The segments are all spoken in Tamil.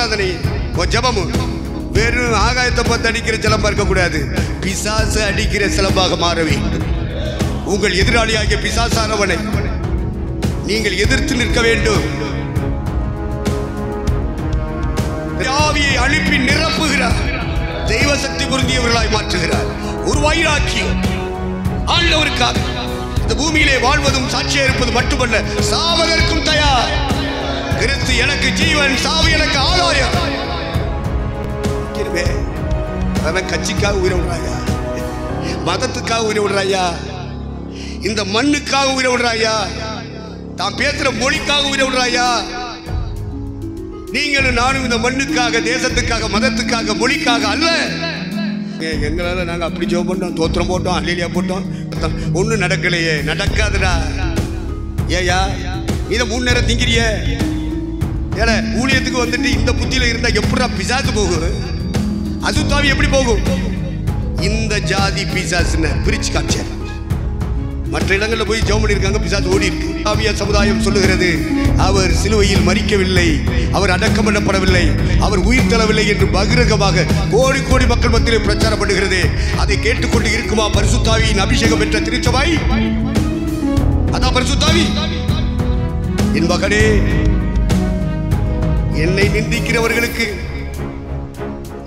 ஆராதனை ஜெபமும் வெறும் ஆகாயத்தை பார்த்து அடிக்கிற சிலம்பா இருக்கக்கூடாது. பிசாசு அடிக்கிற சிலம்பாக மாற வேண்டும். உங்கள் எதிராளியாகிய பிசாசானவனை நீங்கள் எதிர்த்து நிற்க வேண்டும். ஆவியை அனுப்பி நிரப்புகிறார். தெய்வ சக்தி பொருந்தியவர்களாய் மாற்றுகிறார். ஒரு வைராக்கியம் ஆண்டவருக்காக இந்த பூமியிலே வாழ்வதும் சாட்சியா இருப்பது மட்டுமல்ல, சாவதற்கும் தயார். கிறிஸ்து எனக்கு ஜீவன், சாவு எனக்கு ஆதாயம். அவன் கட்சிக்காக உயிரை விடுறாயா, மதத்துக்காக உயிரை விடுறாயா, இந்த மண்ணுக்காக உயிரை விடுறாயா, தான் பேசுற மொழிக்காக உயிரை விடுறாயா? நீங்களும் நானும் இந்த மண்ணுக்காக, தேசத்துக்காக, மதத்துக்காக, மொழிக்காக அல்ல. எங்களால நாங்க அப்படி ஜெபம் பண்ணோம், தோத்திரம் போட்டோம், அல்லேலியா போட்டோம், ஒண்ணும் நடக்கலையே. நடக்காதுடா. ஏயா இதை 3 நேரம் திங்கிறிய? ஏல ஊழியத்துக்கு வந்துட்டு இந்த புத்தியில இருந்தா எப்படா பிசாசு போகும்? அசுத்தாவி எப்படி போகும்? இந்த ஜாதி பிசாசுன்னு பிரிச்சு காமிச்சார். மற்ற இடங்கள்ல போய் ஜெபம் பண்ணிருக்காங்க, பிசாசு ஓடி இருக்கு. ஆவியா சமுதாயம் சொல்லுகிறது, அவர் சிலுவையில் மரிக்கவில்லை, அவர் அடக்கம் பண்ணப்படவில்லை, அவர் உயிர் தள்ளவில்லை என்று பகிரங்கமாக கோடி கோடி மக்கள் மத்தியிலே பிரச்சாரம் பண்ணுகிறது. அதை கேட்டுக்கொண்டு இருக்குமா பரிசுத்தாவியின் அபிஷேகம் பெற்ற திருச்சபை? அதான் பரிசுத்தாவி. என் மகனே, என்னை நிந்திக்கிறவர்களுக்கு,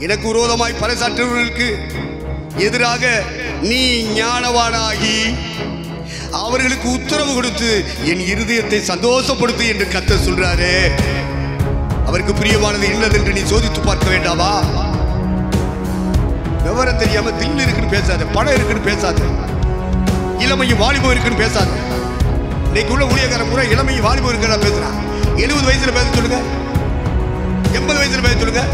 எனக்கு விரோதமாய் பறைசாற்றுவர்களுக்கு எதிராக நீ ஞானவானாகி அவர்களுக்கு உத்தரவு கொடுத்து என் இருதயத்தை சந்தோஷப்படுத்து என்று கர்த்தர் சொல்றாரு. அவருக்கு பிரியமானது என்னதென்று நீ சோதித்து பார்க்க வேண்டாமா? விவரம் தெரியாம தில்லு இருக்குன்னு பேசாத, பணம் இருக்குன்னு பேசாத, இளமையும் வாலிபம் இருக்குன்னு பேசாத. இன்னைக்கு உள்ள ஊழியக்காரன் பூரா இளமையும் வாலிபம் இருக்குன்னு பேசுறான். 70 வயசுல பேச சொல்லுங்க, 80 வயசுல பேச சொல்லுங்க.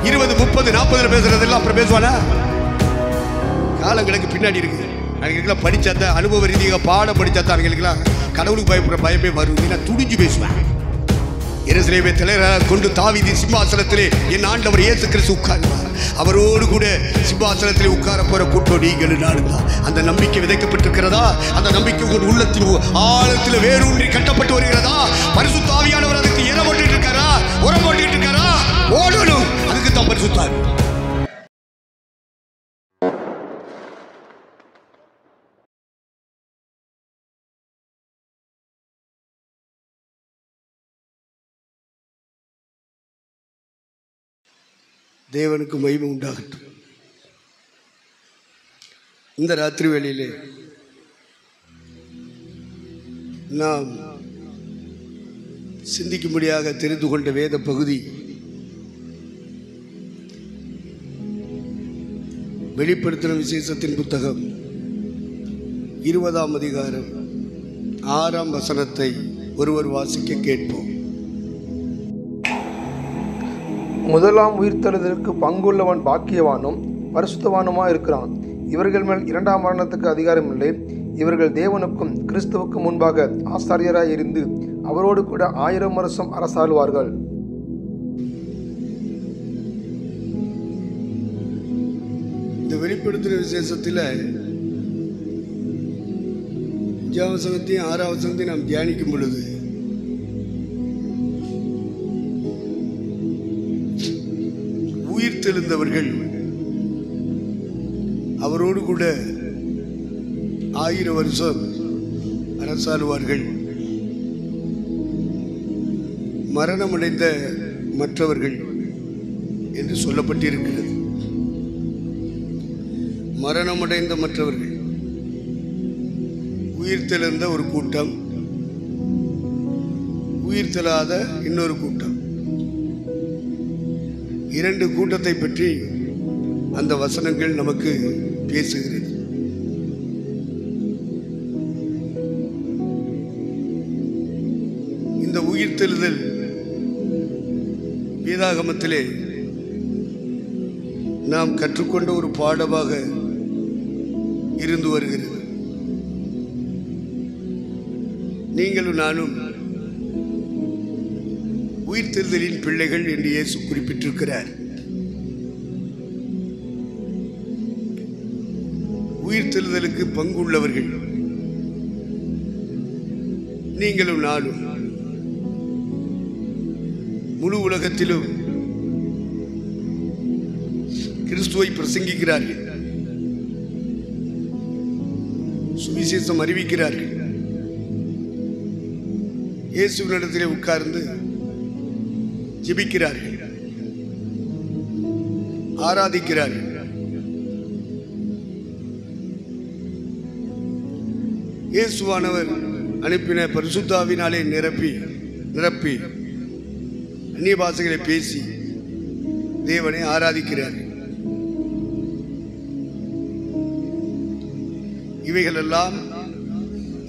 20, 30, 40 பேசுறதெல்லாம் அப்புறம் பேசுவானா? காலங்களுக்கு பின்னாடி இருக்கு. அவங்களுக்கெல்லாம் படிச்சாதான், அனுபவ ரீதியாக பாடம் படிச்சாதான் அவங்களுக்கெல்லாம் கடவுளுக்கு பயப்படுற பயமே வரும். நான் துடிஞ்சு பேசுவேன். எருசலேமை தலைவராக கொண்டு தாவீது சிம்மாசனத்திலே என் ஆண்டவர் இயேசு கிறிஸ்து உட்கார்ந்தார். அவரோடு கூட சிம்மாசனத்திலே உட்கார போற கூட்டம் நீங்கள் நானுங்க. அந்த நம்பிக்கை விதைக்கப்பட்டிருக்கிறதா? அந்த நம்பிக்கை உங்கள் உள்ளத்தின் ஆழத்தில் வேரூன்றி கட்டப்பட்டு வருகிறதா? பரிசுத்த ஆவியானவர் அதுக்கு இடம் போட்டுட்டு இருக்காரா, உரம் போட்டுட்டு இருக்காரா? ஓடணும். அதுக்கு தான் பரிசுத்த ஆவி. தேவனுக்கு மகிமை உண்டாகட்டும். இந்த ராத்திரி வேளையிலே நாம் சிந்திக்கும்படியாக தெரிந்து கொண்ட வேத பகுதி வெளிப்படுத்தின விசேஷத்தின் புத்தகம் 20ஆம் அதிகாரம் 6ஆம் வசனத்தை ஒருவர் வாசிக்க கேட்போம். முதலாம் உயிர்த்தெழுதலுக்கு பங்குள்ளவன் பாக்கியவானும் பரிசுத்தவானுமா இருக்கிறான். இவர்கள் மேல் 2ஆம் மரணத்துக்கு அதிகாரம் இல்லை. இவர்கள் தேவனுக்கும் கிறிஸ்துவுக்கும் முன்பாக ஆசாரியராய் இருந்து அவரோடு கூட 1000 வருஷம் அரசாளுவார்கள். இந்த வெளிப்படுத்தின விசேஷத்தில் 5ஆம் வசனத்தையும் 6ஆம் வசனத்தையும் நாம் தியானிக்கும் பொழுது உயிர்த்தெழுந்தவர்கள் அவரோடு கூட 1000 வருஷம் அரசாளுவார்கள். மரணமடைந்த மற்றவர்கள் என்று சொல்லப்பட்டிருக்கிறது. மரணமடைந்த மற்றவர்கள், உயிர்த்தெழுந்த ஒரு கூட்டம், உயிர்த்தெழாத இன்னொரு கூட்டம். 2 கூட்டத்தை பற்றி அந்த வசனங்கள் நமக்கு பேசுகிறது. இந்த உயிர்த்தெழுதல் வேதாகமத்திலே நாம் கற்றுக்கொண்ட ஒரு பாடமாக இருந்து வருகிறது. நீங்களும் நானும் உயிர்த்தெழுதலின் பிள்ளைகள் என்று இயேசு குறிப்பிட்டிருக்கிறார். உயிர்த்தெழுதலுக்கு பங்குள்ளவர்கள் நீங்களும் நானும். முழு உலகத்திலும் கிறிஸ்துவை பிரசங்கிக்கிறார்கள், சுவிசேஷம் அறிவிக்கிறார்கள். இயேசுவினிடத்திலே உட்கார்ந்து ஜெபிக்கிறார்கள், ஆராதிக்கிறார்கள். இயேசுவானவர் அனுப்பின பரிசுத்த ஆவியினாலே நிரப்பி அந்நிய பாஷைகளை பேசி தேவனை ஆராதிக்கிறார்கள். இவைகளெல்லாம்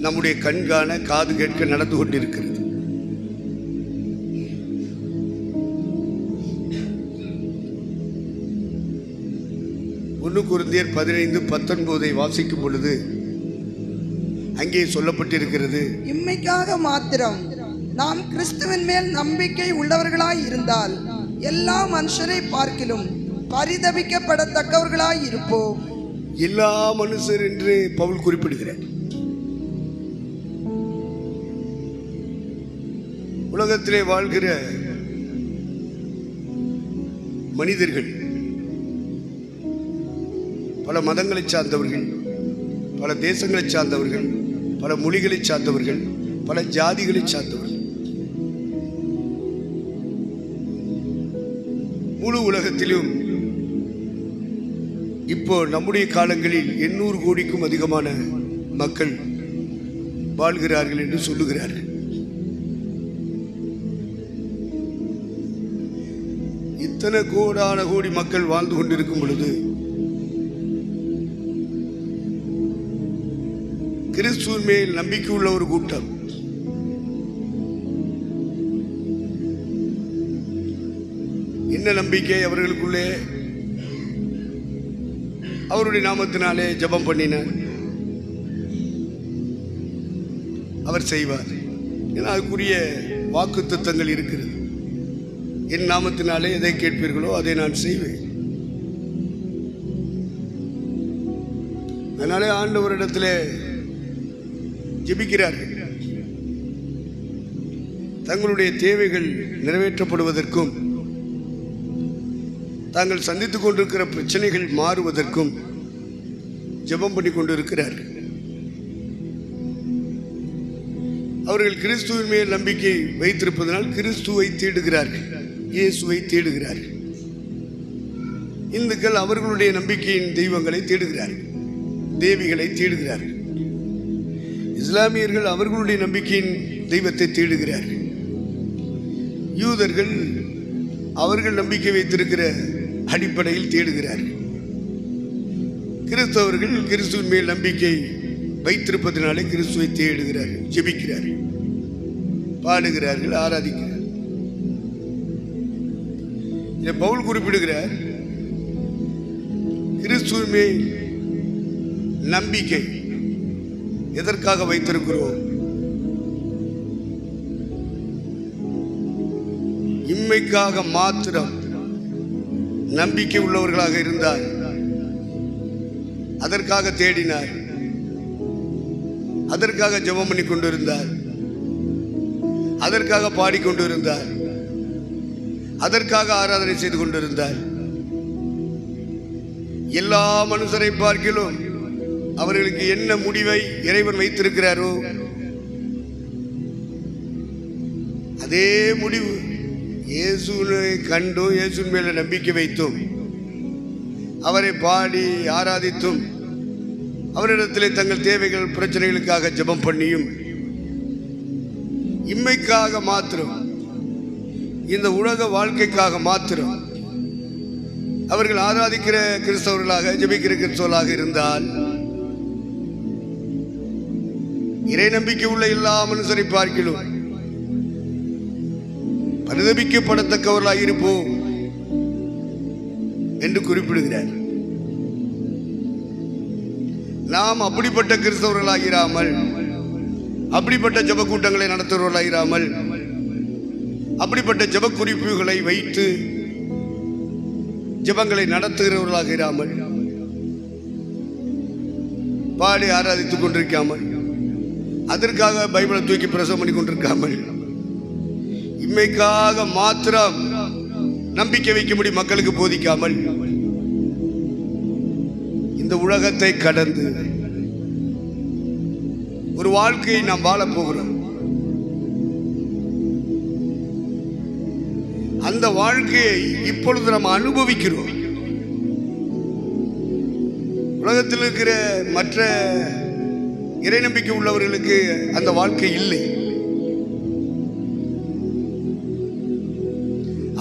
நம்முடைய கண்காண காது கேட்க நடந்து கொண்டிருக்கிறது. ஒன்று கொரிந்தியர் 15:19 வாசிக்கும் பொழுது அங்கே சொல்லப்பட்டிருக்கிறது, இம்மைக்காக மாத்திரம் நாம் கிறிஸ்துவின் மேல் நம்பிக்கை உள்ளவர்களாய் இருந்தால் எல்லா மனுஷரை பார்க்கிலும் பரிதபிக்கப்படத்தக்கவர்களாய் இருப்போம். எல்லா மனுஷர் என்று பவுல் குறிப்பிடுகிறார். உலகத்திலே வாழ்கிற மனிதர்கள் பல மதங்களை சார்ந்தவர்கள், பல தேசங்களை சார்ந்தவர்கள், பல மொழிகளை சார்ந்தவர்கள், பல ஜாதிகளை சார்ந்தவர்கள். முழு உலகத்திலும் இப்போ நம்முடைய காலங்களில் 800 கோடிக்கும் அதிகமான மக்கள் வாழ்கிறார்கள் என்று சொல்லுகிறார்கள். இத்தனை கோடான கோடி மக்கள் வாழ்ந்து கொண்டிருக்கும் பொழுது கிறிஸ்துவின் மேல் நம்பிக்கை உள்ள ஒரு கூட்டம் என்ன நம்பிக்கை? அவர்களுக்குள்ளே அவருடைய நாமத்தினாலே ஜெபம் பண்ணினார், அவர் செய்வார். ஏன்னா அதுக்குரிய வாக்குத்தத்தங்கள் இருக்கிறது. என் நாமத்தினாலே எதை கேட்பீர்களோ அதை நான் செய்வேன். அதனாலே ஆண்டவரிடத்திலே ஜெபிக்கிறார்கள். தங்களுடைய தேவைகள் நிறைவேற்றப்படுவதற்கும் தாங்கள் சந்தித்துக் கொண்டிருக்கிற பிரச்சனைகள் மாறுவதற்கும் ஜெபம் பண்ணி கொண்டிருக்கிறார்கள். அவர்கள் கிறிஸ்துவின் மேல் நம்பிக்கை வைத்திருப்பதனால் கிறிஸ்துவை தேடுகிறார்கள், இயேசுவை தேடுகிறார்கள். இந்துக்கள் அவர்களுடைய நம்பிக்கையின் தெய்வங்களை தேடுகிறார்கள், தேவிகளை தேடுகிறார்கள். இஸ்லாமியர்கள் அவர்களுடைய நம்பிக்கையின் தெய்வத்தை தேடுகிறார்கள். யூதர்கள் அவர்கள் நம்பிக்கை வைத்திருக்கிற அடிப்படையில் தேடுகிறார்கள். கிறிஸ்தவர்கள் கிறிஸ்துவின் மேல் நம்பிக்கை வைத்திருப்பதனாலே கிறிஸ்துவை தேடுகிறார்கள், ஜெபிக்கிறார்கள், பாடுகிறார்கள், ஆராதிக்கிறார்கள். இதை பவுல் குறிப்பிடுகிறார். கிறிஸ்துவின் மேல் நம்பிக்கை எதற்காக வைத்திருக்கிறோம்? இம்மைக்காக மாத்திரம் நம்பிக்கை உள்ளவர்களாக இருந்தார், அதற்காக தேடினார், அதற்காக ஜெபம் பண்ணி கொண்டிருந்தார், அதற்காக பாடிக்கொண்டிருந்தார், அதற்காக ஆராதனை செய்து கொண்டிருந்தார். எல்லா மனுஷரை பார்க்கிலும் அவர்களுக்கு என்ன முடிவை இறைவன் வைத்திருக்கிறாரோ அதே முடிவு. இயேசுவை கண்டும் இயேசுவின் மேல நம்பிக்கை வைத்தும் அவரை பாடி ஆராதித்தும் அவரிடத்திலே தங்கள் தேவைகள் பிரச்சனைகளுக்காக ஜெபம் பண்ணியும் இம்மைக்காக மாத்திரம், இந்த உலக வாழ்க்கைக்காக மாத்திரம் அவர்கள் ஆராதிக்கிற கிறிஸ்தவர்களாக ஜெபிக்கிற கிறிஸ்தவர்களாக இருந்தால் இறை நம்பிக்கை உள்ள எல்லா மனுஷரை பார்க்கிலும் பரிதபிக்கப்படத்தக்கவர்களாக இருப்போம் என்று குறிப்பிடுகிறார். நாம் அப்படிப்பட்ட கிறிஸ்தவர்களாகிறாமல், அப்படிப்பட்ட ஜெப கூட்டங்களை நடத்துகிறவர்களாகிறாமல், அப்படிப்பட்ட ஜெப குறிப்புகளை வைத்து ஜெபங்களை நடத்துகிறவர்களாக இராமல், பாடி ஆராதித்துக் கொண்டிருக்காமல், அதற்காக பைபிளை தூக்கி பிரசவம் பண்ணி கொண்டிருக்காமல், இம்மைக்காக மாத்திரம் நம்பிக்கை வைக்கும்படி மக்களுக்கு போதிக்காமல் இந்த உலகத்தை கடந்து ஒரு வாழ்க்கையை நாம் வாழப் போகிறோம். அந்த வாழ்க்கையை இப்பொழுது நாம் அனுபவிக்கிறோம். உலகத்தில் இருக்கிற மற்ற இறை நம்பிக்கை உள்ளவர்களுக்கு அந்த வாழ்க்கை இல்லை.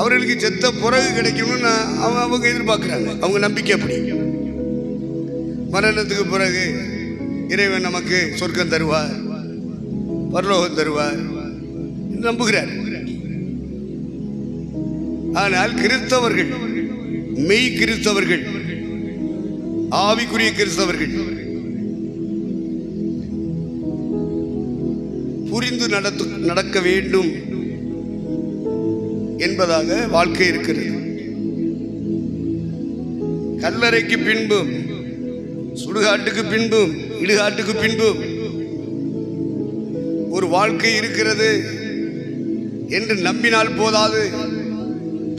அவர்களுக்கு செத்த பிறகு கிடைக்கணும்னு அவங்க எதிர்பார்க்கிறாங்க. அவங்க நம்பிக்கை அப்படி. மரணத்துக்கு பிறகு இறைவன் நமக்கு சொர்க்கம் தருவார், பரலோகம் தருவார் நம்புகிறார். ஆனால் கிறிஸ்தவர்கள், மெய் கிறிஸ்தவர்கள், ஆவிக்குரிய கிறிஸ்தவர்கள் புரிந்து நடக்க வேண்டும் என்பதாக வாழ்க்கை இருக்கிறது. கல்லறைக்கு பின்பும், சுடுகாட்டுக்கு பின்பும், இடுகாட்டுக்கு பின்பும் ஒரு வாழ்க்கை இருக்கிறது என்று நம்பினால் போதாது,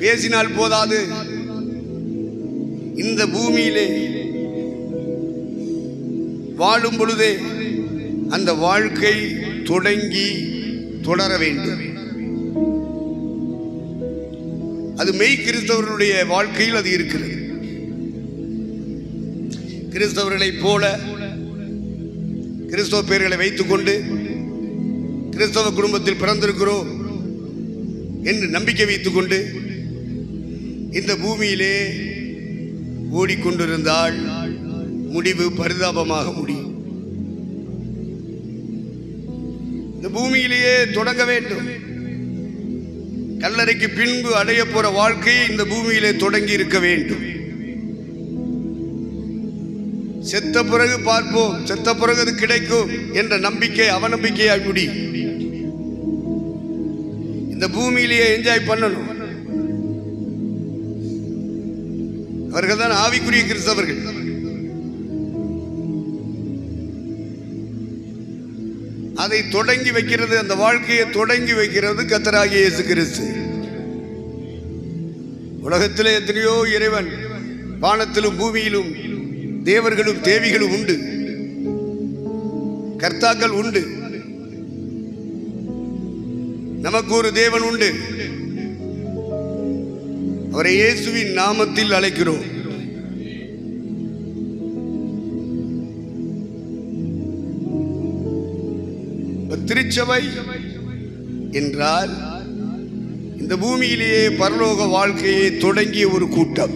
பேசினால் போதாது. இந்த பூமியிலே வாழும் பொழுதே அந்த வாழ்க்கை தொடங்கி தொடர வேண்டும். அது மெய் கிறிஸ்தவர்களுடைய வாழ்க்கையில் அது இருக்கிறது. கிறிஸ்தவர்களைப் போல கிறிஸ்தவ பெயர்களை வைத்துக் கொண்டு கிறிஸ்தவ குடும்பத்தில் பிறந்திருக்கிறோம் என்று நம்பிக்கை வைத்துக் கொண்டு இந்த பூமியிலே ஓடிக்கொண்டிருந்தால் முடிவு பரிதாபமாக முடியும். இந்த பூமியிலேயே தொடங்க வேண்டும். கல்லறைக்கு பின்பு அடைய போற வாழ்க்கையை இந்த பூமியிலே தொடங்கி இருக்க வேண்டும். செத்த பிறகு பார்ப்போம், செத்த பிறகு அது கிடைக்கும் என்ற நம்பிக்கை அவநம்பிக்கையாய் முடியும். இந்த பூமியிலேயே என்ஜாய் பண்ணணும். அவர்கள் தான் ஆவிக்குரிய கிறிஸ்தவர்கள். அதை தொடங்கி வைக்கிறது, அந்த வாழ்க்கையை தொடங்கி வைக்கிறது கர்த்தராகிய இயேசு கிறிஸ்து. உலகத்திலே எத்தனையோ இறைவன், வானத்திலும் பூமியிலும் தேவர்களும் தேவிகளும் உண்டு, கர்த்தாக்கள் உண்டு. நமக்கு ஒரு தேவன் உண்டு. அவரை இயேசுவின் நாமத்தில் அழைக்கிறோம். திருச்சபை என்றால் இந்த பூமியிலேயே பரலோக வாழ்க்கையை தொடங்கிய ஒரு கூட்டம்.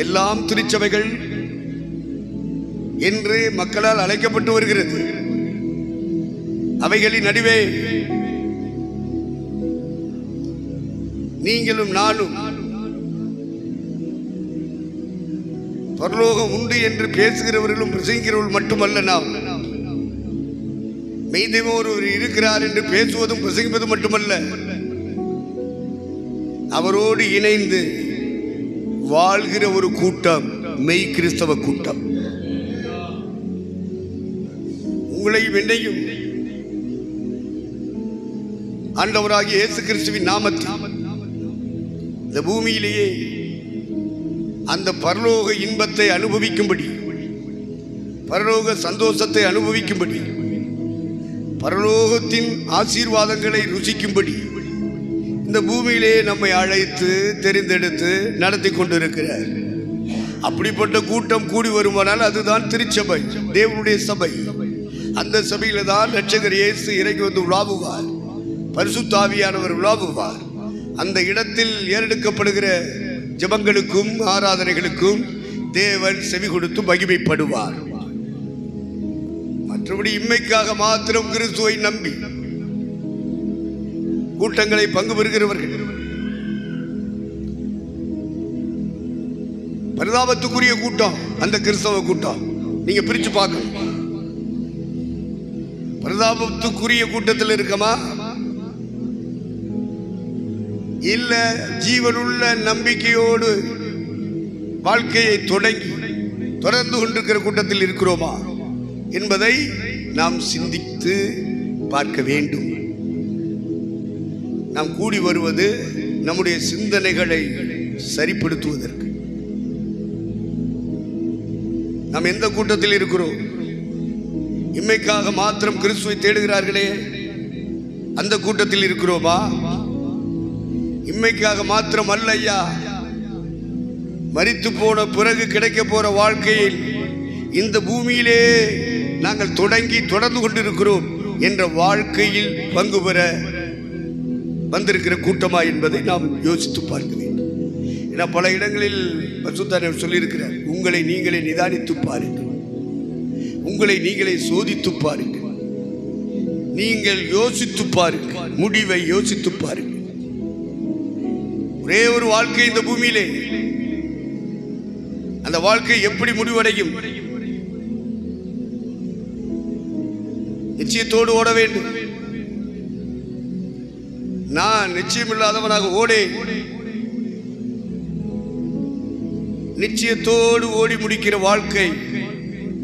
எல்லாம் திருச்சபைகள் என்று மக்களால் அழைக்கப்பட்டு வருகிறது. அவைகளின் நடுவே நீங்களும் நானும் பரலோகம் உண்டு என்று பேசுகிறவர்களும் பிரசங்கிக்கிறவர்கள் மட்டுமல்ல, நாம் மெய்தெய்வம் ஒருவர் இருக்கிறார் என்று பேசுவதும் பிரசங்கிப்பதும் மட்டுமல்ல, அவரோடு இணைந்து வாழ்கிற ஒரு கூட்டம் மெய் கிறிஸ்தவ கூட்டம். உங்களையும் என்னையும் ஆண்டவராகிய இயேசு கிறிஸ்துவின் நாமத்தில் இந்த பூமியிலேயே அந்த பரலோக இன்பத்தை அனுபவிக்கும்படி, பரலோக சந்தோஷத்தை அனுபவிக்கும்படி, பரலோகத்தின் ஆசீர்வாதங்களை ருசிக்கும்படி இந்த பூமியிலே நம்மை அழைத்து தெரிந்தெடுத்து நடத்தி கொண்டிருக்கிறார். அப்படிப்பட்ட கூட்டம் கூடி வருமானால் அதுதான் திருச்சபை, தேவனுடைய சபை. அந்த சபையில தான் இரட்சகர் இயேசு இறங்கி வந்து உலாவுவார், பரிசுத்த ஆவியானவர் உலாவுவார். அந்த இடத்தில் ஏறெடுக்கப்படுகிற ஜெபங்களுக்கும் ஆராதனைகளுக்கும் தேவன் செவி கொடுத்து மகிமைப்படுவார். மற்றபடி இம்மைக்காக மாத்திரம் கிறிஸ்துவை நம்பி கூட்டங்களை பங்கு பெறுகிறவர்கள் பரிதாபத்துக்குரிய கூட்டம். அந்த கிறிஸ்தவ கூட்டம் நீங்க பிரிச்சு பார்க்கணும். பரிதாபத்துக்குரிய கூட்டத்தில் இருக்கமா, இல்ல ஜீவனுள்ள நம்பிக்கையோடு வாழ்க்கையை தொடர்ந்து கொண்டிருக்கிற கூட்டத்தில் இருக்கிறோமா என்பதை நாம் சிந்தித்து பார்க்க வேண்டும். நாம் கூடி வருவது நம்முடைய சிந்தனைகளை சரிப்படுத்துவதற்கு. நாம் எந்த கூட்டத்தில் இருக்கிறோம்? இம்மைக்காக மாத்திரம் கிறிஸ்துவை தேடுகிறார்களே அந்த கூட்டத்தில் இருக்கிறோமா? இம்மைக்காக மாத்திரம் அல்ல ஐயா, மரித்து போன பிறகு கிடைக்க போற வாழ்க்கையில் இந்த பூமியிலே நாங்கள் தொடர்ந்து கொண்டிருக்கிறோம் என்ற வாழ்க்கையில் பங்கு பெற வந்திருக்கிற கூட்டமா என்பதை நாம் யோசித்து பார்க்க வேண்டும். ஏன்னா பல இடங்களில் பரிசுத்தர் சொல்லியிருக்கிறார், உங்களை நீங்களே நிதானித்து பாருங்கள், உங்களை நீங்களே சோதித்து பாருங்கள், நீங்கள் யோசித்து பாருங்கள், முடிவை யோசித்து பாருங்கள். ஒரே ஒரு வாழ்க்கை இந்த பூமியிலே, அந்த வாழ்க்கை எப்படி முடிவடையும்? நிச்சயத்தோடு ஓட வேண்டும். நான் நிச்சயமில்லாதவனாக ஓடேன். நிச்சயத்தோடு ஓடி முடிக்கிற வாழ்க்கை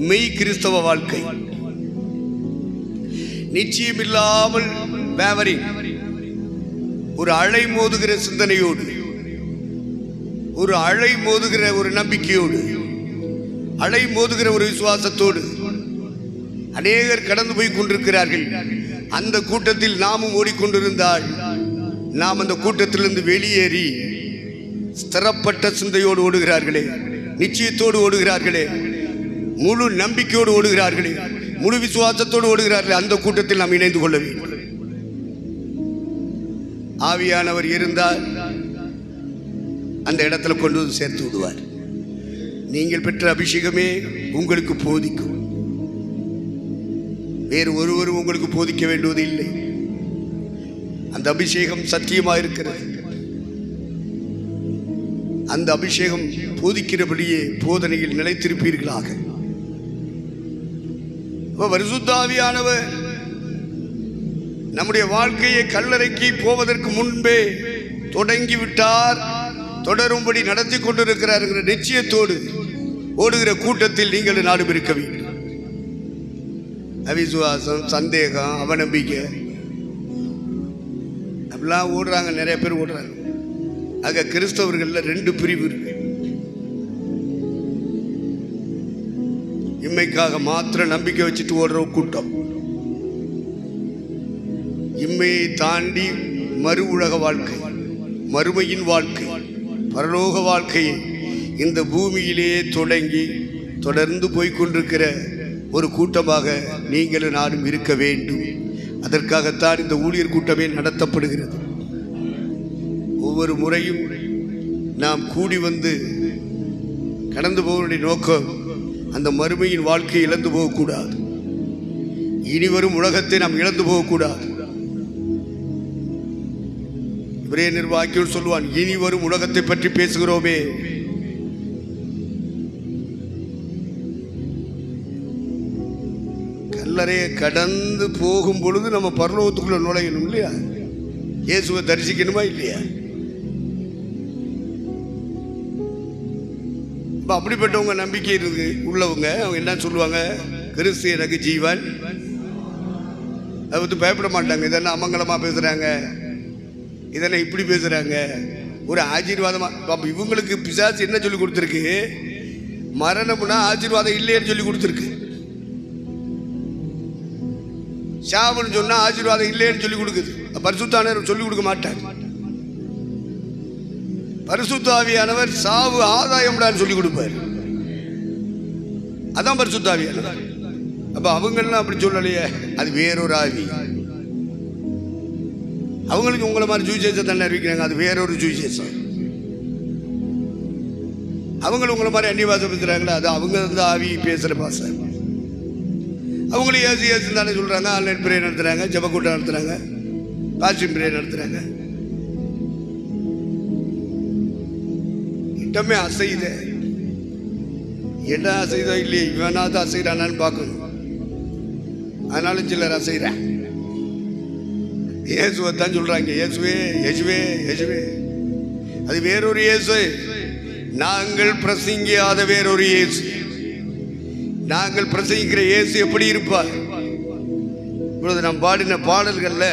மெய் கிறிஸ்தவ வாழ்க்கை. நிச்சயமில்லாமல் வேவரிங், ஒரு அலை மோதுகிற சிந்தனையோடு, ஒரு அலை மோதுகிற ஒரு நம்பிக்கையோடு, அலை மோதுகிற ஒரு விசுவாசத்தோடு அநேகர் கடந்து போய் கொண்டிருக்கிறார்கள். அந்த கூட்டத்தில் நாமும் ஓடிக்கொண்டிருந்தால் நாம் அந்த கூட்டத்திலிருந்து வெளியேறி ஸ்திரப்பட்ட சிந்தையோடு ஓடுகிறார்களே, நிச்சயத்தோடு ஓடுகிறார்களே, முழு நம்பிக்கையோடு ஓடுகிறார்களே, முழு விசுவாசத்தோடு ஓடுகிறார்களே, அந்த கூட்டத்தில் நாம் இணைந்து கொள்ள வேண்டும். ஆவியானவர் இருந்தால் அந்த இடத்துல கொண்டு வந்து சேர்த்து விடுவார். நீங்கள் பெற்ற அபிஷேகமே உங்களுக்கு போதிக்கும். வேறு ஒருவரும் உங்களுக்கு போதிக்க வேண்டுவது இல்லை. அந்த அபிஷேகம் சத்தியமாக இருக்கிறது. அந்த அபிஷேகம் போதிக்கிறபடியே போதனையில் நிலைத்திருப்பீர்களாக. பரிசுத்த ஆவியானவர் நம்முடைய வாழ்க்கையை கல்லறைக்கு போவதற்கு முன்பே தொடங்கிவிட்டார், தொடரும்படி நடத்தி கொண்டிருக்கிறார் என்கிற நிச்சயத்தோடு ஓடுகிற கூட்டத்தில் நீங்கள் நாடும் இருக்க வேண்டும். அவிசுவாசம், சந்தேகம், அவநம்பிக்கை அப்படிலாம் ஓடுறாங்க, நிறைய பேர் ஓடுறாங்க. ஆக கிறிஸ்தவர்கள்ல ரெண்டு பிரிவு இருக்கு. இம்மைக்காக மாத்திரம் நம்பிக்கை வச்சுட்டு ஓடுற கூட்டம், இம்மையை தாண்டி மறு உலக வாழ்க்கை, மறுமையின் வாழ்க்கை, பரலோக வாழ்க்கையை இந்த பூமியிலேயே தொடர்ந்து போய்கொண்டிருக்கிற ஒரு கூட்டமாக நீங்களும் நானும் இருக்க வேண்டும். அதற்காகத்தான் இந்த ஊழியர் கூட்டமே நடத்தப்படுகிறது. ஒவ்வொரு முறையும் நாம் கூடி வந்து கடந்து போவதுடைய நோக்கம் அந்த மறுமையின் வாழ்க்கையை இழந்து போகக்கூடாது. இனி வரும் உலகத்தை நாம் இழந்து போகக்கூடாது. இவரே நிர்வாகிகள் சொல்லுவான், இனி வரும் உலகத்தை பற்றி பேசுகிறோமே, கல்லறையை கடந்து போகும் பொழுது நம்ம பரலோகத்துக்குள்ள நுழையணும் இல்லையா? இயேசுவை தரிசிக்கணுமா இல்லையா? அப்படிப்பட்டவங்க நம்பிக்கை இருக்கு உள்ளவங்க அவங்க என்ன சொல்லுவாங்க, கிறிஸ்து எனக்கு ஜீவன். அதை பற்றி பயப்பட மாட்டாங்க. இதெல்லாம் அமங்கலமா பேசுறாங்க, இதெல்லாம் இப்படி பேசுறாங்க, ஒரு ஆசீர்வாதமா. இவங்களுக்கு பிசாசு என்ன சொல்லி கொடுத்துருக்கு? மரணம்னா ஆசீர்வாதம் இல்லைன்னு சொல்லி கொடுத்துருக்கு. சாவுன்னு சொன்னா ஆசீர்வாதம் இல்லைன்னு சொல்லி கொடுக்குது. பரிசுத்தானவர் சொல்லி கொடுக்க மாட்டார். பரிசுத்த ஆவியானவர் சாவு ஆதாயம்டான்னு சொல்லி கொடுப்பார். அதான் பரிசுத்த ஆவியானவர். அப்ப அவங்கெல்லாம் அப்படி சொல்லலையே, அது வேறொரு ஆவி. அவங்களுக்கு உங்களை மாதிரி சுவிசேஷம் தானே அறிவிக்கிறாங்க, அது வேறொரு சுவிசேஷம். அவங்களும் உங்களை மாதிரி அந்நிய பாஷை பேசுறாங்களா, அது அவங்க வந்து ஆவி பேசுற பாஷை. அவங்களும் ஏசு தானே சொல்றாங்க, ஆன்லைன் பிரே நடத்துறாங்க, ஜபக்கூட்டம் நடத்துறாங்க, பாஸ்டிங் பிரே நடத்துறாங்க. இடமே அசையுது. என்ன அசைதோ இல்லையே, இவனாவது அசைறானான்னு பார்க்கணும். அதனாலும் சிலர் அசைறேன். இயேசுவை தான் சொல்றாங்க, இயேசுவே இயேசுவே இயேசுவே. அது வேறொரு இயேசு. நாங்கள் பிரசங்கியாத வேறொரு இயேசு. நாங்கள் பிரசங்கிக்கிற இயேசு எப்படி இருப்பார்? இப்பொழுது நாம் பாடின பாடல்கள்ல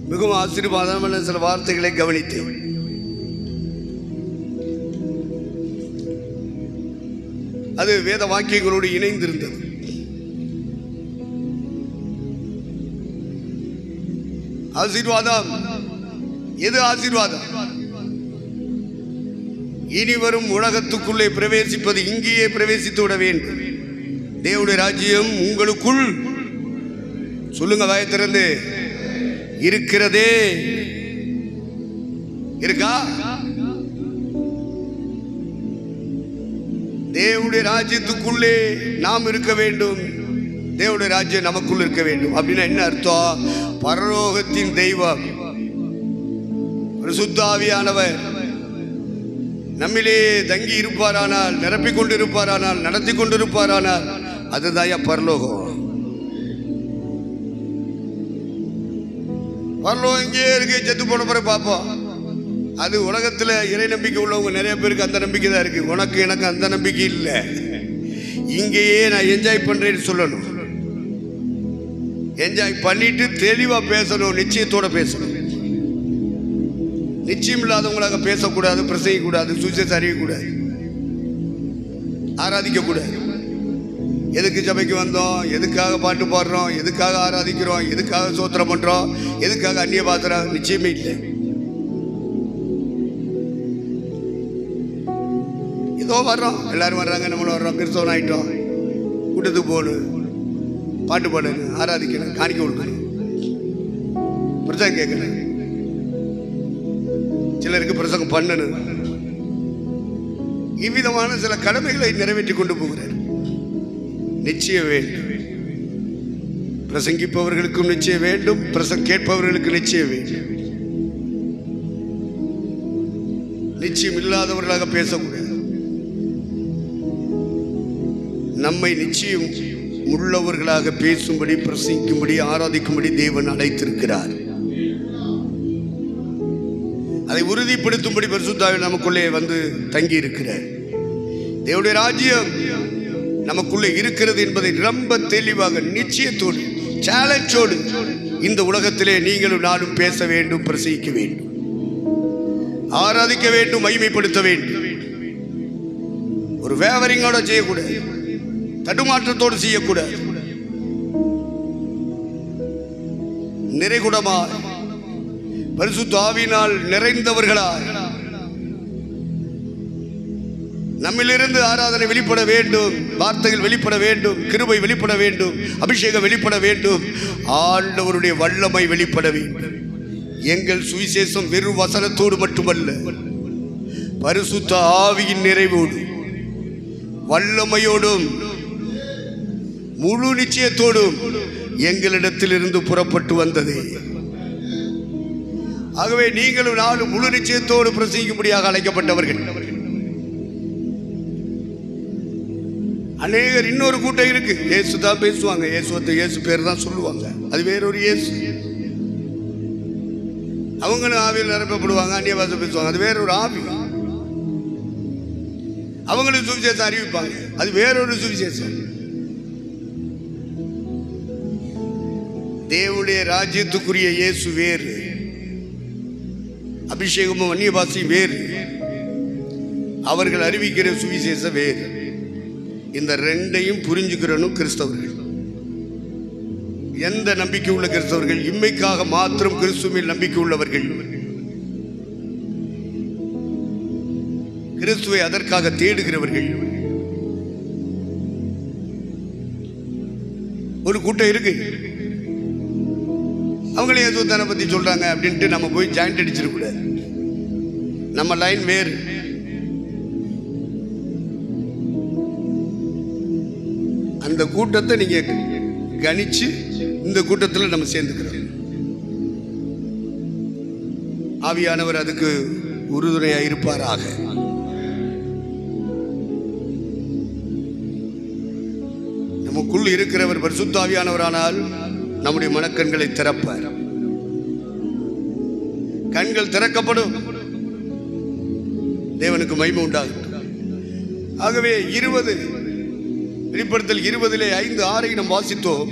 மிகவும் ஆசீர்வாதமான சில வார்த்தைகளை கவனித்தேன். அது வேத வாக்கியங்களோடு இணைந்திருந்தது. ஆசீர்வாதம் எது? ஆசீர்வாதம் இனி வரும் உலகத்துக்குள்ளே பிரவேசிப்பது இங்கேயே பிரவேசித்து விட வேண்டும். தேவனுடைய ராஜ்யம் உங்களுக்குள், சொல்லுங்க வாயை திறந்து, இருக்கிறதே. இருக்கா? தேவனுடைய ராஜ்யத்துக்குள்ளே நாம் இருக்க வேண்டும். தேவனுடைய ராஜ்யம் நமக்குள் இருக்க வேண்டும். அப்படின்னா என்ன அர்த்தம்? பரலோகத்தின் தெய்வம் பரிசுத்த ஆவியானவர் நம்மிலே தங்கி இருப்பாரானால், நிரப்பிக் கொண்டிருப்பாரானால், நடத்தி கொண்டிருப்பாரானால், அதுதான் பரலோகம். பரலோகம் இங்கே இருக்கு, செத்து போன பிறகு பார்ப்போம். அது உலகத்தில் இறை நம்பிக்கை உள்ளவங்க நிறைய பேருக்கு அந்த நம்பிக்கை தான் இருக்கு. உனக்கு எனக்கு அந்த நம்பிக்கை இல்லை. இங்கேயே நான் என்ஜாய் பண்றேன்னு சொல்லணும். என்ஜாய் பண்ணிட்டு தெளிவா பேசணும், நிச்சயத்தோட பேசணும். நிச்சயம் இல்லாதவங்களாக பேசக்கூடாது, பிரசங்கிக்கூடாது, சுவிசேஷம் அறியக்கூடாது, ஆராதிக்கக்கூடாது. எதுக்கு சபைக்கு வந்தோம், எதுக்காக பாட்டு பாடுறோம், எதுக்காக ஆராதிக்கிறோம், எதுக்காக சோத்திரம் பண்றோம், எதுக்காக அந்நிய பாத்திரம், நிச்சயமே இல்லை. ஏதோ வர்றோம், எல்லாரும் வர்றாங்க, நம்மளும் வர்றோம், கிறிஸ்தவன் ஆயிட்டோம், கூட்டத்துக்கு போகணும், பாட்டு பாடணும், ஆராதிக்கணும், காணிக்க கொடுக்கணும், பிரசங்கம் கேட்கணும், சிலருக்கு பிரசங்கம் பண்ணணும். இவ்விதமான சில கடமைகளை நிறைவேற்றி கொண்டு போகிறார். நிச்சயம் வேண்டும். பிரசங்கிப்பவர்களுக்கும் நிச்சயம் வேண்டும், கேட்பவர்களுக்கு நிச்சயம் வேண்டும். நிச்சயம் இல்லாதவர்களாக பேசக்கூடாது. நம்மை நிச்சயம் உள்ளவர்களாக பேசும்படி, பிரசங்கிக்கும்படி, ஆராதிக்கும்படி தேவன் அழைத்திருக்கிறார். அதை உறுதிப்படுத்தும்படி பரிசுத்த ஆவி நமக்குள்ளே வந்து தங்கி இருக்கிறார். தேவனுடைய ராஜ்யம் நமக்குள்ளே இருக்கிறது என்பதை ரொம்ப தெளிவாக, நிச்சயத்தோடு, சேலஞ்சோடு இந்த உலகத்திலே நீங்களும் நானும் பேச வேண்டும், பிரசங்கிக்க வேண்டும், ஆராதிக்க வேண்டும், மகிமைப்படுத்த வேண்டும். ஒரு வேவரிங்கோட செய்யக்கூடாது, தடுமாற்றத்தோடு செய்யக்கூடாது. நிறைகுடமா பரிசுத்த ஆவியினால் நிறைந்தவர்களாய் நம்மிலிருந்து ஆராதனை வெளிப்பட வேண்டும், வார்த்தைகள் வெளிப்பட வேண்டும், கிருபை வெளிப்பட வேண்டும், அபிஷேகம் வெளிப்பட வேண்டும், ஆண்டவருடைய வல்லமை வெளிப்பட வேண்டும். எங்கள் சுவிசேஷம் வெறும் வசனத்தோடு மட்டுமல்ல, பரிசுத்த ஆவியின் நிறைவோடு, வல்லமையோடும், முழு நிச்சயத்தோடும் எங்களிடத்திலிருந்து புறப்பட்டு வந்தது. ஆகவே நீங்களும் நானும் முழு நிச்சயத்தோடு பிரசங்கிக்கும்படியாக அழைக்கப்பட்டவர்கள். அநேகர் இன்னொரு கூட்டம் இருக்கு, இயேசு தான் பேசுவாங்க, இயேசு பேர் தான் சொல்லுவாங்க, அது வேறொரு இயேசு. அவங்களும் ஆவியில் நிரப்பப்படுவாங்க, அந்நிய பாஷை பேசுவாங்க, அது வேறொரு ஆவி. அவங்களும் சுவிசேஷம் அறிவிப்பாங்க, அது வேறொரு சுவிசேஷம். தேவனுடைய ராஜ்யத்துக்குரிய இயேசு வேறு, அபிஷேகமும் அந்நிய பாஷையும் வேறு, அவர்கள் அறிவிக்கிற சுவிசேஷம் வேறு. இந்த ரெண்டையும் புரிஞ்சுக்கிறனும் கிறிஸ்தவர்கள். எந்த நம்பிக்கை உள்ள கிறிஸ்தவர்கள்? இம்மைக்காக மாத்திரம் கிறிஸ்துவில் நம்பிக்கை உள்ளவர்கள், கிறிஸ்துவை அதற்காக தேடுகிறவர்கள். ஒரு கூட்டம் இருக்கு, அவங்களே இயேசுவை பத்தி சொல்றாங்க அப்படின்ட்டு நம்ம போய் ஜாயிண்ட் அடிச்சிடக்கூடாது. நம்ம லைன் வேறு. அந்த கூட்டத்தை நீங்க கணிச்சு இந்த கூட்டத்தில் நம்ம சேர்ந்துக்கிறோம். ஆவியானவர் அதுக்கு உறுதுணையா இருப்பாராக. நமக்குள் இருக்கிறவர் பரிசுத்த ஆவியானவரானால் நம்முடைய மனக்கண்களை திறப்பார். கண்கள் திறக்கப்படும், தேவனுக்கு மகிமை உண்டாகும். ஆகவே 20 வெளிப்படுத்தல் 20 5, 6 நாம் வாசித்தோம்.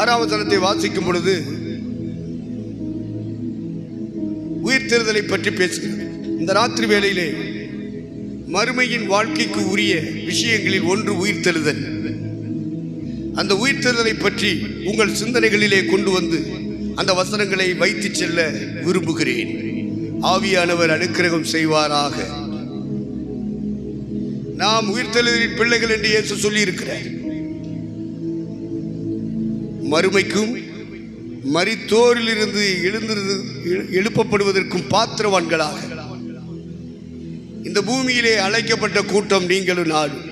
6வது வசனத்தை வாசிக்கும் பொழுது உயிர்த்தெழுதலை பற்றி பேசுகிறது. இந்த ராத்திரி வேளையிலே மறுமையின் வாழ்க்கைக்கு உரிய விஷயங்களில் ஒன்று உயிர்த்தெழுதல். அந்த உயிர்த்தெழுதலை பற்றி உங்கள் சிந்தனைகளிலே கொண்டு வந்து அந்த வசனங்களை வைத்து செல்ல விரும்புகிறேன். ஆவியானவர் அனுக்கிரகம் செய்வாராக. நாம் உயிர்த்தெழுதலின் பிள்ளைகள் என்று இயேசு சொல்லி இருக்கிறார். மறுமைக்கும் மரித்தோரிலிருந்து எழுப்பப்படுவதற்கும் பாத்திரவான்களாக இந்த பூமியிலே அழைக்கப்பட்ட கூட்டம் நீங்களும் நானும்.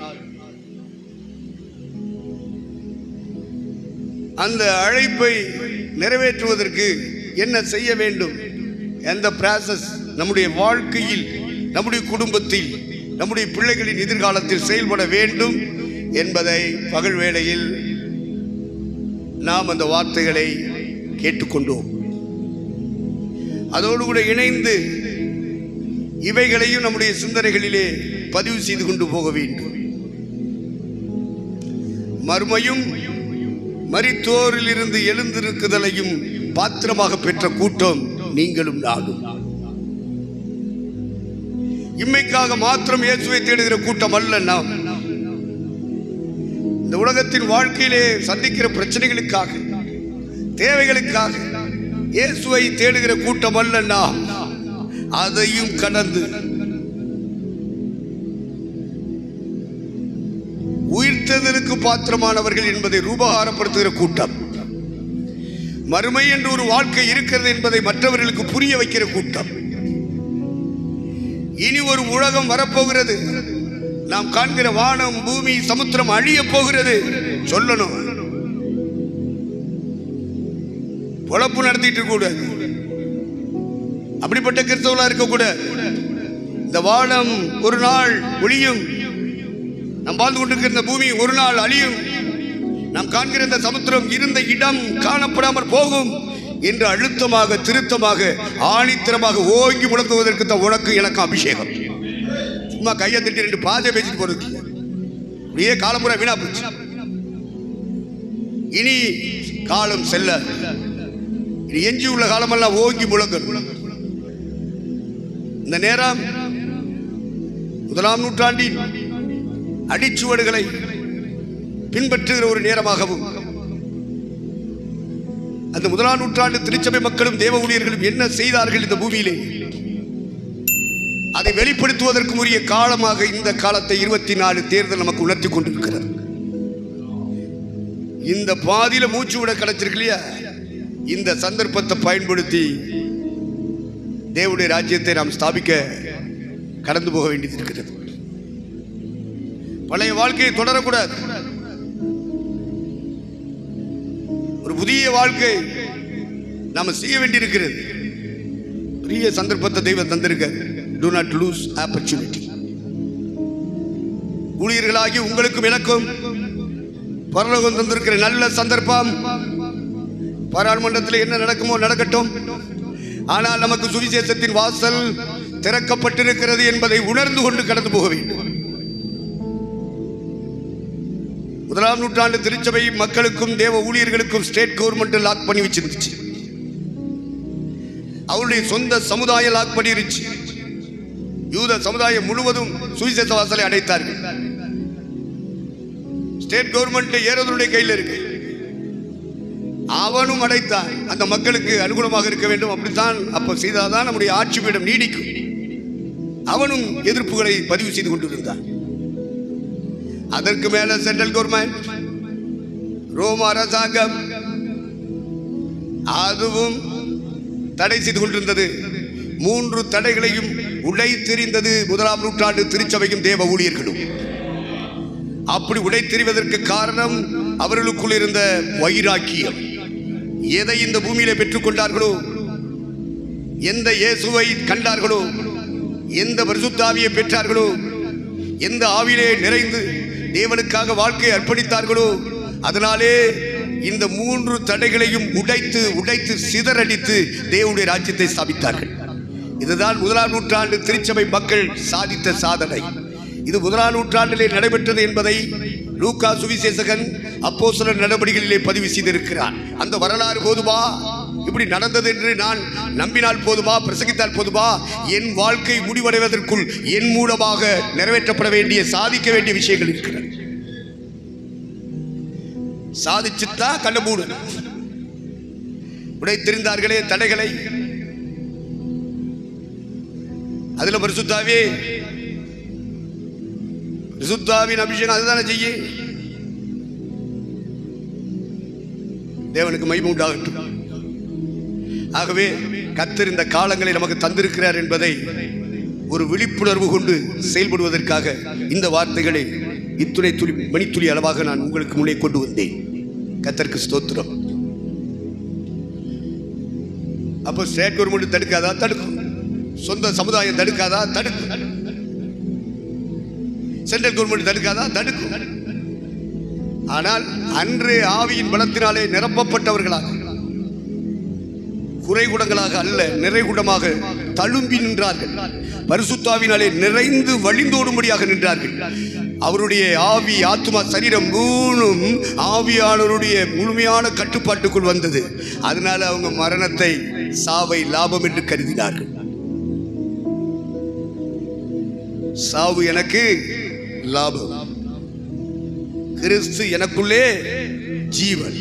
அந்த அழைப்பை நிறைவேற்றுவதற்கு என்ன செய்ய வேண்டும், எந்த ப்ராசஸ் நம்முடைய வாழ்க்கையில், நம்முடைய குடும்பத்தில், நம்முடைய பிள்ளைகளின் எதிர்காலத்தில் செயல்பட வேண்டும் என்பதை பகல் வேளையில் நாம் அந்த வார்த்தைகளை கேட்டுக்கொண்டோம். அதோடு கூட இணைந்து இவைகளையும் நம்முடைய சிந்தனைகளிலே பதிவு செய்து கொண்டு போக வேண்டும். மறுமையும் மரித்தோரிலிருந்து எழுந்திருக்குதலையும் பாத்திரமாக பெற்ற கூட்டம் நீங்களும் நானும். இம்மைக்காக மாத்திரம் இயேசுவை தேடுகிற கூட்டம் அல்ல நாம். இந்த உலகத்தின் வாழ்க்கையிலே சந்திக்கிற பிரச்சனைகளுக்காக, தேவைகளுக்காக இயேசுவை தேடுகிற கூட்டம் அல்ல நாம். அதையும் கடந்து உயிர்த்தெழுதலுக்கு பாத்திரமானவர்கள் என்பதை ரூபகாரப்படுத்துகிற கூட்டம், மறுமை என்று ஒரு வாழ்க்கை இருக்கிறது என்பதை மற்றவர்களுக்கு புரிய வைக்கிற கூட்டம். இனி ஒரு உலகம் வரப்போகிறது, நாம் காண்கிற வானம், பூமி, சமுத்திரம் அழிய போகிறது சொல்லணும். பொழப்பு நடத்திட்டு கூட அப்படிப்பட்ட கிறிஸ்தவர்களா இருக்கக்கூடாது. இந்த வானம் ஒரு நாள் ஒழியும், நாம் வாழ்ந்து கொண்டிருக்கிற இந்த பூமி ஒரு நாள் அழியும், நாம் காண்கிற இந்த சமுத்திரம் இருந்த இடம் காணப்படாமல் போகும் என்று அழுத்தமாக, திருத்தமாக, ஆணித்தரமாக ஓங்கி முழங்குவதற்கு தான் உனக்கு எனக்கு அபிஷேகம். சும்மா கையை தட்டி ரெண்டு பாதை பேசிட்டு போறது அப்படியே காலமுறை வீணா போச்சு. இனி காலம் செல்ல, இனி எஞ்சி உள்ள காலமெல்லாம் ஓங்கி முழங்கணும். இந்த நேரம் 1ஆம் நூற்றாண்டின் அடிச்சுவடுகளை பின்பற்றுகிற ஒரு நேரமாகவும், அந்த 1ஆம் நூற்றாண்டு திருச்சபை மக்களும் தேவ ஊழியர்களும் என்ன செய்தார்கள் இந்த பூமியிலே, அதை வெளிப்படுத்துவதற்கு உரிய காலமாக இந்த காலத்தை 24 தேர்தல் நமக்கு உணர்த்தி கொண்டிருக்கிறது. இந்த பாதியில மூச்சு விட கிடைச்சிருக்கு இல்லையா, இந்த சந்தர்ப்பத்தை பயன்படுத்தி தேவனுடைய ராஜ்யத்தை நாம் ஸ்தாபிக்க கடந்து போக வேண்டியது இருக்கிறது. பழைய வாழ்க்கையை தொடரக்கூடாது. ஒரு புதிய வாழ்க்கை நாம செய்ய வேண்டியிருக்கிறது. பெரிய சந்தர்ப்பத்தை தெய்வம் தந்திருக்க. Do not lose opportunity. ஊழியர்களாகி உங்களுக்கும் எனக்கும் பரலோகம் தந்திருக்கிற நல்ல சந்தர்ப்பம். பாராளுமன்றத்தில் என்ன நடக்குமோ நடக்கட்டும், ஆனால் நமக்கு சுவிசேஷத்தின் வாசல் திறக்கப்பட்டிருக்கிறது என்பதை உணர்ந்து கொண்டு கடந்து போக வேண்டும். 1ஆம் நூற்றாண்டு திருச்சபை மக்களுக்கும் தேவ ஊழியர்களுக்கும் ஸ்டேட் கவர்மெண்ட் லாக் பண்ணி வச்சிருந்துச்சு. அவருடைய சொந்த சமுதாயம் லாக் பண்ணிருச்சு. யூத சமுதாயம் முழுவதும் சுவிசேஷ வாசலை அடைத்தார்கள். ஸ்டேட் கவர்மெண்ட் ஏரோதுடைய கையில் இருக்கு. அவனும் அடைத்தான். அந்த மக்களுக்கு அனுகூலமாக இருக்க வேண்டும், அப்படித்தான் அப்ப செய்தாதான் நம்முடைய ஆட்சி பீடம் நீடிக்கும். அவனும் எதிர்ப்புகளை பதிவு செய்து கொண்டிருந்தான். அதற்கு மேல சென்ட்ரல் கவர்மெண்ட், ரோம அரசாங்கம் அதுவும் தடை செய்து கொண்டிருந்தது. 3 தடைகளையும் உடைத்தெறிந்தது 1ஆம் நூற்றாண்டு திருச்சபையும் தேவ ஊழியர்களும். அப்படி உடைத்தெறிவதற்கு காரணம் அவர்களுக்குள் இருந்த வைராக்கியம். எதை இந்த பூமியிலே பெற்றுக்கொண்டார்களோ, எந்த இயேசுவை கண்டார்களோ, எந்த பரிசுத்த ஆவியை பெற்றார்களோ, எந்த ஆவியிலே நிறைந்து தேவனுக்காக வாழ்க்கையை அர்ப்பணித்தார்களோ, அதனாலே இந்த 3 தடைகளையும் உடைத்து சிதறடித்து தேவனுடைய ராஜ்யத்தை ஸ்தாபித்தார்கள். இதுதான் 1ஆம் நூற்றாண்டு திருச்சபை மக்கள் சாதித்த சாதனை. இது 1ஆம் நூற்றாண்டிலே நடைபெற்றது என்பதை லூக்கா சுவிசேஷகன் அப்போஸ்தலர் நடபடிகளிலே பதிவு செய்திருக்கிறார். அந்த வரலாறு போதுமா? இப்படி நடந்தது என்று நான் நம்பினால் போதுமா, பிரசங்கித்தால் போதுமா? என் வாழ்க்கை முடிவடைவதற்குள் என் மூலமாக நிறைவேற்றப்பட வேண்டிய, சாதிக்க வேண்டிய விஷயங்கள் இருக்கிறது. சாதிச்சுத்தான் கண்ண மூடு. உடைத்திருந்தார்களே தடைகளை, அதுல பரிசுத்தாவின் அபிஷேகம் அதுதானே செய்ய. தேவனுக்கு மகிமை உண்டாகட்டும். ஆகவே கர்த்தர் இந்த காலங்களை நமக்கு தந்திருக்கிறார் என்பதை ஒரு விழிப்புணர்வு கொண்டு செயல்படுவதற்காக இந்த வார்த்தைகளை இத்துணை துளி மணித்துளி அளவாக நான் உங்களுக்கு முன்னே கொண்டு வந்தேன். கர்த்தருக்கு ஸ்தோத்திரம். அப்போ ஸ்டேட் கவர்மெண்ட் தடுக்காதா? தடுக்கும். சொந்த சமுதாயம் தடுக்காதா? தடுக்கும். சென்ட்ரல் கவர்மெண்ட் தடுக்காதா? தடுக்கும். ஆனால் அன்று ஆவியின் பலத்தினாலே நிரப்பப்பட்டவர்களாக, குறைகுடங்களாக அல்ல, நிறைகுடமாக தழும்பி நின்றார்கள். பரிசுத்தாவினாலே நிறைந்து வழிந்தோடும்படியாக நின்றார்கள். அவருடைய ஆவி, ஆத்துமா, சரீரம் மூணும் ஆவியானவருடைய முழுமையான கட்டுப்பாட்டுக்குள் வந்தது. அதனால அவங்க மரணத்தை, சாவை லாபம் என்று கருதினார்கள். சாவு எனக்கு லாபம், கிறிஸ்து எனக்குள்ளே ஜீவன்.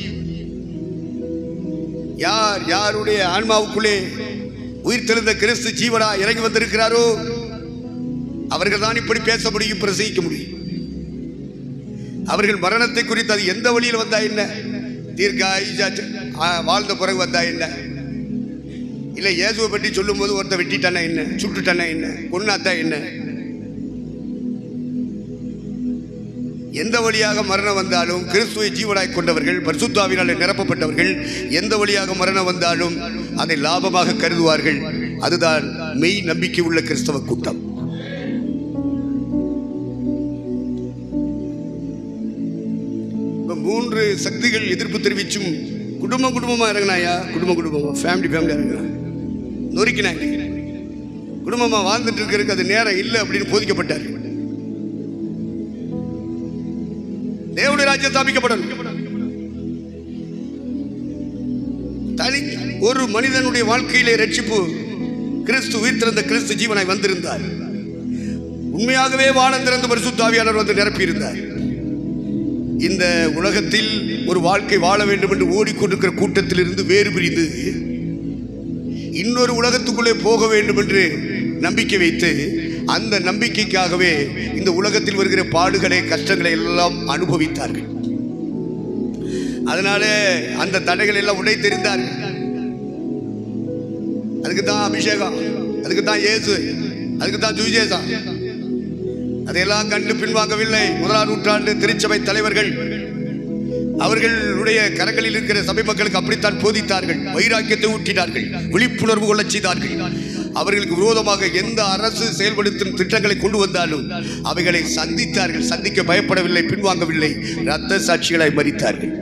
யார் யாருடைய ஆன்மாவுக்குள்ளே உயிர் தெழுந்த கிறிஸ்து ஜீவனா இறங்கி வந்திருக்கிறாரோ அவர்கள் தான் இப்படி பேச முடியும், பிரசங்கிக்க முடியும். அவர்கள் மரணத்தை குறித்து அது எந்த வழியில் வந்தா என்ன, தீர்க்காயுசு வாழ்ந்த பிறகு வந்தா என்ன, இல்லை இயேசுவை பற்றி சொல்லும் போது ஒருத்தர் வெட்டிட்டானா என்ன, சுட்டுட்டானா என்ன, கொன்னாத்தா என்ன, எந்த வழியாக மரணம் வந்தாலும் கிறிஸ்துவை ஜீவனாய் கொண்டவர்கள், பரிசுத்தாவினாலே நிரப்பப்பட்டவர்கள் எந்த வழியாக மரணம் வந்தாலும் அதை லாபமாக கருதுவார்கள். அதுதான் மெய் நம்பிக்கை உள்ள கிறிஸ்தவ கூட்டம். மூன்று சக்திகள் எதிர்ப்பு தெரிவிச்சும் குடும்பமா இறங்கினாயா, குடும்பமா ஃபேமிலியா இறங்கினா நொறுக்கினாங்க. குடும்பமா வாழ்ந்துட்டு இருக்கிறதுக்கு அது நேரம் இல்லை அப்படின்னு போதிக்கப்பட்டார். தேவனுடைய ராஜ்யம் ஸ்தாபிக்கப்படணும். தனி ஒரு மனிதனுடைய வாழ்க்கையிலே ரட்சிப்பு கிறிஸ்து உயிர்த்தெழுந்த கிறிஸ்து ஜீவனாய் வந்திருந்தார். உண்மையாகவே வானம் திறந்து பரிசுத்த ஆவியானவர் வந்து நிரப்பி இருந்தார். இந்த உலகத்தில் ஒரு வாழ்க்கை வாழ வேண்டும் என்று ஓடிக்கொண்டிருக்கிற கூட்டத்தில் இருந்து வேறு பிரிந்து இன்னொரு உலகத்துக்குள்ளே போக வேண்டும் என்று நம்பிக்கை வைத்து, அந்த நம்பிக்கைக்காகவே இந்த உலகத்தில் வருகிற பாடுகளை, கஷ்டங்களை எல்லாம் அனுபவித்தார்கள். அதனால அந்த தடைகள் எல்லாம் உடை தெரிந்தார்கள். அதுக்கு தான் அபிஷேகம், அதுக்கு தான் இயேசு, அதுக்கு தான் சுவிசேஷம். அதையெல்லாம் கண்டு பின்வாங்கவில்லை. 1ஆம் நூற்றாண்டு திருச்சபை தலைவர்கள் அவர்களுடைய கரங்களில் இருக்கிற சபை மக்களுக்கு அப்படித்தான் போதித்தார்கள். வைராக்கியத்தை ஊட்டினார்கள், விழிப்புணர்வு கொள்ளச் செய்தார்கள். அவர்களுக்கு விரோதமாக எந்த அரசு செயல்படுத்தும் திட்டங்களை கொண்டு வந்தாலும் அவைகளை சந்தித்தார்கள். சந்திக்க பயப்படவில்லை, பின்வாங்கவில்லை. இரத்த சாட்சிகளாய் மரித்தார்கள்.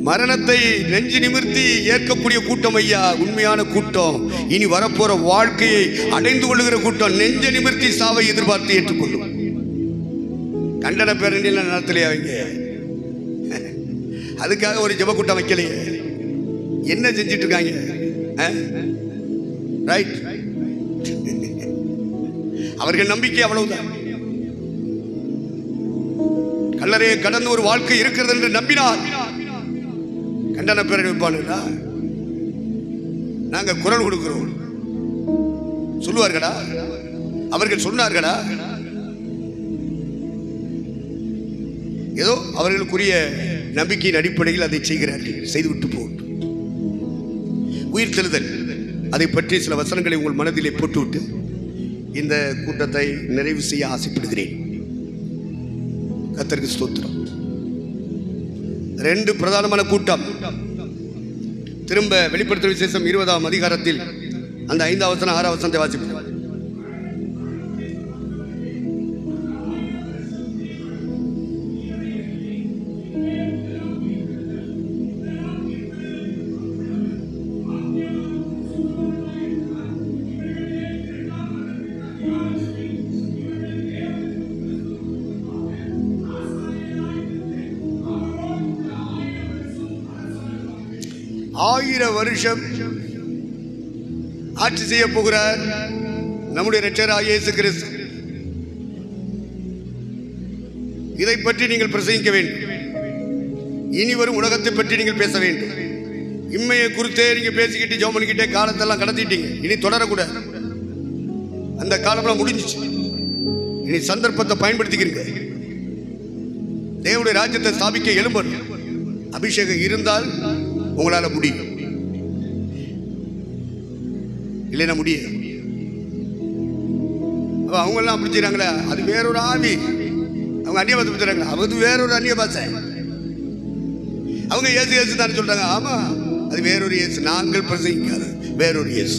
மரணத்தை நெஞ்சு நிமிர்த்தி ஏற்கக்கூடிய கூட்டம் ஐயா, உண்மையான கூட்டம். இனி வரப்போற வாழ்க்கையை அடைந்து கொள்ளுகிற கூட்டம் நெஞ்ச நிமிர்த்தி சாவை எதிர்பார்த்து ஏற்றுக்கொள்ளும். கண்டன பேரணியில் நடத்தலையா அவங்க? அதுக்காக ஒரு ஜெப கூட்டம் வைக்கலையே. என்ன செஞ்சிட்டு இருக்காங்க? ரைட், அவர்கள் நம்பிக்கை அவ்வளவுதான். கல்லறையை கடந்து ஒரு வாழ்க்கை இருக்கிறது என்று நம்பினார். கண்டன பேரணி வைப்பானுங்களா? நாங்க குரல் கொடுக்கிறோம் சொல்லுவார்களா? அவர்கள் சொன்னார்களா? ஏதோ அவர்களுக்குரிய நம்பிக்கையின் அடிப்படையில் அதை செய்கிறார்கள். செய்துவிட்டு போட்டு உயிர் தெழுதல், அதை பற்றி சில வசனங்களை உங்கள் மனதிலே போட்டுவிட்டு இந்த கூட்டத்தை நிறைவு செய்ய ஆசைப்படுகிறேன். கர்த்தருக்கு ஸ்தோத்திரம். 2 பிரதானமான கூட்டம். திரும்ப வெளிப்படுத்தல் விசேஷம் 20ஆம் அதிகாரத்தில் அந்த 5ஆம் வசனம் 6ஆம் வசனத்தை வாசிப்போம். 1000 வருஷம் ஆட்சி செய்ய போகிறார் நம்முடைய இரட்சகராகிய இயேசு கிறிஸ்து. இதை பற்றி நீங்கள் பிரசங்கிக்க வேண்டும். இனி வரும் உலகத்தை பற்றி நீங்கள் பேச வேண்டும். இம்மையை குறித்தே நீங்க பேசிக்கிட்டு ஜெபம் பண்ணிக்கிட்டே காலத்தெல்லாம் கடத்திட்டீங்க. இனி தொடரக்கூடாது. அந்த காலம்லாம் முடிஞ்சிச்சு. இனி சந்தர்ப்பத்தை பயன்படுத்திக்கிறீங்க. தேவனுடைய ராஜ்யத்தை ஸ்தாபிக்க எழும்பணும். அபிஷேகம் இருந்தால் உங்களால முடியும், இல்லைன்னா முடியும். அவங்க எல்லாம் அப்படி செய்றாங்களே, அது வேறொரு ஆவி. அவங்க அந்நிய பாஷை பேசுறாங்க, அது வேறொரு அந்நிய பாஷை. அவங்க இயேசு இயேசு தான் சொல்றாங்க. ஆமா, அது வேறொரு இயேசு. நாங்கள் பிரசங்கிக்காத வேறொரு இயேசு.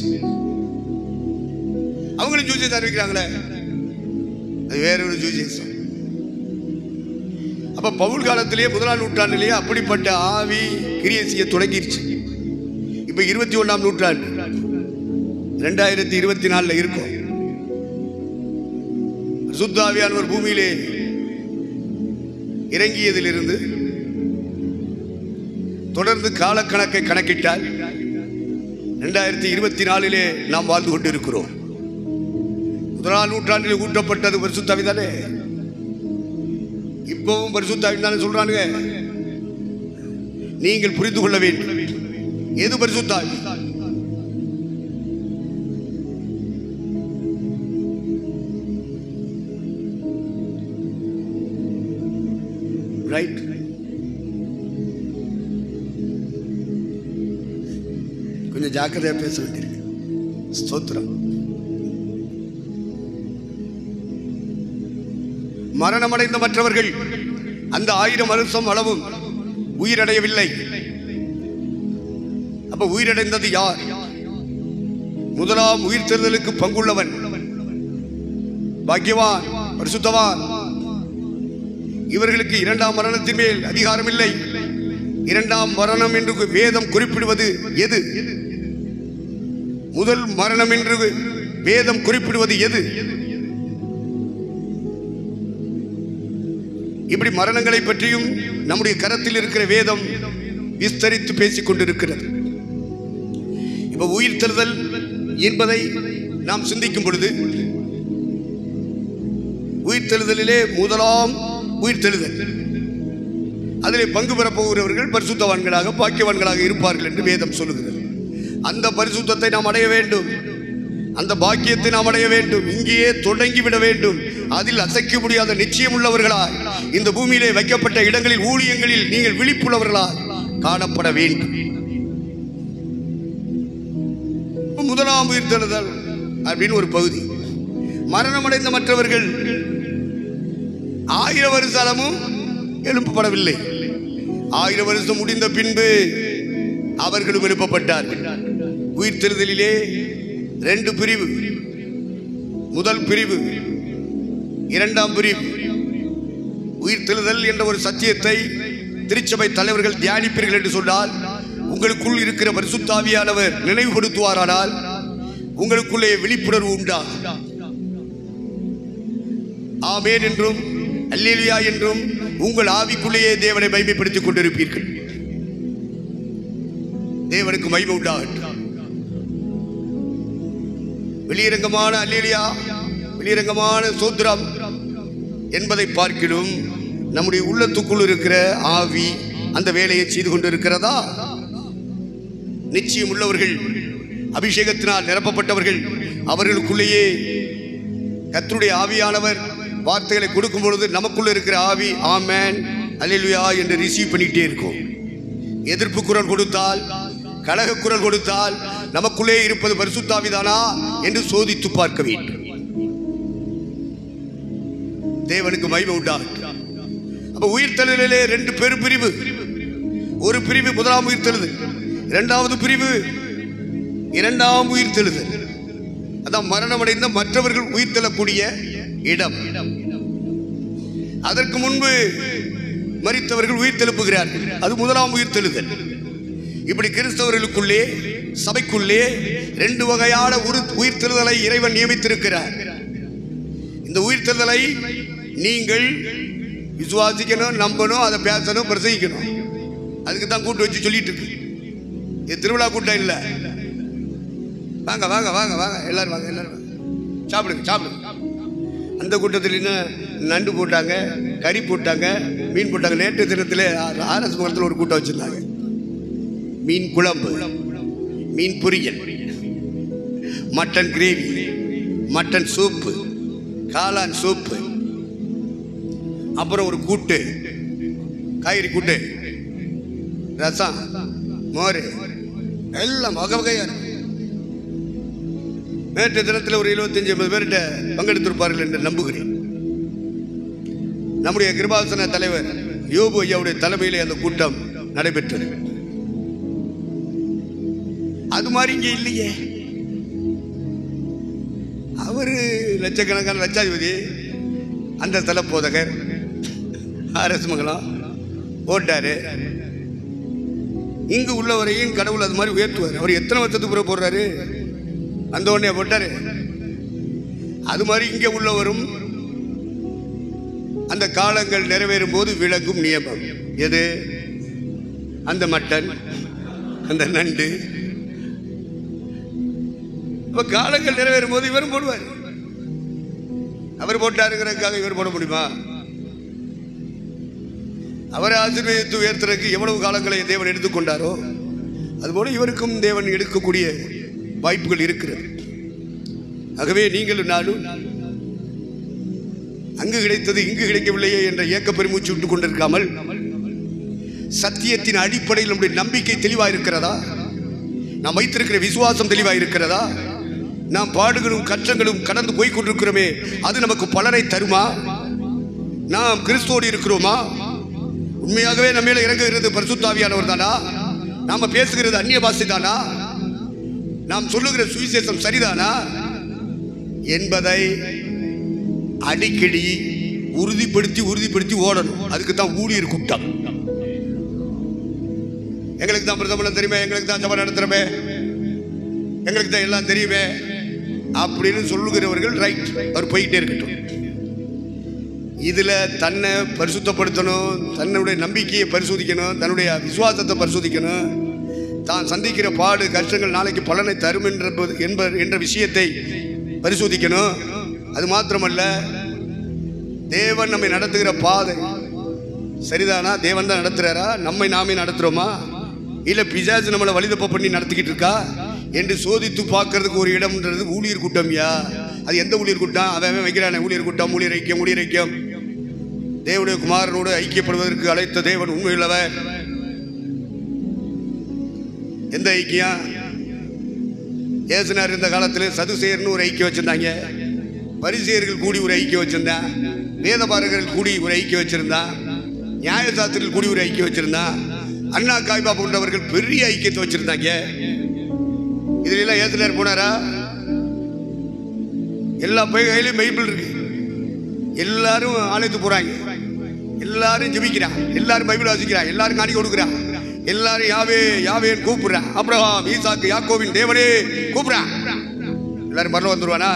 அவங்களும் ஜூசியஸ் அறிவிக்கிறாங்களே, அது வேறொரு ஜூசியஸ். அப்ப பவுல் காலத்திலேயே 1ஆம் நூற்றாண்டிலேயே அப்படிப்பட்ட ஆவி கிரியை செய்ய தொடங்கிருச்சு. இப்ப 21ஆம் நூற்றாண்டு 2024 இருக்கும். சுத்தாவியானவர் பூமியிலே இறங்கியதிலிருந்து தொடர்ந்து காலக்கணக்கை கணக்கிட்டால் 2024 நாம் வாழ்ந்து கொண்டிருக்கிறோம். 1ஆம் நூற்றாண்டில் ஊற்றப்பட்டது பரிசுத்தாவி தானே. இப்பவும் பரிசுத்தாவி தானே சொல்றானுங்க. நீங்கள் புரிந்து கொள்ள வேண்டும், எது பரிசுத்தாவி? ரைட். கொஞ்சம் ஜாக்கிரதையா பேச வேண்டியிருக்கு. ஸ்தோத்திரம். மரணமடைந்த மற்றவர்கள் அந்த 1000 வருஷம் அளவும் உயிரடையவில்லை. அப்ப உயிரடைந்தது யார்? 1ஆம் உயிர்த்தெழுதலுக்கு பங்குள்ளவன், பாக்கியவான், பரிசுத்தவான். இவர்களுக்கு 2ஆம் மரணத்தின் மேல் அதிகாரம் இல்லை. 2ஆம் மரணம் என்று வேதம் குறிப்பிடுவது எது? முதல் மரணம் என்று வேதம் குறிப்பிடுவது எது? இப்படி மரணங்களை பற்றியும் நம்முடைய கரத்தில் இருக்கிற வேதம் விஸ்தரித்து பேசிக் கொண்டிருக்கிறது. இப்ப உயிர்த்தெழுதல் என்பதை நாம் சிந்திக்கும் பொழுது, உயிர்த்தெழுதலிலே 1ஆம் உயிர்த்தெழுதல், அதிலே பங்கு பெறப் போகிறவர்கள் பரிசுத்தவான்களாக பாக்கியவான்களாக இருப்பார்கள் என்று வேதம் சொல்லுகிறது. அந்த பரிசுத்தத்தை நாம் அடைய வேண்டும், அந்த பாக்கியத்தை நாம் அடைய வேண்டும். இங்கேயே தொடங்கிவிட வேண்டும். அதில் அசைக்க முடியாத நிச்சயம் உள்ளவர்களாய் இந்த பூமியிலே வைக்கப்பட்ட இடங்களில் ஊழியங்களில் நீங்கள் விழிப்புள்ளவர்களாய் காணப்பட வேண்டும். 1ஆம் உயிர்த்தெழுதல் அப்படின்னு ஒரு பகுதி. மரணமடைந்த மற்றவர்கள் 1000 வருஷமும் எழுப்பப்படவில்லை. 1000 வருஷம் முடிந்த பின்பு அவர்களும் எழுப்பப்பட்டார்கள். உயிர்த்தெழுதலிலே 2 பிரிவு. முதல் பிரிவு, 2ஆம் பிரிவு. உயிர்த்தெழுதல் என்ற ஒரு சத்தியத்தை திருச்சபை தலைவர்கள் தியானிப்பீர்கள் என்று சொன்னால், உங்களுக்குள் இருக்கிற பரிசுத்தாவியானவர் நினைவுபடுத்துவாரானால் உங்களுக்குள்ளே விழிப்புணர்வு உண்டாகும். ஆமென் என்றும் அல்லேலூயா என்றும் உங்கள் ஆவிக்குள்ளேயே தேவனை மகிமைப்படுத்திக் கொண்டிருப்பீர்கள். தேவனுக்கு மகிமை உண்டாகட்டும். வெளியரங்கமான அல்லேலூயா, வெளியரங்கமான ஸ்தோத்திரம் என்பதை பார்க்கிலும் நம்முடைய உள்ளத்துக்குள் இருக்கிற ஆவி அந்த வேலையை செய்து கொண்டிருக்கிறதா? நிச்சயம் உள்ளவர்கள், அபிஷேகத்தினால் நிரப்பப்பட்டவர்கள், அவர்களுக்குள்ளேயே கர்த்தருடைய ஆவியானவர் வார்த்தைகளை கொடுக்கும் பொழுது நமக்குள்ள இருக்கிற ஆவி ஆமென் அல்லேலூயா என்று ரிசீவ் பண்ணிட்டே இருக்கும். எதிர்ப்பு குரல் கொடுத்தால், கலக குரல் கொடுத்தால் நமக்குள்ளே இருப்பது பரிசுத்தாவிதானா என்று சோதித்து பார்க்க வேண்டும். தேவனுக்கு மகிமை உண்டாகட்டும். அப்ப உயிர்த்தெழுதலிலே 2 பெருபிரிவு. ஒரு பிரிவு 1ஆம் உயிர்த்தெழுதல், 2வது பிரிவு 2ஆம் உயிர்த்தெழுதல். அதான் மரணமடைந்த மற்றவர்கள் உயிர்த்தெழக்கூடிய இடம். அதற்கு முன்பு மரித்தவர்கள் உயிர்த்தெழுப்புகிறார்கள், அது 1ஆம் உயிர்த்தெழுதல். இப்படி கிறிஸ்தவர்களுக்குள்ளே, சபைக்குள்ளே 2 வகையான உயிர்த்தெழுதலை இறைவன் நியமித்திருக்கிறார். இந்த உயிர்த்தெழுதலை நீங்கள் விசுவாசிக்கணும், நம்பணும், அதை பேசணும், பிரசங்கிக்கணும். அதுக்கு தான் கூட்டு வச்சு சொல்லிட்டு இருக்கு. இது திருவிழா கூட்டம் இல்லை. வாங்க வாங்க வாங்க வாங்க எல்லாரும் வாங்க, எல்லாரும் வாங்க, சாப்பிடுங்க சாப்பிடுங்க. அந்த கூட்டத்தில் என்ன நண்டு போட்டாங்க, கறி போட்டாங்க, மீன் போட்டாங்க. நேற்று தினத்தில் ஆர்எஸ் மகத்தில் ஒரு கூட்டம் வச்சுருந்தாங்க. மீன் குழம்பு, மீன் பொரியல், மட்டன் கிரேவி, மட்டன் சூப்பு, காளான் சூப்பு, அப்புறம் ஒரு கூட்டு, காய்கறி கூட்டு, ரசம், மோர், எல்லாம் வகை வகையாக இருக்கு. நேற்று தினத்தில் ஒரு 75-80 பேர்கிட்ட பங்கெடுத்திருப்பார்கள் என்று நம்புகிறேன். நம்முடைய கிருபாசன தலைவர் யோபு ஐயாவுடைய தலைமையிலே அந்த கூட்டம் நடைபெற்றது. அது மாதிரி இங்கே இல்லையே. அவரு லட்சக்கணக்கான லட்சாதிபதி, அந்த தல போதகர் ஆர்எஸ் மங்கலம் போட்டாரு. இங்கு உள்ளவரையும் கடவுள் அது மாதிரி உயர்த்துவார். அவர் எத்தனை வருஷத்துக்கு பிறகு போடுறாரு, அந்த உடனே போட்டாரு. அது மாதிரி இங்கே உள்ளவரும் அந்த காலங்கள் நிறைவேறும் போது விளக்கும் நியமம் எது? அந்த மட்டன், அந்த நண்டு. இப்ப காலங்கள் நிறைவேறும் போது இவரும் போடுவார். அவர் போட்டாருங்கிறதுக்காக இவர் போட முடியுமா? அவரை ஆசீர்வதித்து உயர்த்துறதுக்கு எவ்வளவு காலங்களை தேவன் எடுத்துக்கொண்டாரோ அதுபோல இவருக்கும் தேவன் எடுக்கக்கூடிய வாய்ப்புகள் இருக்கிறது. ஆகவே நீங்களும் நானும் அங்கு கிடைத்தது இங்கு கிடைக்கவில்லையே என்ற ஏக்க பெருமூச்சு விட்டுக் கொண்டிருக்காமல், சத்தியத்தின் அடிப்படையில் நம்முடைய நம்பிக்கை தெளிவாக இருக்கிறதா, நாம் வைத்திருக்கிற விசுவாசம் தெளிவாக இருக்கிறதா, நாம் பாடுகளும் கஷ்டங்களும் கடந்து போய் கொண்டிருக்கிறோமே அது நமக்கு பலனை தருமா, நாம் கிறிஸ்துவோடு இருக்கிறோமா, உண்மையாகவே நம்ம மேல இறங்குகிறது பரிசுத்த ஆவியானவர் தானா, நாம பேசுகிறது அந்நிய பாஷை தானா, நாம் சொல்லுகிற சுவிசேஷம் சரிதானா என்பதை அடிக்கடி உறுதிப்படுத்தி ஓடணும். அதுக்கு தான் ஊழியர் கூட்டம். எங்களுக்கு தான் பிரதமர் தெரியுமே, எங்களுக்கு தான் சபை நடத்துறமே, எங்களுக்கு தான் எல்லாம் தெரியுமே அப்படின்னு சொல்லுகிறவர்கள் ரைட், அவர் போய்கிட்டே இருக்கட்டும். இதுல தன்னை பரிசுத்தப்படுத்தணும், தன்னுடைய நம்பிக்கையை பரிசோதிக்கணும், தன்னுடைய விசுவாசத்தை பரிசோதிக்கணும், தான் சந்திக்கிற பாடு கஷ்டங்கள் நாளைக்கு பலனை தரும் என்ற விஷயத்தை பரிசோதிக்கணும். அது மாத்திரமல்ல, தேவன் நம்மை நடத்துகிற பாதை சரிதானா, தேவன் தான் நடத்துறாரா, நாமே நடத்துறோமா, இல்ல பிசாசு நம்மளை வழிதப்ப பண்ணி நடத்திக்கிட்டு இருக்கா என்று சோதித்து பார்க்கறதுக்கு ஒரு இடம்ன்றது ஊழியர் கூட்டம்யா. அது எந்த ஊழியர் கூட்டம்? அவன் வைக்கிறானே ஊழியர் கூட்டம், ஊழியர் ஐக்கியம். தேவனுடைய குமாரனோடு ஐக்கியப்படுவதற்கு அழைத்த தேவன் உண்மையுள்ளவர். எந்த ஐக்கியம்? ஏசுனார் இருந்த காலத்தில் சதுசேயர்னு ஒரு ஐக்கியம் வச்சிருந்தாங்க, பரிசேயர்கள் கூடி ஒரு ஐக்கியம் வச்சிருந்தான், வேதபாரகர்கள் கூடி ஒரு ஐக்கியம் வச்சிருந்தான், நியாயசாஸ்திரிகள் கூடி ஒரு ஐக்கியம் வச்சிருந்தான், அண்ணா காய்பா போன்றவர்கள் பெரிய ஐக்கியத்தை வச்சிருந்தாங்க. இதுல எல்லாம் ஏசுனார் போனாரா? எல்லா கையிலும் பைபிள் இருக்கு, எல்லாரும் ஆலயத்துக்கு போறாங்க, எல்லாரும் ஜெபிக்கிறான், எல்லாரும் பைபிள் வாசிக்கிறான், எல்லாரும் காணிக்கை கொடுக்குறான், எல்லாரும் யாவே யாவேன்னு கூப்பிடுறான். அப்ரஹாம், ஈசாக்கு, யாக்கோவின் தேவனே கூப்பிடுறான். எல்லாரும் மரணம் வந்துருவானா?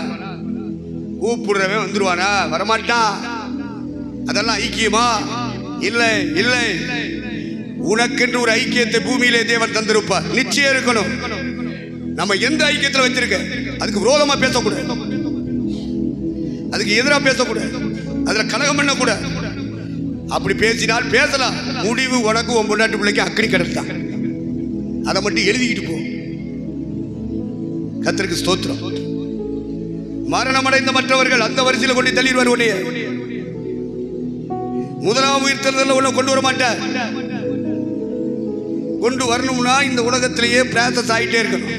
கூப்பிடுறவன் வந்துருவானா? வரமாட்டான். அதெல்லாம் ஐக்கியமா? இல்லை இல்லை. உனக்கென்று ஒரு ஐக்கியத்தை பூமியிலே தேவன் தந்திருப்பார், நிச்சயம் இருக்கணும். நம்ம எந்த ஐக்கியத்தில் வச்சிருக்க அதுக்கு விரோதமா பேசக்கூடாது, அதுக்கு எதிராக பேசக்கூடாது, அதுல கலகம் பண்ணக்கூடாது. அப்படி பேசினால் பேசலாம், முடிவு உனக்கு உன் பொண்டாட்டி பிள்ளைக்கு அக்கடி கிடத்தான். அதை மட்டும் எழுதிக்கிட்டு போ. கர்த்தருக்கு ஸ்தோத்திரம். மரணம் அடைந்த மற்றவர்கள் அந்த வரிசையில் கொண்டு தள்ளிடுவார். உன்னைய முதலாம் உயிர்த்தெழுதல்ல உன்னை கொண்டு வர மாட்டார். கொண்டு வரணும்னா இந்த உலகத்திலேயே பிராசஸ் ஆகிட்டே இருக்கணும்.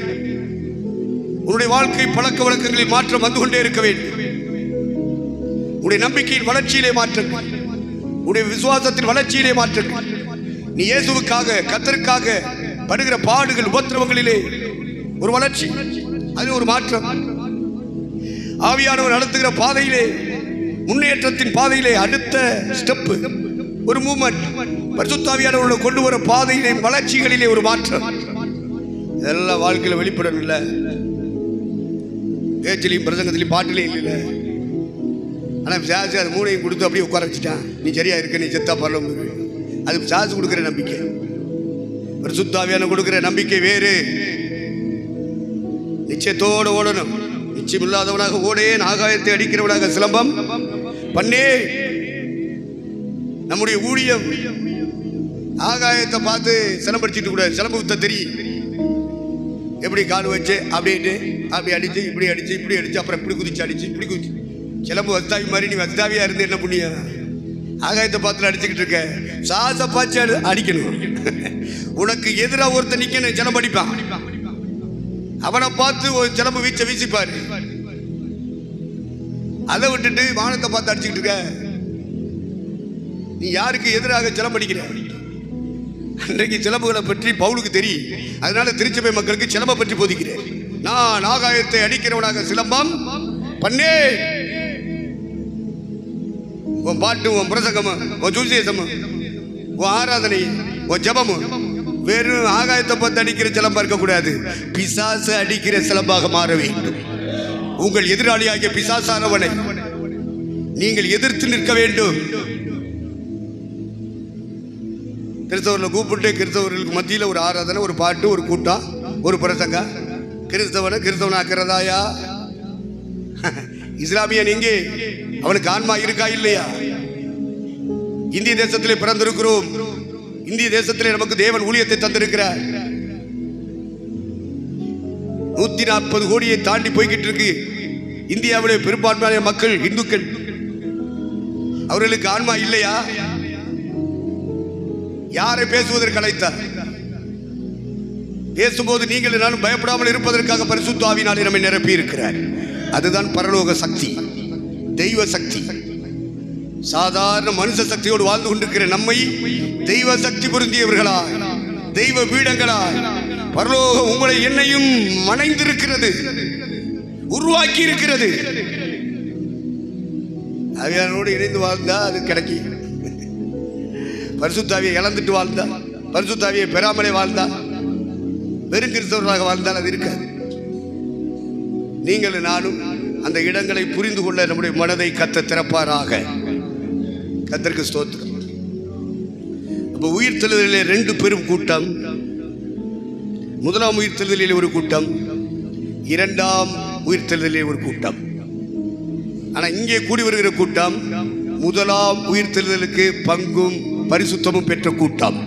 உன்னுடைய வாழ்க்கை பழக்க வழக்கங்களில் மாற்றம் வந்து கொண்டே இருக்க வேண்டும். உன்னுடைய நம்பிக்கையின் வளர்ச்சியிலே மாற்றங்கள், உன்னுடைய விசுவாசத்தின் வளர்ச்சியிலே மாற்றங்கள். நீ இயேசுவுக்காக கர்த்தருக்காக படுகிற பாடுகள் உபத்திரவங்களிலே ஒரு வளர்ச்சி, அது ஒரு மாற்றம். ஆவியானவர் நடத்துகிற பாதையிலே, முன்னேற்றத்தின் பாதையிலே அடுத்த ஸ்டெப், ஒரு மூவ்மெண்ட். பரிசுத்த ஆவியானவரோட கொண்டு வர பாதையிலே வளர்ச்சிகளிலே ஒரு மாற்றம். இதெல்லாம் வாழ்க்கையில் வெளிப்படணும். இல்லை பேச்சிலையும் பிரசங்கத்திலையும் பாட்டிலையும் இல்லை. ஆனால் சாசு அது மூணையும் கொடுத்து அப்படியே உட்கார வச்சுட்டான். நீ சரியா இருக்க, நீ செத்தா பரல. அது சாசு கொடுக்குற நம்பிக்கை. பரிசுத்த ஆவியானவர் கொடுக்கிற நம்பிக்கை வேறு. நிச்சயத்தோடு ஓடணும். நிச்சயம் இல்லாதவனாக ஓடேன், ஆகாயத்தை அடிக்கிறவனாக சிலம்பம் பண்ணே. நம்முடைய ஊழியம் ஆகாயத்தை பார்த்து சிலம்படிச்சிட்டு கூட சிலம்பத்தை தெரியும். எப்படி கால் வச்சு அப்படின்ட்டு அப்படி அடிச்சு இப்படி அடிச்சு இப்படி அடிச்சு அப்புறம் இப்படி குதிச்சு அடிச்சு இப்படி குதிச்சு சிலம்பு வஸ்தாவி மாதிரி. நீ வஸ்தாவியா இருந்து என்ன புண்ணியம்? ஆகாயத்தை பார்த்து அடிச்சுக்கிட்டு இருக்க. சாச பாய்ச்சி அடிக்கணும். உனக்கு எதிராக ஒருத்தர் நிக்கணும், சிலம்பு அடிப்பான். அவனை பார்த்து ஒரு சிலம்பு வீச்ச வீசிப்பாரு. அதை விட்டுட்டு வானத்தை பார்த்து அடிச்சுக்கிட்டு இருக்க. நீ யாருக்கு எதிராக சிலம்பு அடிக்கிற? அன்றைக்கு சிலம்புகளை பற்றி பவுலுக்கு தெரியும். அதனால திருச்சபை மக்களுக்கு சிலம்பை பற்றி போதிக்கிறேன். நான் ஆகாயத்தை அடிக்கிறவனாக சிலம்பம் பண்ணே. உன் பாட்டு, உன் பிரசங்கமும், உன் சுவிசேஷமும், உன் ஆராதனை, உன் ஜபமும் வெறும் ஆகாயத்தை பார்த்து அடிக்கிற சிலம்பா இருக்கக்கூடாது. பிசாசு அடிக்கிற சிலம்பாக மாற வேண்டும். உங்கள் எதிராளியாகிய பிசாசானவனை நீங்கள் எதிர்த்து நிற்க வேண்டும். கிறிஸ்தவர்களை கூப்பிட்டு கிறிஸ்தவர்களுக்கு மத்தியில் ஒரு ஆராதனை, ஒரு பாட்டு, ஒரு கூட்டம், ஒரு பிரசங்க. கிறிஸ்தவனாக்கிறதாயா? இஸ்லாமியன் எங்கே? அவனுக்கு ஆன்மா இருக்கா இல்லையா? இந்திய தேசத்திலே பிறந்திருக்கிறோம். இந்திய தேசத்திலே நமக்கு தேவன் ஊழியத்தை தந்திருக்கிறார். 140 கோடியை தாண்டி போய்கிட்டு இருக்கு. இந்தியாவிலே பெரும்பான்மையான மக்கள் இந்துக்கள். அவர்களுக்கு ஆன்மா இல்லையா? யாரை பேசுவதற்கு அழைத்தார்? பேசும்போது நீங்கள் நானும் பயப்படாமல் இருப்பதற்காக பரிசுத்த ஆவியினாலே நம்மை நிரப்பி இருக்கிறார். அதுதான் பரலோக சக்தி, தெய்வ சக்தி. சாதாரண மனுஷ சக்தியோடு வாழ்ந்து கொண்டிருக்கிற நம்மை தெய்வ சக்தி பொருந்தியவர்களாய், தெய்வ பீடங்களாய் பரலோகம் உங்களை என்னையும் மனைந்திருக்கிறது, உருவாக்கி இருக்கிறது. ஆவியானோடு இணைந்து வாழ்ந்தா அது கிடைக்கும். பரிசுத்தாவியை இழந்துட்டு வாழ்ந்தா, பரிசுத்தாவியை பெறாமலே வாழ்ந்தா, வெறும் கிறிஸ்தவர்களாக வாழ்ந்தால் அது இருக்காது. நீங்கள் நானும் அந்த இடங்களை புரிந்து கொள்ள நம்முடைய மனதை கர்த்தர் திறப்பாராக. கர்த்தருக்கு ஸ்தோத்திரம். அப்போ உயிர்த்தெழுதலிலே 2 பெரும் கூட்டம். முதலாம் உயிர்த்தெழுதலிலே ஒரு கூட்டம், இரண்டாம் உயிர்த்தெழுதலிலே ஒரு கூட்டம். ஆனால் இங்கே கூடி வருகிற கூட்டம் முதலாம் உயிர்த்தெழுதலுக்கு பங்கும் பரிசுத்தமும் பெற்ற கூட்டம்.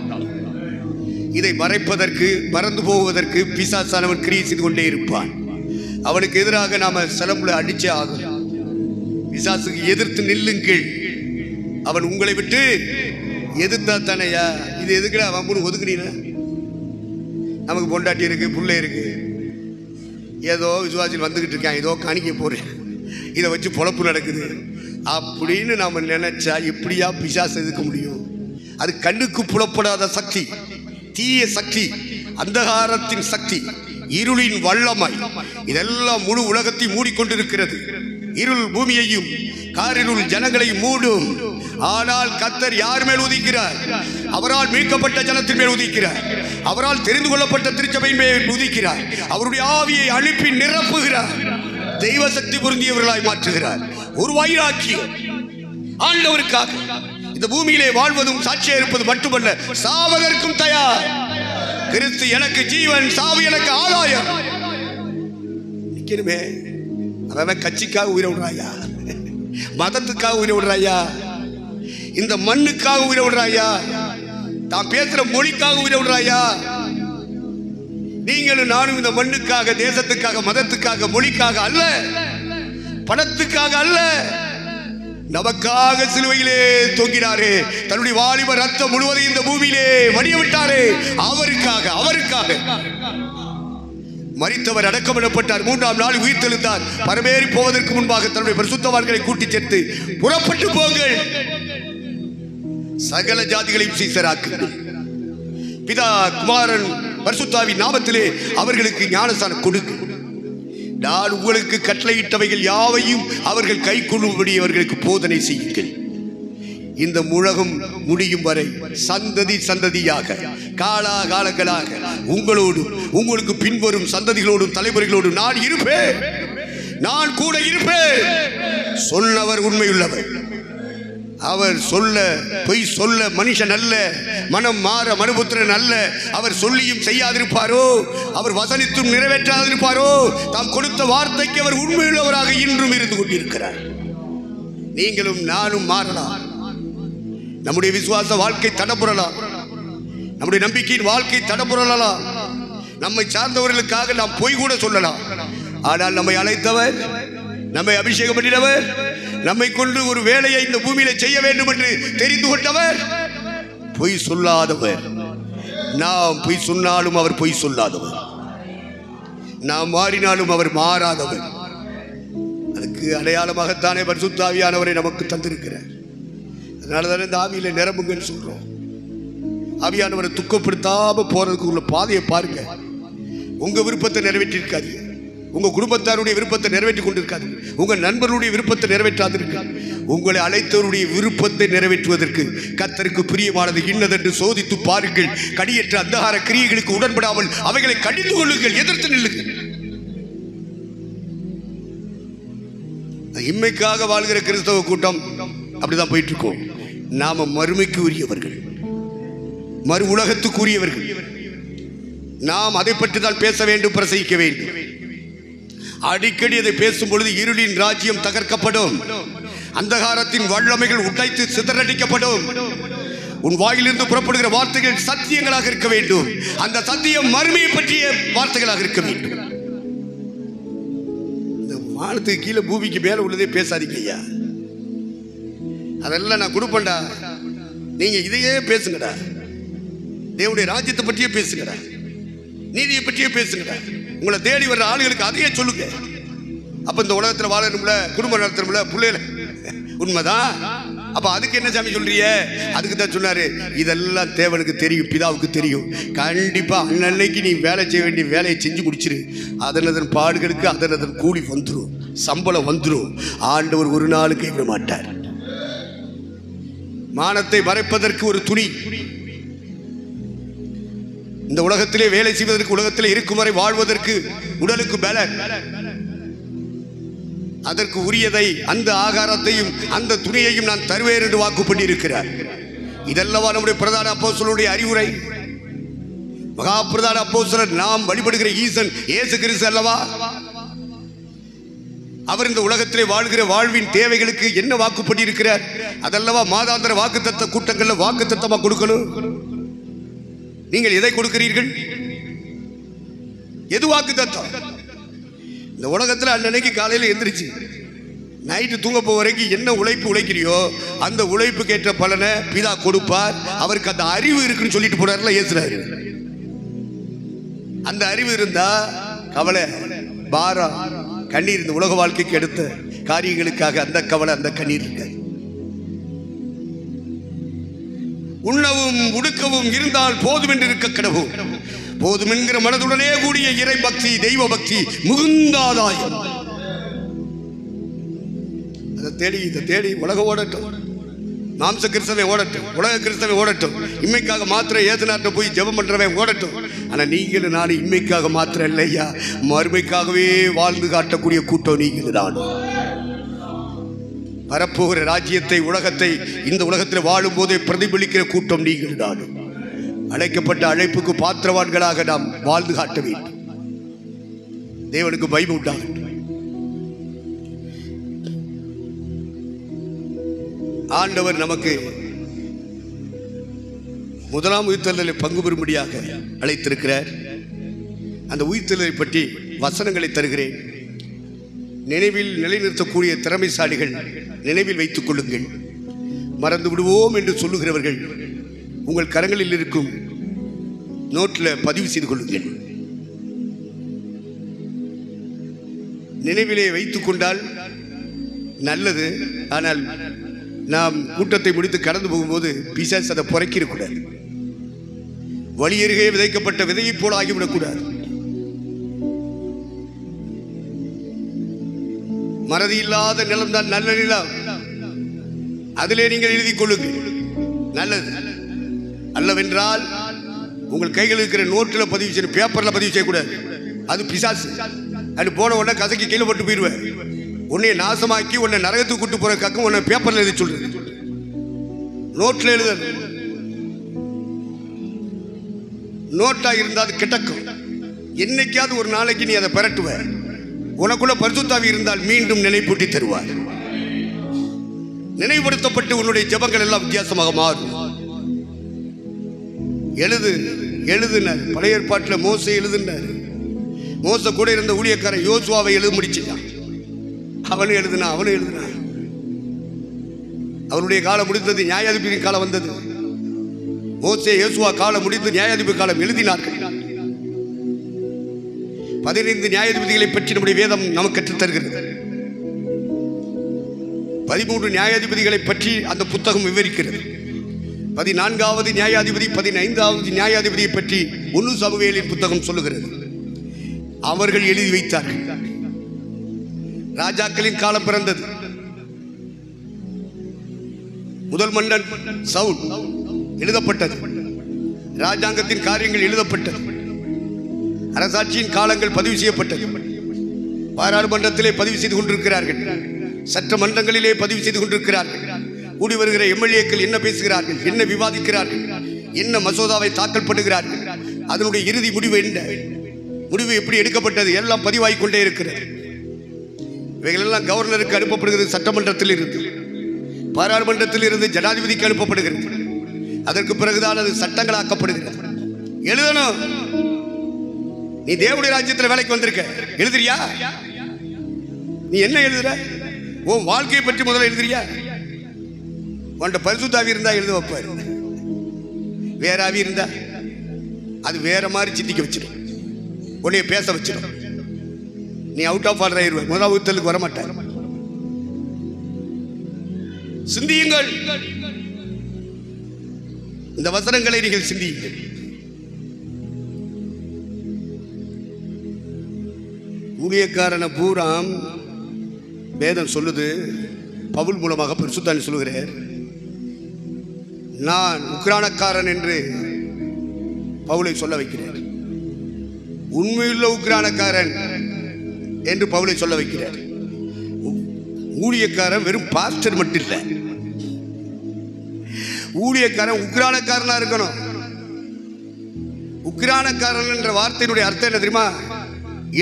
இதை மறைப்பதற்கு, மறந்து போவதற்கு பிசாசானவன் கிரியை செய்து கொண்டே இருப்பான். அவனுக்கு எதிராக நாம சிலம்புல அடிச்சே ஆகும். பிசாசுக்கு எதிர்த்து நில்லுங்கள். அவன் உங்களை விட்டு எதிர்த்தா தானையா? இது எதுக்குடா வம்புன்னு ஒதுக்குனீங்க? நமக்கு பொண்டாட்டி இருக்கு, பிள்ளை இருக்கு, ஏதோ விசுவாசியில் வந்துகிட்டு இருக்கான், ஏதோ காணிக்க போறேன், இதை வச்சு பொழப்பு நடக்குது அப்படின்னு நாம நினைச்சா எப்படியா பிசாசு எதுக்க முடியும்? அது கண்ணுக்கு புலப்படாத சக்தி, தீய சக்தி, அந்தகாரத்தின் சக்தி, இருளின் வல்லமை. இதெல்லாம் முழு உலகத்தை மூடிக்கொண்டிருக்கிறது. இருள் பூமியையும் காரிருள் ஜனங்களையும் மூடும். ஆனால் கர்த்தர் யார் மேல் உதிக்கிறார்? அவரால் மீட்கப்பட்ட ஜனத்தின் மேல் உதிக்கிறார். அவரால் தெரிந்து கொள்ளப்பட்ட திருச்சபையின் மேல் உதிக்கிறார். அவருடைய ஆவியை அனுப்பி நிரப்புகிறார். தெய்வ சக்தி பொருந்தியவர்களாய் மாற்றுகிறார். ஒரு வைராக்கியம் ஆண்டவருக்காக இந்த பூமியிலே வாழ்வதும் சாட்சியா இருப்பது மட்டுமல்ல, சாவதற்கும் தயார். கிறிஸ்து எனக்கு ஜீவன், சாவு எனக்கு ஆதாயம். நிக்கணுமே. அவன் கட்சிக்காக உயிரை விடுறாயா? மதத்துக்காக உயிரை விடுறாயா? இந்த மண்ணுக்காக உயிரை விடுறாயா? தான் பேசுற மொழிக்காக உயிரை விடுறாயா? நீங்களும் நானும் இந்த மண்ணுக்காக, தேசத்துக்காக, மதத்துக்காக, மொழிக்காக அல்ல, பணத்துக்காக அல்ல, நமக்காக சிலுவையிலே தொங்கினாரே, தன்னுடைய வாலிப ரத்தம் முழுவதும் இந்த பூமியிலே வடிய விட்டாரே, அவருக்காக. அவருக்காக மரித்தவர் அடக்கமிடப்பட்டார், 3ஆம் நாள் உயிர்த்தெழுந்தார். பரமேறி போவதற்கு முன்பாக தன்னுடைய பரிசுத்தவான்களை கூட்டிச் சேர்த்து புறப்பட்டு போங்கள், சகல ஜாதிகளையும் சீசராக்குங்கள், பிதா குமாரன் பரிசுத்தாவின் நாமத்திலே அவர்களுக்கு ஞானஸ்நானம் கொடுங்க. நான் உங்களுக்கு கட்டளையிட்டவைகள் யாவையும் அவர்கள் கைக்கொள்ளும்படி அவர்களுக்கு போதனை செய்யுங்கள். இந்த உலகம் முடியும் வரை சந்ததி சந்ததியாக, காலாகாலங்களாக உங்களோடும் உங்களுக்கு பின்வரும் சந்ததிகளோடும் தலைமுறைகளோடும் நான் இருப்பேன், நான் கூட இருப்பேன். சொன்னவர் உண்மையுள்ளவர். அவர் சொல்ல பொய் சொல்ல மனுஷன் அல்ல, மனம் மாற மனுபுத்திரன் அல்ல. அவர் சொல்லியும் செய்யாதிருப்பாரோ, அவர் வசனித்தும் நிறைவேற்றாதிருப்பாரோ? தாம் கொடுத்த வார்த்தைக்கு அவர் உண்மையுள்ளவராக இன்றும் இருந்து கொண்டிருக்கிறார். நீங்களும் நானும் மாறலாம். நம்முடைய விசுவாச வாழ்க்கை தடபுறலாம், நம்முடைய நம்பிக்கையின் வாழ்க்கை தடபுறலாம். நம்மை சார்ந்தவர்களுக்காக நாம் பொய் கூட சொல்லலாம். ஆனால் நம்மை அழைத்தவர், நம்மை அபிஷேகம் பண்ணினவர், நம்மை கொண்டு ஒரு வேலையை இந்த பூமியில செய்ய வேண்டும் என்று தெரிந்து கொண்டவர் பொய் சொல்லாதவர். நாம் பொய் சொன்னாலும் அவர் பொய் சொல்லாதவர், நாம் மாறினாலும் அவர் மாறாதவர். அதுக்கு அடையாளமாகத்தானே பரிசுத்த ஆவியானவரை நமக்கு தந்திருக்கிறார். அதனாலதானே இந்த ஆவியில நிரம்புங்கன்னு சொல்றோம். ஆவியானவரை துக்கப்படுத்தாம போறதுக்கு உள்ள பாதையை பாருங்க. உங்க விருப்பத்தை நிறைவேற்றிருக்காது, உங்க குடும்பத்தாருடைய விருப்பத்தை நிறைவேற்றி கொண்டிருக்காது, உங்க நண்பருடைய விருப்பத்தை நிறைவேற்றாது இருக்காது. உங்களை அழைத்தவருடைய விருப்பத்தை நிறைவேற்றுவதற்கு கர்த்தருக்கு பிரியமானது இன்னதென்று சோதித்து பாருங்கள். கடியற்ற அந்தகார கிரியைகளுக்கு உடன்படாமல் அவைகளை கடிந்து கொள்ளுங்கள், எதிர்த்து நில்லுங்கள். இம்மைக்காக வாழ்கிற கிறிஸ்தவ கூட்டம் அப்படிதான் போயிட்டு இருக்கோம். நாம மறுமைக்கு உரியவர்கள், மறு உலகத்துக்கு உரியவர்கள். நாம் அதை பற்றி தான் பேச வேண்டும், பிரசங்கிக்க வேண்டும். அடிக்கடி அதை பேசும் பொழுது இருளின் ராஜ்யம் தகர்க்கப்படும், அந்தகாரத்தின் வல்லமைகள் உடைத்து சிதறடிக்கப்படும். உன் வாயிலிருந்து புறப்படுகிற வார்த்தைகள் சத்தியங்களாக இருக்க வேண்டும். அந்த சத்தியம் மறுமையை பற்றிய வார்த்தைகளாக இருக்க வேண்டும். இந்த வானத்துக்கு கீழே பூமிக்கு மேல உள்ளதே பேசாதீங்க ஐயா. அதெல்லாம் நான் கொடுப்பேன்டா, நீங்க இதையே பேசுங்கடா. தேவனுடைய ராஜ்யத்தை பற்றியே பேசுங்கடா, நீதியை பற்றியே பேசுங்கடா. உங்களை தேடி வர்ற ஆளுகளுக்கு அதையே சொல்லுங்க. அப்ப இந்த உலகத்தில் வாழணும்ல, குடும்பம் நடத்தணும்ல, பிள்ளைல உண்மைதான். அப்ப அதுக்கு என்ன சாமி சொல்றீங்க? அதுக்கு தான் சொன்னாரு, இதெல்லாம் தேவனுக்கு தெரியும், பிதாவுக்கு தெரியும். கண்டிப்பா அன்னைக்கு நீ வேலை செய்ய வேண்டிய வேலையை செஞ்சு முடிச்சிரு. அதனதன் பாடுகளுக்கு அதனதன் கூலி வந்துடும், சம்பளம் வந்துடும். ஆண்டவர் ஒரு நாள் கைவிட மாட்டார். மானத்தை மறைப்பதற்கு ஒரு துணி, இந்த உலகத்திலே வேலை செய்வதற்கு, உலகத்திலே இருக்கும் வரை வாழ்வதற்கு உடலுக்கு பலன், அதற்கு உரியதை, அந்த ஆகாரத்தையும் அந்த துணியையும் நான் தருவேன் என்று வாக்கு பண்ணியிருக்கிறார். இதல்லவா நம்முடைய பிரதான அப்போஸ்தலருடைய அறிவுரை. மகா பிரதான அப்போஸ்தலர், நாம் வழிபடுகிற ஈசன் இயேசு கிறிஸ்து அல்லவா? அவர் இந்த உலகத்திலே வாழ்கிற வாழ்வின் தேவைகளுக்கு என்ன வாக்கு பண்ணியிருக்கிறார்? அதல்லவா மாதாந்திர வாக்குத்தத்த கூட்டங்கள்ல வாக்குத்தத்தமா கொடுக்கணும். நீங்கள் எதை கொடுக்கிறீர்கள்? எது வாக்குத்தத்தம்? இந்த உலகத்தில் அன்னைக்கு காலையில் எந்திரிச்சு நைட்டு தூங்க போக வரைக்கும் என்ன உழைப்பு உழைக்கிறியோ அந்த உழைப்புக்கு ஏற்ற பலனை பிதா கொடுப்பார். அவருக்கு அந்த அறிவு இருக்குன்னு சொல்லிட்டு போறாருல இயேசுறாரு. அந்த அறிவு இருந்தா கவலை, பாரம், கண்ணீர், இந்த உலக வாழ்க்கைக்கு எடுத்த காரியங்களுக்காக அந்த கவலை, அந்த கண்ணீர் இருக்க. உண்ணவும் உடுக்கவும் இருந்தால் போதும் என்று இருக்க கடவும். போதும் என்கிற மனதுடனே கூடிய இறை பக்தி, தெய்வ பக்தி மிகுந்தாதாயம். அதை தேடி இதை தேடி உலக ஓடட்டும், மாம்ச கிறிஸ்தவை ஓடட்டும், உலக கிறிஸ்தவை ஓடட்டும், இம்மைக்காக மாத்திரம் ஏசுநாட்ட போய் ஜெபம் பண்றவன் ஓடட்டும். ஆனா நீங்களும் நானும் இம்மைக்காக மாத்திரம் இல்லையா, மறுமைக்காகவே வாழ்ந்து காட்டக்கூடிய கூட்டம் நீங்களும் நானும். வரப்போகிற ராஜ்யத்தை, உலகத்தை, இந்த உலகத்தில் வாழும் போதே பிரதிபலிக்கிற கூட்டம் நீங்கள் நானும். அழைக்கப்பட்ட அழைப்புக்கு பாத்திரவான்களாக நாம் வாழ்ந்து காட்ட வேண்டும். தேவனுக்கு மகிமை உண்டாகட்டும். ஆண்டவர் நமக்கு முதலாம் உயிர்த்தெழுதலில் பங்கு பெறும்படியாக அழைத்திருக்கிறார். அந்த உயிர்த்தெழுதலை பற்றி வசனங்களை தருகிறேன். நினைவில் நிலைநிறுத்தக்கூடிய திறமைசாலிகள் நினைவில் வைத்துக் கொள்ளுங்கள். மறந்து விடுவோம் என்று சொல்லுகிறவர்கள் உங்கள் கரங்களில் இருக்கும் நோட்டில் பதிவு செய்து கொள்ளுங்கள். நினைவிலே வைத்துக் கொண்டால் நல்லது. ஆனால் நாம் கூட்டத்தை முடித்து கடந்து போகும்போது பிசாசு அதை புறக்கிடக்கூடாது. வழியருகே விதைக்கப்பட்ட விதையை போல ஆகிவிடக்கூடாது. மறதி இல்லாத நிலம் தான் நல்ல நிலம். அதிலே நீங்கள் எழுதி கொள்ளுங்கள். நல்லது அல்லவென்றால் உங்கள் கைகள் இருக்கிற நோட்டில் பதிவு செய்யணும், பேப்பர்ல பதிவு செய்யக்கூடாது. அது பிசாசு. அது போன உடனே கசக்கி கீழே போட்டு போயிடுவேன். உன்னை நாசமாக்கி உன்னை நரகத்துக்கு கூட்டு போற கக்கம் உன்னை பேப்பர்ல எழுதி சொல்றது. நோட்ல எழுத, நோட்டா இருந்தா அது கிடக்கும். என்னைக்காவது ஒரு நாளைக்கு நீ அதை பெறட்டுவ. உனக்குள்ள பரிசுத்த ஆவி இருந்தால் மீண்டும் நினைப்பூட்டி தருவார். நினைவுபடுத்தப்பட்டு உன்னுடைய ஜெபங்கள் எல்லாம் வித்தியாசமாக மாறும். எழுதுனார். பழைய ஏற்பாட்டில் மோசே எழுதுனார். மோசே கூட இருந்த ஊழியக்காரன் யோசுவாவை எழுத முடிச்சிட்டான். அவனும் எழுதினான். அவனுடைய காலம் முடிந்தது, நியாயாதிபதி காலம் வந்தது. மோசே யோசுவா காலம் முடிந்து நியாயாதிபதி காலம் எழுதினார்கள். 15 நியாயாதிபதிகளை பற்றி நம்முடைய வேதம் நமக்கு கற்றுத் தருகிறது. 13 நியாயாதிபதிகளை பற்றி அந்த புத்தகம் விவரிக்கிறது. 14வது நியாயாதிபதி 15வது நியாயாதிபதியை பற்றி 1 சாமுவேலின் புத்தகம் சொல்லுகிறது. அவர்கள் எழுதி வைத்தார்கள். ராஜாக்களின் காலம் பிறந்தது. முதல் மன்னன் சவுல் எழுதப்பட்டது. ராஜாங்கத்தின் காரியங்கள் எழுதப்பட்டது. அரசாட்சியின் காலங்கள் பதிவு செய்யப்பட்டது. பாராளுமன்றத்திலே பதிவு செய்து கொண்டிருக்கிறார்கள். சட்ட மன்றங்களிலே பதிவு செய்து கொண்டிருக்கிறார்கள். கூடி வருகிற எம்எல்ஏக்கள் என்ன பேசுகிறார்கள், என்ன விவாதிக்கிறார்கள், என்ன மசோதாவை தாக்கல் பண்ணுகிறார்கள், அதனுடைய இறுதி முடிவு என்ன, முடிவு எப்படி எடுக்கப்பட்டது, எல்லாம் பதிவாகிக் கொண்டே இருக்கிறது. இவைகளெல்லாம் கவர்னருக்கு அனுப்பப்படுகிறது. சட்டமன்றத்தில் இருந்து, பாராளுமன்றத்தில் இருந்து ஜனாதிபதிக்கு அனுப்பப்படுகிறது. அதற்கு பிறகுதான் அது சட்டங்களாக்கப்படுகிறது. எழுதணும். நீ தேவனுடைய ராஜ்யத்தில் வேலைக்கு வந்திருக்க, எழுதுறியா? நீ என்ன எழுதுற? உன் வாழ்க்கையை பற்றி முதல்ல எழுதுறியா? உன்ட பரிசுத்த ஆவி இருந்தா எழுத வைப்பாரு. வேற ஆவி இருந்தா அது வேற மாதிரி சிந்திக்க வச்சிடும், உன்னைய பேச வச்சிடும். நீ அவுட் ஆஃப் ஆர்டர் ஆயிடுவ. முதல் வகுத்தலுக்கு வரமாட்டார். சிந்தியுங்கள். இந்த வசனங்களை நீங்கள் சிந்தியுங்கள். ஊழியக்காரன பூராம் வேதம் சொல்லுது. பவுல் மூலமாக பரிசுத்தன் சொல்லுகிறார், நான் உக்ரானக்காரன் என்று பவுலை சொல்ல வைக்கிறார். உண்மையுள்ள உக்ரானக்காரன் என்று பவுலை சொல்ல வைக்கிறார். ஊழியக்காரன் வெறும் பாஸ்டர் மட்டும் இல்லை, ஊழியக்காரன் உக்ரானக்காரனா இருக்கணும். உக்ரானக்காரன் என்ற வார்த்தையினுடைய அர்த்தம் என்ன தெரியுமா?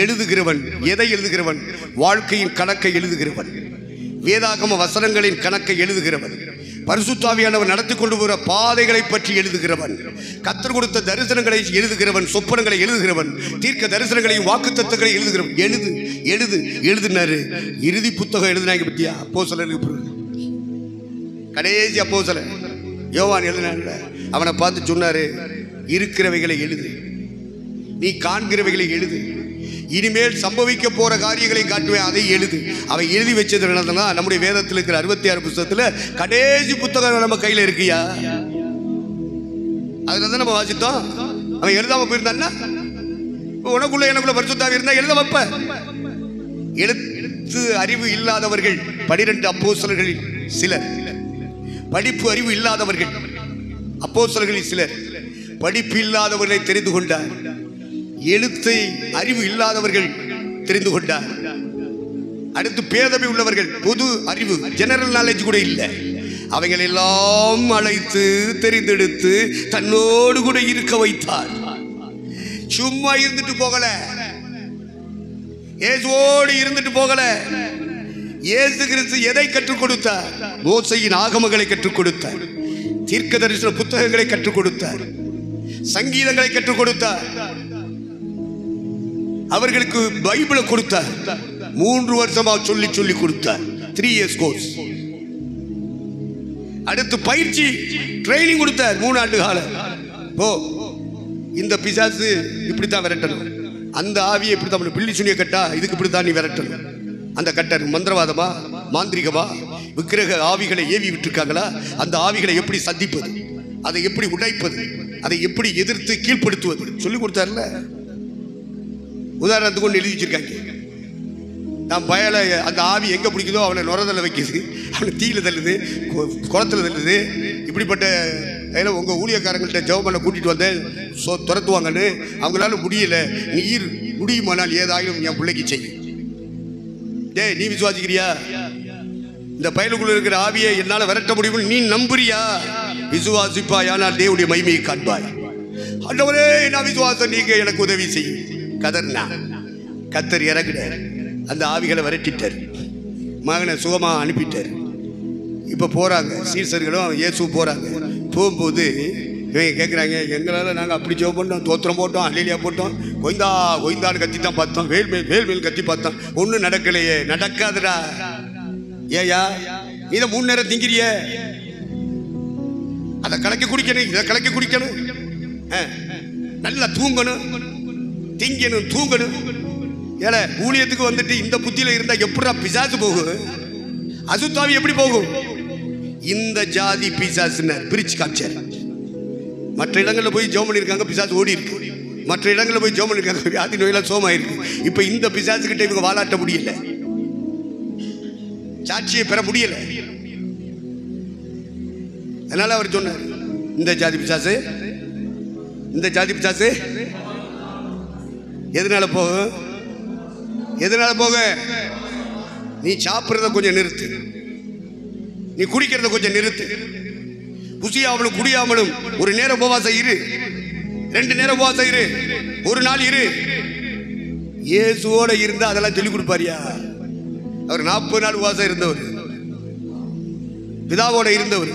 எழுதுகிறவன். எதை எழுதுகிறவன்? வாழ்க்கையின் கணக்கை எழுதுகிறவன். வேதாகம வசனங்களின் கணக்கை எழுதுகிறவன். பரிசுத்த ஆவியானவர் நடத்தி கொண்டு போகிற பாதைகளை பற்றி எழுதுகிறவன். கர்த்தர் கொடுத்த தரிசனங்களை எழுதுகிறவன். சொப்பனங்களை எழுதுகிறவன். தீர்க்க தரிசனங்களையும் வாக்குத்தத்தங்களை எழுதுகிறவன். எழுதுனாரு. இறுதி புத்தகம் எழுதினாங்க பத்தியா? அப்போஸ்தலருக்கு கடைசி அப்போஸ்தலன் யோவான் எழுதினான்ல, அவனை பார்த்து சொன்னாரு, இருக்கிறவைகளை எழுது, நீ காண்கிறவைகளை எழுது, இனிமேல் சம்பவிக்க போற காரியங்களை காட்டுவேன், அதை எழுது. அவை எழுதி வச்சது நம்முடைய வேதத்தில் இருக்கிற 66 புத்தகத்துல கடைசி புத்தகம் நம்ம கையில இருக்கியா? அதுலதான் நம்ம வாசித்தோம். அவன் எழுதாம போயிருந்தான்னா, உனக்குள்ள எனக்குள்ள பரிசுத்த ஆவி இருந்தா எழுத வைப்ப. எழுத்து அறிவு இல்லாதவர்கள் 12 அப்போஸ்தலர்களில் சிலர், படிப்பு அறிவு இல்லாதவர்கள் அப்போஸ்தலர்களில் சிலர் படிப்பு இல்லாதவர்களை தெரிந்து கொண்டார். எழுத்தை அறிவு இல்லாதவர்கள் தெரிந்து கொண்டார். அடுத்து பேதமை உள்ளவர்கள், பொது அறிவு ஜெனரல் நாலேஜ் கூட இல்லை, அவைகள் எல்லாம் அழைத்து தெரிந்தெடுத்து தன்னோடு கூட இருக்க வைத்தார். சும்மா இருந்துட்டு போகல, இயேசுவோடு இருந்துட்டு போகல. இயேசு கிறிஸ்து எதை கற்றுக் கொடுத்தார்? மோசையின் ஆகமங்களை கற்றுக் கொடுத்தார். தீர்க்க தரிசன புத்தகங்களை கற்றுக் கொடுத்தார். சங்கீதங்களை கற்றுக் கொடுத்தார். அவர்களுக்கு பைபிளை கொடுத்தார். 3 வருஷமா சொல்லி கொடுத்தார். 3 years கோர்ஸ். அடுத்து பயிற்சி ட்ரைனிங் கொடுத்தார். 3 ஆண்டு காலம். இந்த பிசாசு இப்படித்தான் விரட்டணும், அந்த ஆவியை இப்படித்தான் பில்லி சுனிய கட்டா, இதுக்கு இப்படித்தான் நீ விரட்டணும். அந்த கட்டர் மந்திரவாதமா, மாந்திரிகமா, விக்கிரக ஆவிகளை ஏவி விட்டுருக்காங்களா, அந்த ஆவிகளை எப்படி சந்திப்பது, அதை எப்படி உடைப்பது, அதை எப்படி எதிர்த்து கீழ்ப்படுத்துவது சொல்லி கொடுத்தார்ல. உதாரணத்துக்கு ஒன்று எழுதி வச்சிருக்காங்க. நான் பயலை அந்த ஆவி எங்கே பிடிக்குதோ அவனை நுரதலை வைக்கிது, அவனை தீயில தள்ளுது, குளத்தில் தள்ளுது. இப்படிப்பட்ட அதில் உங்கள் ஊழியக்காரங்கள்ட்ட ஜெபம் பண்ண கூட்டிகிட்டு வந்தேன், துரத்துவாங்கன்னு. அவங்களால முடியல. நீர் முடியுமானால் ஏதாயும் என் பிள்ளைக்கு செய்யும். டே, நீ விசுவாசிக்கிறியா? இந்த பயலுக்குள்ள இருக்கிற ஆவியை என்னால விரட்ட முடியும் நீ நம்புறியா? விசுவாசிப்பாய், ஆனால் தேவனுடைய மகிமையை காண்பாய். ஆண்டவரே நான் விசுவாசம், நீங்க எனக்கு உதவி செய்யும். கதர்னா கத்தர் இறங்கினார், அந்த ஆவிகளை விரட்டிட்டார், மகனை சுகமா அனுப்பிட்டார். இப்ப போறாங்க சீசர்களும் இயேசு போறாங்க. போகும்போது இவங்க கேட்குறாங்க, எங்களால் நாங்கள் அப்படி ஜெபம் பண்ணோம், தோத்திரம் போட்டோம், அல்லேலியா போட்டோம், கொய்ந்தா கொய்ந்தான்னு கத்தி தான் பார்த்தோம், வேல் கத்தி பார்த்தோம், ஒன்றும் நடக்கலையே. நடக்காதுடா. ஏயா இதை 3 நேரம் திங்கிறிய, அதை கலக்கி குடிக்கணும், இதை கலக்கி குடிக்கணும், நல்லா தூங்கணும், திங்கணும், தூங்கணும். ஏல ஊழியத்துக்கு வந்துட்டு இந்த புத்தியில இருந்தா எப்படா பிசாசு போகும்? அசுத்தாவி எப்படி போகும்? இந்த ஜாதி பிசாசுன்னு பிரிச்சு காமிச்சார். மற்ற இடங்களில் போய் ஜெபம் பண்ணியிருக்காங்க, பிசாசு ஓடி இருக்கு. மற்ற இடங்களில் போய் ஜெபம் பண்ணியிருக்காங்க, வியாதி நோயெல்லாம் சோமாயிருக்கு. இப்போ இந்த பிசாசுக்கிட்ட இவங்க வாலாட்ட முடியல, சாட்சியை பெற முடியல. அதனால அவர் சொன்னார், இந்த ஜாதி பிசாசு, இந்த ஜாதி பிசாசு எதனால போகும்? எதனால போக? நீ சாப்பிட்றத கொஞ்சம் நிறுத்து, நீ குடிக்கிறத கொஞ்சம் நிறுத்து. புசியாமலும் குடியாமலும் ஒரு நேரம் உபவாசம் இரு, 2 நேரம் உபவாசம் இரு, ஒரு நாள் இரு. இயேசுவோட இருந்தா அதெல்லாம் சொல்லிக் கொடுப்பாரியா? அவர் 40 நாள் உபவாசம் இருந்தவர், பிதாவோட இருந்தவர்,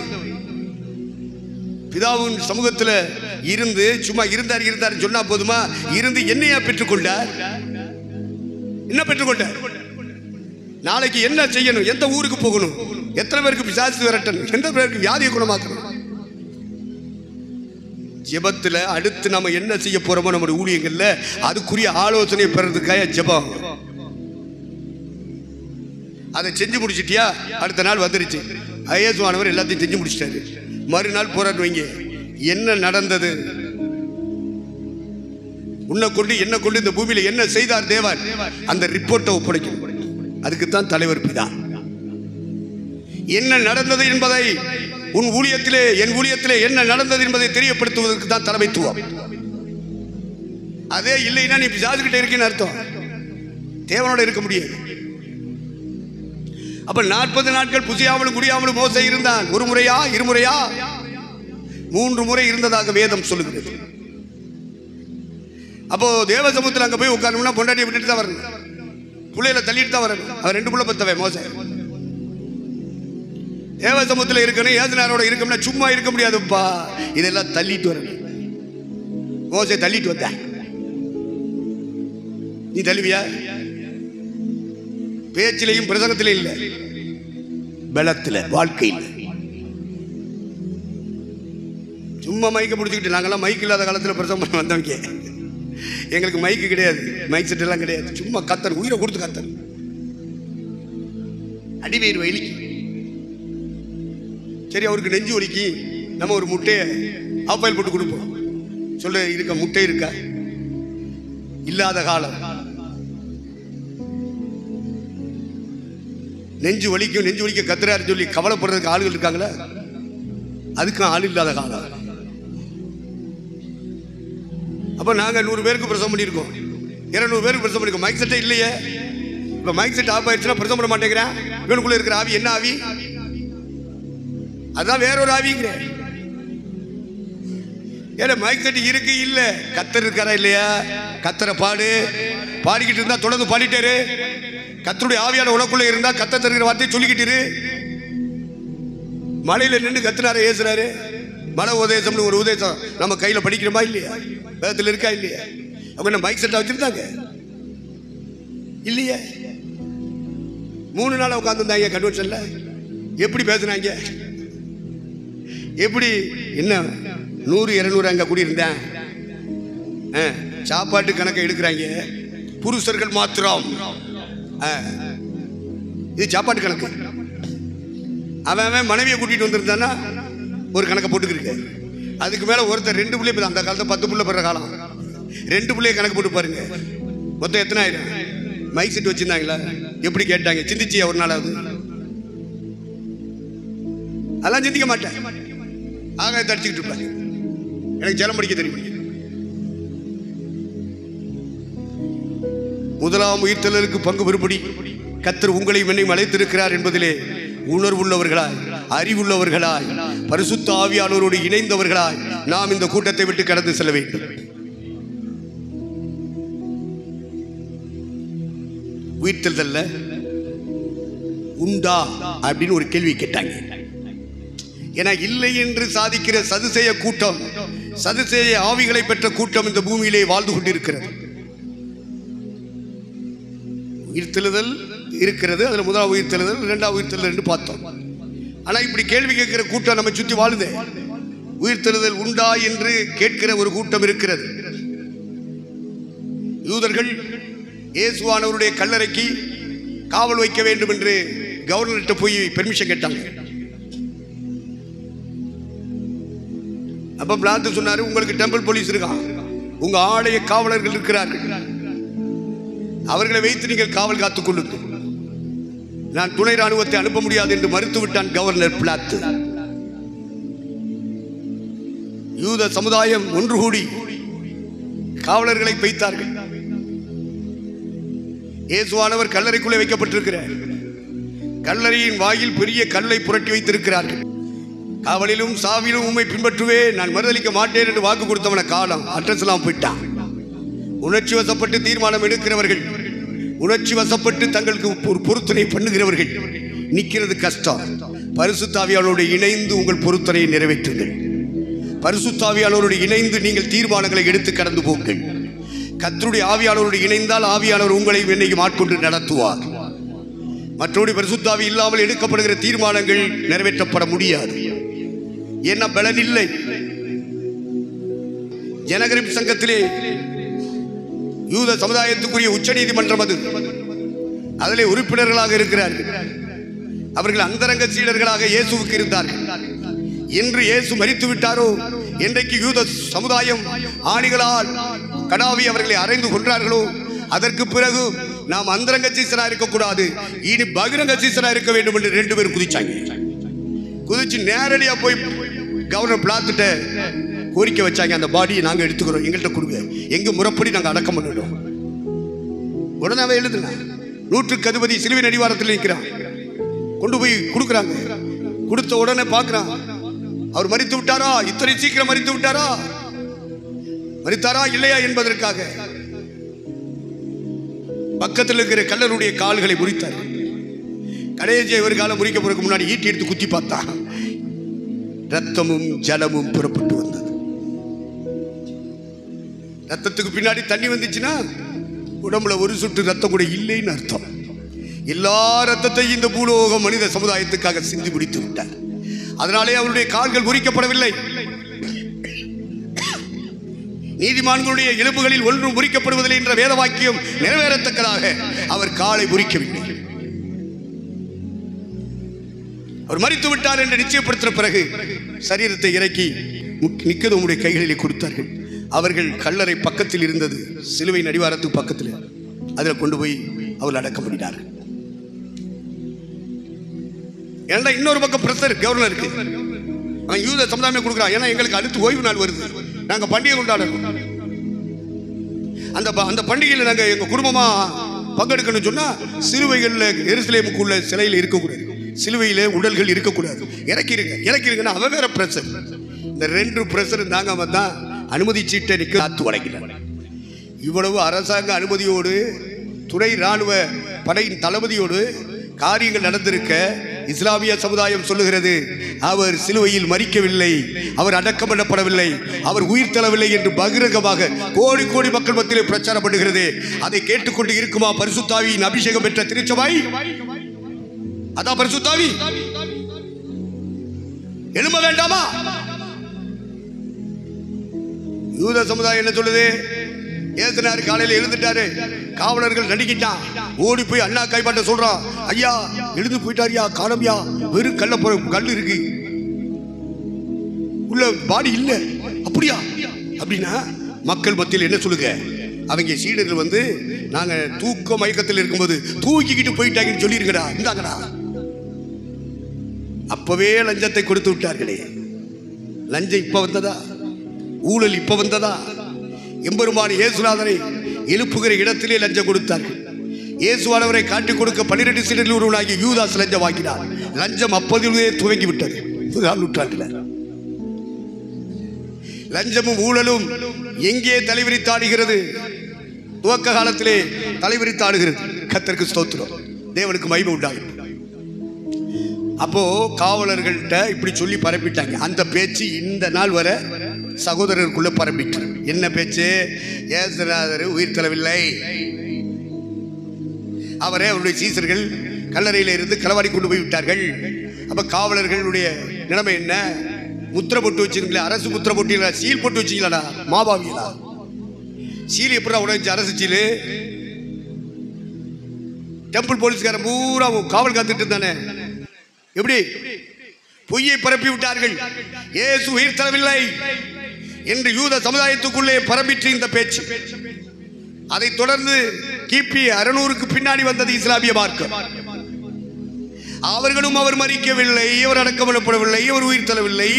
பிதாவின் சமூகத்தில் இருந்து சும்மா இருந்தார் சொன்னா போதுமா? இருந்து என்னையா பெற்றுக்கொண்டார்? என்ன பெற்றுக்கொண்டார்? நாளைக்கு என்ன செய்யணும்? எந்த ஊருக்கு போகணும்? எத்தனை பேருக்கு பிசாசு விரட்டணும்? எந்த பேருக்கு வியாதியை குணமாக்கணும்? ஜெபத்தில் அடுத்து நம்ம என்ன செய்ய போறோமோ நம்முடைய ஊழியங்கள்ல அதுக்குரிய ஆலோசனை பெறதுக்காக ஜெபம். அதை செஞ்சு முடிச்சிட்டியா? அடுத்த நாள் வந்துருச்சு, இயேசுவானவர் எல்லாத்தையும் செஞ்சு முடிச்சிட்டாரு. மறுநாள் போராட்டு வைங்க, என்ன நடந்தது? உன்னை கொண்டு என்ன கொண்டு இந்த பூமியில என்ன செய்தார் தேவன்? அந்த ரிப்போர்ட்டை ஒப்படைக்கணும். அதுக்குத்தான் தலைவர் பிதா. என்ன நடந்தது என்பதை உன் ஊழியத்திலே, என் ஊழியத்திலே என்ன நடந்தது என்பதை தெரியப்படுத்துவதற்கு தான் தலைமைத்துவம். அதே இல்லைன்னா நீ பிசாசுகிட்ட இருக்கேன்னு அர்த்தம், தேவனோட இருக்க முடியாது. அப்ப 40 நாட்கள் புசியாமலும் குடியாமலும் மோசே இருந்தான். 1 முறையா 2 முறையா 3 முறை இருந்ததாக வேதம் சொல்லுகிறது. அப்போ தேவ சமூகத்தில் அங்க போய் உட்காரணும்னா பொண்டாட்டியை விட்டுட்டு தான் வரணும், பிள்ளைகளை தள்ளிட்டு தான் வரணும். அவன் 2 பிள்ளை பத்தவன் மோசே. தேவ சமூகத்தில் இருக்கணும், ஏசுனாரோட இருக்கணும்னா சும்மா இருக்க முடியாதுப்பா, இதெல்லாம் தள்ளிட்டு வரணும். மோசே தள்ளிட்டு வந்த, நீ தள்ளுவியா? பேச்சிலையும் பிரசங்கத்திலையும் இல்லை, பலத்தில், வாழ்க்கையில். சும்மா மைக்க முடிச்சுக்கிட்டு, நாங்கெல்லாம் மைக் இல்லாத காலத்தில் பிரசங்கம் பண்ண வந்தவங்க, எங்களுக்கு மைக்கு கிடையாது, மைக் செட் எல்லாம் கிடையாது. சும்மா கத்தர், உயிரை கொடுத்து கத்தர், அடிவயிறு வலிக்கு. சரி, அவருக்கு நெஞ்சு வலிக்கு, நம்ம ஒரு முட்டையை ஆப்பாயில் போட்டு கொடுப்போம். சொல்ல இருக்க முட்டை இருக்கா? இல்லாத காலம். நெஞ்சு வலிக்கும், நெஞ்சு வலிக்க கத்துறாரு சொல்லி கவலைப்படுறதுக்கு ஆளுகள் இருக்காங்களா? அதுக்கும் ஆள் இல்லாத காலம். அப்ப நாங்க 100 பேருக்கு பிரசவம் பண்ணியிருக்கோம், 200 பேருக்கு பிரசவம் பண்ணிருக்கோம். மைக் செட்டே இல்லையே. இப்ப மைக் செட் ஆஃப் ஆயிடுச்சுன்னா பிரசவம் பண்ண மாட்டேங்கிறேன். இவனுக்குள்ள இருக்கிற ஆவி என்ன ஆவி? அதான் வேற ஒரு ஆவிங்கிற. ஏன்னா மைக் செட் இருக்கு இல்ல, கத்தர் இருக்காரா இல்லையா? கத்தரை பாடு, பாடிக்கிட்டு இருந்தா தொடர்ந்து பாடிட்டாரு. கத்தருடைய ஆவியான உனக்குள்ள இருந்தா கத்த தருகிற வார்த்தையை சொல்லிக்கிட்டு. மலையில நின்று கத்துனாரு, ஏசுறாரு. மலை உபதேசம்னு ஒரு உபதேசம் நம்ம கையில படிக்கிறோமா இல்லையா? வேதத்தில் இருக்கா இல்லையா? அவங்க என்ன மைக் செட்டா வச்சிருந்தாங்க இல்லையா? 3 நாள் உட்காந்துருந்தாங்க கன்வென்ஷன்ல. எப்படி பேசுனாங்க? எப்படி? என்ன 100-200 அங்க கூடியிருந்தேன். சாப்பாட்டு கணக்கை எடுக்கிறாங்க, புருஷர்கள் மாத்திரம். இது சாப்பாட்டு கணக்கு. அவன் மனைவியை கூட்டிட்டு வந்திருந்தானா ஒரு கணக்கை போட்டுக்கிருக்கு. அதுக்கு மேல ஒருத்தர் 2 பிள்ளை, அந்த காலத்தில் 10 பிள்ளை பெற காலம், 2 பிள்ளைய கணக்கு போட்டு பாருங்க. மொத்தம் எத்தனை ஆயிரம்? மைக் செட் வச்சிருந்தாங்களா? எப்படி கேட்டாங்க? சிந்திச்சியா ஒரு நாளாவது? அதெல்லாம் சிந்திக்க மாட்டேன். ஆகாயத்தை அடிச்சுக்கிட்டு இருப்பாங்க. எனக்கு ஜலம் படிக்க தெரியும். முதலாம் உயிர்த்தலுக்கு பங்கு பெறும்படி கர்த்தர் உங்களையும் என்னையும் அழைத்திருக்கிறார் என்பதிலே உணர்வுள்ளவர்களாய், அறிவுள்ளவர்களாய், பரிசுத்த ஆவியானவரோடு இணைந்தவர்களாய் நாம் இந்த கூட்டத்தை விட்டு கடந்து செல்ல வேண்டும். உயிர்த்தெழுதல்ல உண்டா அப்படின்னு ஒரு கேள்வி கேட்டாங்க. ஏன்னா இல்லை என்று சாதிக்கிற சதுசேய கூட்டம், சதுசேய ஆவிகளை பெற்ற கூட்டம் இந்த பூமியிலே வாழ்ந்து கொண்டிருக்கிறது. உயிர்த்தெழுதல் இருக்கிறது, அதுல முதலாவது உயிர்த்தெழுதல், இரண்டாவது உயிர்த்தெழுதல் என்று பார்த்தோம். ஆனா இப்படி கேள்வி கேட்கிற கூட்டம் நம்ம சுற்றி வாழுதே. உயிர்த்தெழுதல் உண்டா என்று கேட்கிற ஒரு கூட்டம் இருக்கிறது. யூதர்கள் இயேசுவானவருடைய கல்லறைக்கு காவல் வைக்க வேண்டும் என்று கவர்னர்கிட்ட போய் பெர்மிஷன் கேட்டாங்க. அப்ப பிளாத்து சொன்னாரு, உங்களுக்கு டெம்பிள் போலீஸ் இருக்கான், உங்க ஆலய காவலர்கள் இருக்கிறார்கள், அவர்களை வைத்து நீங்கள் காவல் காத்துக் கொள்ளுங்கள். நான் துணை ராணுவத்தை அனுப்ப முடியாது என்று மறுத்துவிட்டான் கவர்னர் பிளாத்து. யூத சமுதாயம் ஒன்று கூடி காவலர்களை வைத்தார்கள். இயேசுவானவர் கல்லறைக்குள்ளே வைக்கப்பட்டிருக்கிறார். கல்லறையின் வாயில் பெரிய கல்லை புரட்டி வைத்திருக்கிறார்கள். காவலிலும் சாவிலும் உண்மை பின்பற்றுவே, நான் மறுதளிக்க மாட்டேன் என்று வாக்கு கொடுத்தவன காலம் அட்ரஸ் எல்லாம் போயிட்டான். உணர்ச்சி வசப்பட்டு தீர்மானம் எடுக்கிறவர்கள், உணர்ச்சி வசப்பட்டு தங்களுக்கு ஒரு பொருத்தனை பண்ணுகிறவர்கள் நிற்கிறது கஷ்டம். பரிசுத்த ஆவியானவரோடு இணைந்து உங்கள் பொருத்தனையை நிறைவேற்றுங்கள். பரிசுத்த ஆவியானவரோடு இணைந்து நீங்கள் தீர்மானங்களை எடுத்து கடந்து போங்கள். கர்த்தருடைய ஆவியானவரோடு இணைந்தால் ஆவியானவர் உங்களை என்னைக்கு ஆட்கொண்டு நடத்துவார். மற்றபடி பரிசுத்த ஆவி இல்லாமல் எடுக்கப்படுகிற தீர்மானங்கள் நிறைவேற்றப்பட முடியாது. என்ன பலன் இல்லை. ஜனகரிப் சங்கத்திலே யூத சமுதாயத்துக்குரிய உச்ச நீதிமன்றம் அது. அதிலே உறுப்பினர்களாக இருக்கிறார்கள். அவர்கள் அந்தரங்க சீடர்களாக இயேசுவுக்கு இருந்தார்கள். இன்று இயேசு மரித்து விட்டாரோ, என்றைக்கு யூத சமுதாயம் ஆணிகளால் கடாவி அவர்களை அறைந்து கொன்றார்களோ, அதற்கு பிறகு நாம் அந்தரங்க சீசனா இருக்கக்கூடாது, இனி பகிரங்க சீசனா இருக்க வேண்டும் என்று 2 பேரும் குதிச்சாங்க. குதிச்சு நேரடியா போய் கவர்னர் பிளாத்துட்ட கோரிக்கை வச்சாங்க, அந்த பாடியை நாங்க எடுத்துக்கிறோம், எங்கள்கிட்ட கொடுங்க, எங்க முறைப்படி நாங்க அடக்கம் பண்ணிடுவோம். உடனே அவன் எழுதுனா, 100க்கு அதிபதி சிலுவை அடிவாரத்தில் நிற்கிறான், கொண்டு போய் கொடுக்குறாங்க. கொடுத்த உடனே பார்க்கிறான், அவர் மரித்து விட்டாரா, இத்தனை சீக்கிரம் மரித்து விட்டாரா, மரித்தாரா இல்லையா என்பதற்காக பக்கத்தில் இருக்கிற கல்லருடைய கால்களை முறித்தார். கடைசியை ஒரு காலம் முறிக்க போறதுக்கு முன்னாடி ஈட்டி எடுத்து குத்தி பார்த்தா ரத்தமும் ஜலமும் புறப்பட்டு வந்தது. ரத்தத்துக்கு பின்னாடி தண்ணி வந்துச்சுன்னா உடம்புல ஒரு சொட்டு ரத்தம் கூட இல்லைன்னு அர்த்தம். எல்லா ரத்தத்தையும் இந்த பூலோக மனித சமுதாயத்துக்காக சிந்தி முடித்து விட்டார். அதனாலே அவருடைய கால்கள் முறிக்கப்படவில்லை. நீதிமான்களுடைய எலும்புகளில் ஒன்றும் முறிக்கப்படுவதில்லை என்ற வேத வாக்கியம் நிறைவேறத்தக்கதாக அவர் காலை முறிக்கவில்லை. அவர் மரித்து விட்டார் என்று நிச்சயப்படுத்தின பிறகு சரீரத்தை இறக்கி நிக்கதோமுடைய கைகளிலே கொடுத்தார்கள். அவர்கள் கல்லறை பக்கத்தில் இருந்தது, சிலுவை அடிவாரத்துக்கு பக்கத்தில், அதில் கொண்டு போய் அவர்கள் அடக்கம் பண்ணினார்கள். ஏன்னா இன்னொரு பக்கம் பிரஷர் கவர்னருக்கு, அவன் யூத சமுதாயமே கொடுக்குறான். ஏன்னா எங்களுக்கு அடுத்து ஓய்வு நாள் வருது, நாங்கள் பண்டிகை கொண்டாடணும், அந்த பண்டிகையில் நாங்கள் எங்கள் குடும்பமாக பங்கெடுக்கணும்னு சொன்னால் சிலுவைகளில் எருசலேமுக்குள்ள சிலையில் இருக்கக்கூடாது, சிலுவையில் உடல்கள் இருக்கக்கூடாது, இறக்கிருங்கன்னா அவன் வேற பிரஷர். இந்த 2 பிரஷர் நாங்கள் தான் அனுமதி சீட்டை நிற்க காத்து வழங்கினார். இவ்வளவு அரசாங்க அனுமதியோடு துணை இராணுவ படையின் தளபதியோடு காரியங்கள் நடந்திருக்க இஸ்லாமிய சமுதாயம் சொல்லுகிறது, அவர் சிலுவையில் மரிக்கவில்லை, அவர் அடக்கம் பண்ணப்படவில்லை, அவர் உயிர் தள்ளவில்லை என்று பகிரங்கமாக கோடி கோடி மக்கள் மத்தியிலே பிரச்சாரம் பண்ணுகிறது. அதை கேட்டுக்கொண்டு இருக்குமா பரிசுத்த ஆவியின் அபிஷேகம் பெற்ற திருச்சபை? அதான் பரிசுத்த ஆவி. எழும்ப வேண்டாமா? யூத சமுதாயம் என்ன சொல்லுது? ஏசுனாரு காலையில் எழுந்துட்டாரு, காவலர்கள் நடிக்கிட்டான், ஓடி போய் அண்ணா கைப்பாட்ட சொல்றான், ஐயா எழுந்து போயிட்டாரியா, காணமியா, வெறும் கல் இருக்கு, உள்ள பாடி இல்ல. அப்படியா? அப்படின்னா மக்கள் மத்தியில் என்ன சொல்லுங்க? அவங்க சீடர்கள் வந்து நாங்க தூக்க மயக்கத்தில் இருக்கும்போது தூக்கிக்கிட்டு போயிட்டாங்கன்னு சொல்லிருக்கடா, இந்தாங்கடா. அப்பவே லஞ்சத்தை கொடுத்து விட்டார்களே. லஞ்சம் இப்ப வந்ததா? ஊழல் இப்ப வந்ததா? எம்பெருமான் இயேசுநாதரை எழுப்புகிற இடத்திலே லஞ்சம் கொடுத்தார்கள். இயேசுவானவரை காட்டிக் கொடுக்க 12 சீடரில் ஒருவனாகிய யூதாஸ் லஞ்சம் வாங்கினார். லஞ்சம் அப்போதிலே துவங்கிவிட்டது. 1ஆம் நூற்றாண்டில் லஞ்சமும் ஊழலும் எங்கே தலைவிரித்தாடுகிறது? துவக்க காலத்திலே தலைவிரித்தாடுகிறது. கர்த்தருக்கு ஸ்தோத்திரம், தேவனுக்கு மகிமை உண்டாகும். அப்போ காவலர்கள்ட்ட இப்படி சொல்லி பரப்பிட்டாங்க. அந்த பேச்சு இந்த நாள் வர சகோதரருக்குள்ள பரப்பிட்டு. என்ன பேச்சு? இயேசுநாதர் உயிர் தரவில்லை, அவரே அவருடைய சீசர்கள் கல்லறையில இருந்து களவாடி கொண்டு போய் விட்டார்கள். அப்ப காவலர்களுடைய நிலைமை என்ன? முத்திரை போட்டு வச்சிருக்கீங்களா? அரசு முத்திரை போட்டீங்களா? சீல் போட்டு வச்சிங்களா? மாபாவியலா? சீல் எப்படா உடஞ்சி? அரசு சீல். டெம்பிள் போலீஸ்காரன் பூரா காவல் காத்துட்டு இருந்தானே, எப்படி பொய்யை பரப்பி விட்டார்கள். இயேசு உயிர் தரவில்லை என்று யூத சமுதாயத்துக்குள்ளே பரப்பிற்று இந்த பேச்சு. அதை தொடர்ந்து கிபி 600க்கு பின்னாடி வந்தது இஸ்லாமிய மார்க்கம். அவர்களும் அவர் மரிக்கவில்லை, இவர் அடக்கம் பண்ணப்படவில்லை, இவர் உயிர் தரவில்லை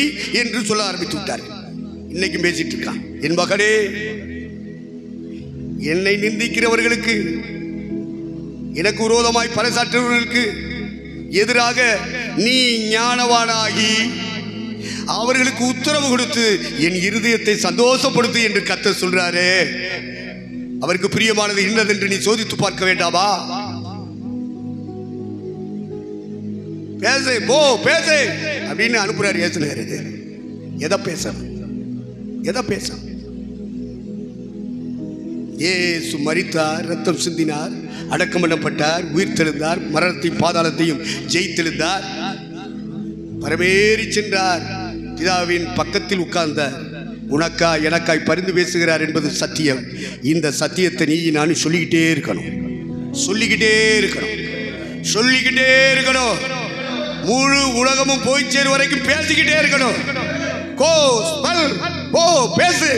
என்று சொல்ல ஆரம்பித்து விட்டார்கள். இன்னைக்கும் பேசிட்டு இருக்கான். என் மகனே, என்னை நிந்திக்கிறவர்களுக்கு, எனக்கு விரோதமாய் பறைசாற்றுவர்களுக்கு எதிராக நீ ஞானவானாகி அவர்களுக்கு உத்தரவு கொடுத்து என் இருதயத்தை சந்தோஷப்படுத்து என்று கர்த்தர் சொல்றாரு. அவருக்கு பிரியமானது இன்னதென்று நீ சோதித்து பார்க்க வேண்டாமா? பேசு, போ பேசு அப்படின்னு அனுப்புறாரு இயேசுநாதர். எதை பேச? எதை பேச? இயேசு மரித்தார், ரத்தம் சிந்தினார், அடக்கம் பண்ணப்பட்டார், உயிர் தெழுந்தார், மரணத்தையும் பாதாளத்தையும் ஜெயித்தெழுந்தார், பரமேறி சென்றார், பிதாவின் பக்கத்தில் உட்கார்ந்தார், உனக்கா எனக்காய் பரிந்து பேசுகிறார் என்பது சத்தியம். இந்த சத்தியத்தை நீ நானும் சொல்லிக்கிட்டே இருக்கணும், சொல்லிக்கிட்டே இருக்கணும், சொல்லிக்கிட்டே இருக்கணும். முழு உலகமும் போய் சேரும் வரைக்கும் பேசிக்கிட்டே இருக்கணும். பேசு.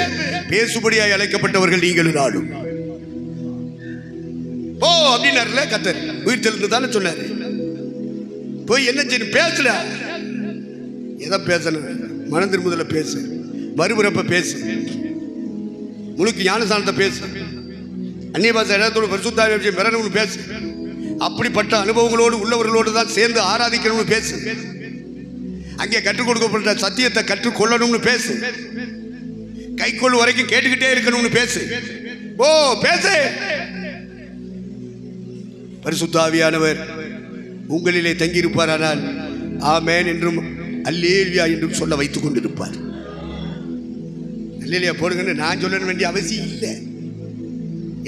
பேசுபடியாய் அழைக்கப்பட்டவர்கள் நீங்களும் நாடும். போ அப்படின்னாருல கர்த்தர். உயிர் தெழுந்து தானே சொன்னாரு. போய் என்ன செய்யணும்? பேசல. எதை பேசணும்? மனம் திரும்புதல பேசு, மறுபிறப்ப பேசு, முழுக்கு ஞானஸ்தானத்தை பேசு, அந்நிய பாஷை இடத்தோடு பரிசுத்தாவியை பெறணும்னு பேசு, அப்படிப்பட்ட அனுபவங்களோடு உள்ளவர்களோடு தான் சேர்ந்து ஆராதிக்கணும்னு பேசு, அங்கே கற்றுக் கொடுக்கப்பட்ட சத்தியத்தை கற்றுக்கொள்ளணும்னு பேசு, கை கொள்ளும் வரைக்கும் கேட்டுக்கிட்டே இருக்கணும்னு பேசு. ஓ பேசு. பரிசுத்தாவியானவர் உங்களிலே தங்கியிருப்பார். ஆனால் ஆமென் என்றும் அல்லேலுயா என்றும் சொல்ல வைத்துக் கொண்டிருப்பார். அல்லேலுயா போடுங்கன்னு நான் சொல்ல வேண்டிய அவசியம் இல்லை,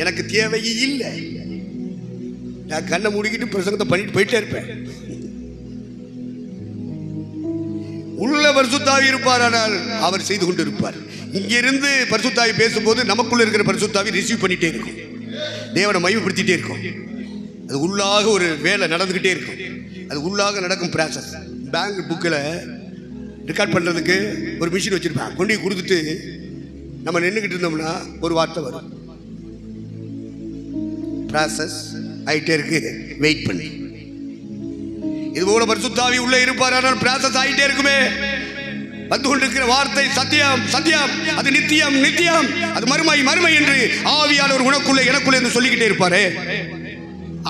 எனக்கு தேவையே இல்லை. நான் கண்ணை மூடிக்கிட்டு பிரசங்கத்தை பண்ணிட்டு போயிட்டே இருப்பேன். உள்ள பரிசுத்தாவி இருப்பார், ஆனால் அவர் செய்து கொண்டிருப்பார். இங்கிருந்து பரிசுத்தாவி பேசும்போது நமக்குள்ள இருக்கிற பரிசுத்தாவி ரிசீவ் பண்ணிட்டே இருக்கும், தேவனை மகிமைப்படுத்திட்டே இருக்கும். அது உள்ளாக ஒரு வேலை நடந்துக்கிட்டே இருக்கும். அது உள்ளாக நடக்கும் ப்ராசஸ். பேங்க் புக்கில் ரெக்கார்ட் பண்ணுறதுக்கு ஒரு மிஷின் வச்சுருப்பேன். கொண்டு கொடுத்துட்டு நம்ம நின்றுக்கிட்டு இருந்தோம்னா ஒரு வார்த்தை வரும், ப்ராசஸ் ஆகிட்டே இருக்கு, வெயிட் பண்ணி. இது போல பரிசுத்தாவி உள்ள இருப்பார், ஆனால் ப்ராசஸ் ஆகிட்டே இருக்குமே. வந்து கொண்டிருக்கிற வார்த்தை சத்தியம், சத்தியம், அது நித்தியம், நித்தியம், அது மறுமை, மறுமை என்று ஆவியானவர் உனக்குள்ளே எனக்குள்ளே என்று சொல்லிக்கிட்டே இருப்பாரு.